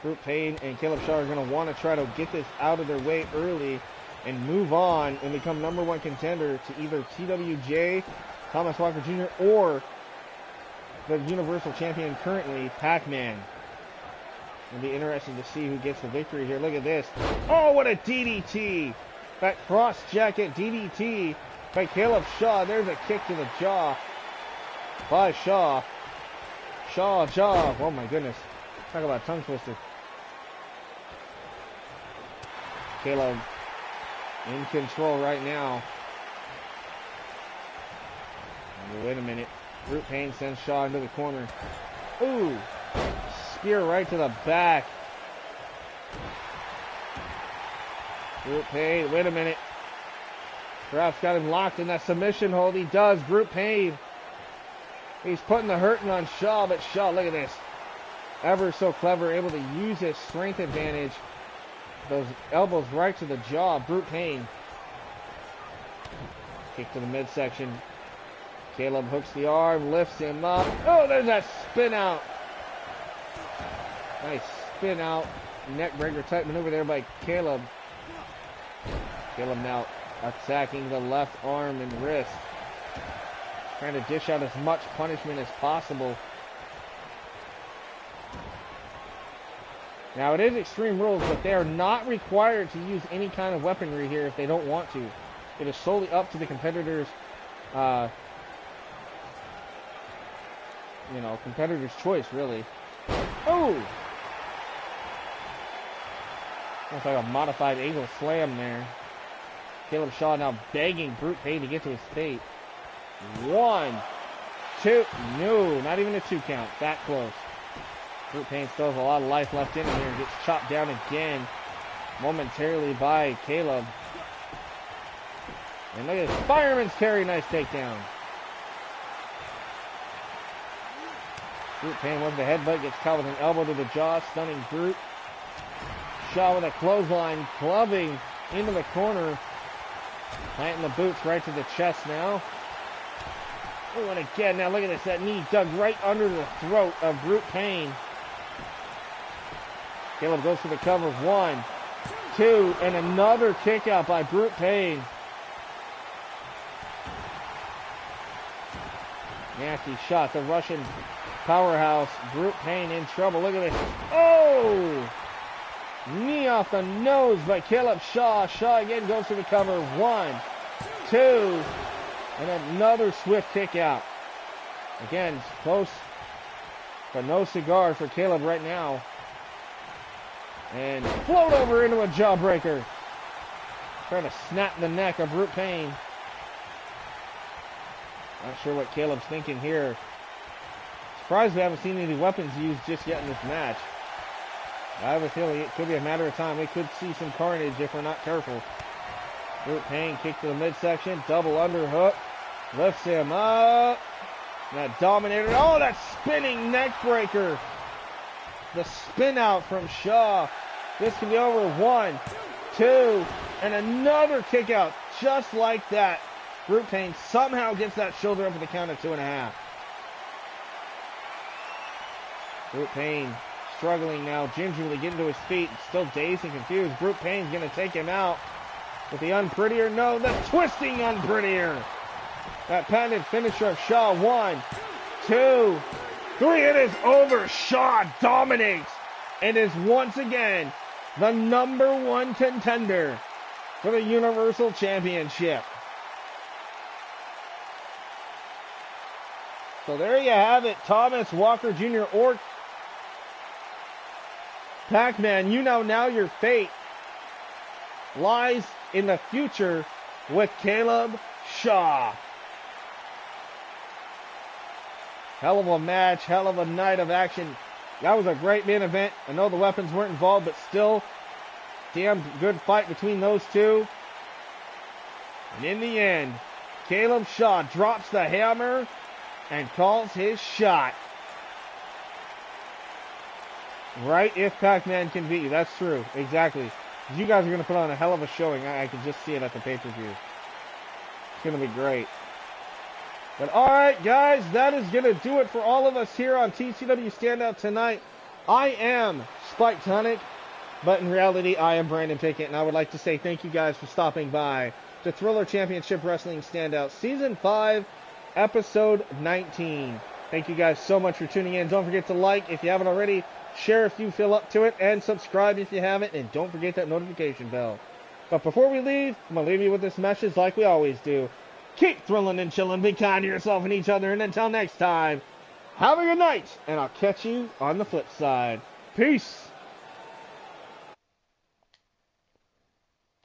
S1: Brute Pain and Caleb Shaw are going to want to try to get this out of their way early and move on and become number 1 contender to either TWJ, Thomas Walker Jr., or the Universal Champion currently, Pac-Man. It'll be interesting to see who gets the victory here. Look at this. Oh, what a DDT! That cross jacket DDT by Caleb Shaw. There's a kick to the jaw by Shaw. Jaw. Oh my goodness. Talk about tongue twister. Caleb in control right now. Wait a minute. Brute Pain sends Shaw into the corner. Ooh. Spear right to the back. Brute Pain. Wait a minute. Perhaps got him locked in that submission hold. He does. Brute Pain. He's putting the hurting on Shaw, but Shaw, look at this. Ever so clever, able to use his strength advantage. Those elbows right to the jaw. Brute Pain. Kick to the midsection. Caleb hooks the arm, lifts him up. Oh, there's that spin out. Nice spin out. Neck breaker type maneuver there by Caleb. Caleb now attacking the left arm and wrist. Trying to dish out as much punishment as possible. Now it is Extreme Rules, but they are not required to use any kind of weaponry here if they don't want to. It is solely up to the competitors' competitor's choice, really. Oh! Looks like a modified angle slam there. Caleb Shaw now begging Brute Pain to get to his fate. 1, 2. No, not even a 2 count. That close. Brute Pain still has a lot of life left in him here. Gets chopped down again momentarily by Caleb. And look at this fireman's carry. Nice takedown. Brute Pain with the headbutt, gets caught with an elbow to the jaw, stunning Brute. Shaw with a clothesline, clubbing into the corner. Planting the boots right to the chest now. Oh, and again, now look at this, that knee dug right under the throat of Brute Pain. Caleb goes for the cover. 1, 2, and another kick out by Brute Pain. Nasty shot, the Russian powerhouse. Brute Pain in trouble. Look at this. Oh! Knee off the nose by Caleb Shaw. Shaw again goes for the cover. 1, 2, and another swift kick out. Again, close, but no cigar for Caleb right now. And float over into a jawbreaker. Trying to snap the neck of Brute Pain. Not sure what Caleb's thinking here. Surprised we haven't seen any weapons used just yet in this match. I have a feeling it could be a matter of time. We could see some carnage if we're not careful. Brute Pain kick to the midsection. Double underhook. Lifts him up. That dominator. Oh, that spinning neck breaker. The spin out from Shaw. This can be over. 1, 2, and another kick out. Just like that. Brute Pain somehow gets that shoulder up at the count of 2.5. Brute Pain struggling now, gingerly getting to his feet, still dazed and confused. Brute Pain's going to take him out with the unprettier. No, the twisting unprettier. That patented finisher of Shaw. 1, 2, 3. It is over. Shaw dominates and is once again the #1 contender for the Universal Championship. So there you have it. Thomas Walker Jr. or Pac-Man, you know now your fate lies in the future with Caleb Shaw. Hell of a match, hell of a night of action. That was a great main event. I know the weapons weren't involved, but still, damn good fight between those two. And in the end, Caleb Shaw drops the hammer and calls his shot. Right, if Pac-Man can beat you. That's true. Exactly. You guys are going to put on a hell of a showing. I can just see it at the pay-per-view. It's going to be great. But alright, guys, that is going to do it for all of us here on TCW Standout tonight. I am Spyke Tonic, but in reality, I am Brandon Pickett, and I would like to say thank you guys for stopping by to Thriller Championship Wrestling Standout Season 5, Episode 19. Thank you guys so much for tuning in. Don't forget to like if you haven't already. Share if you feel up to it, and subscribe if you haven't, and don't forget that notification bell. But before we leave, I'm going to leave you with this message like we always do. keep thrilling and chilling, be kind to yourself and each other, and until next time, have a good night, and I'll catch you on the flip side. Peace.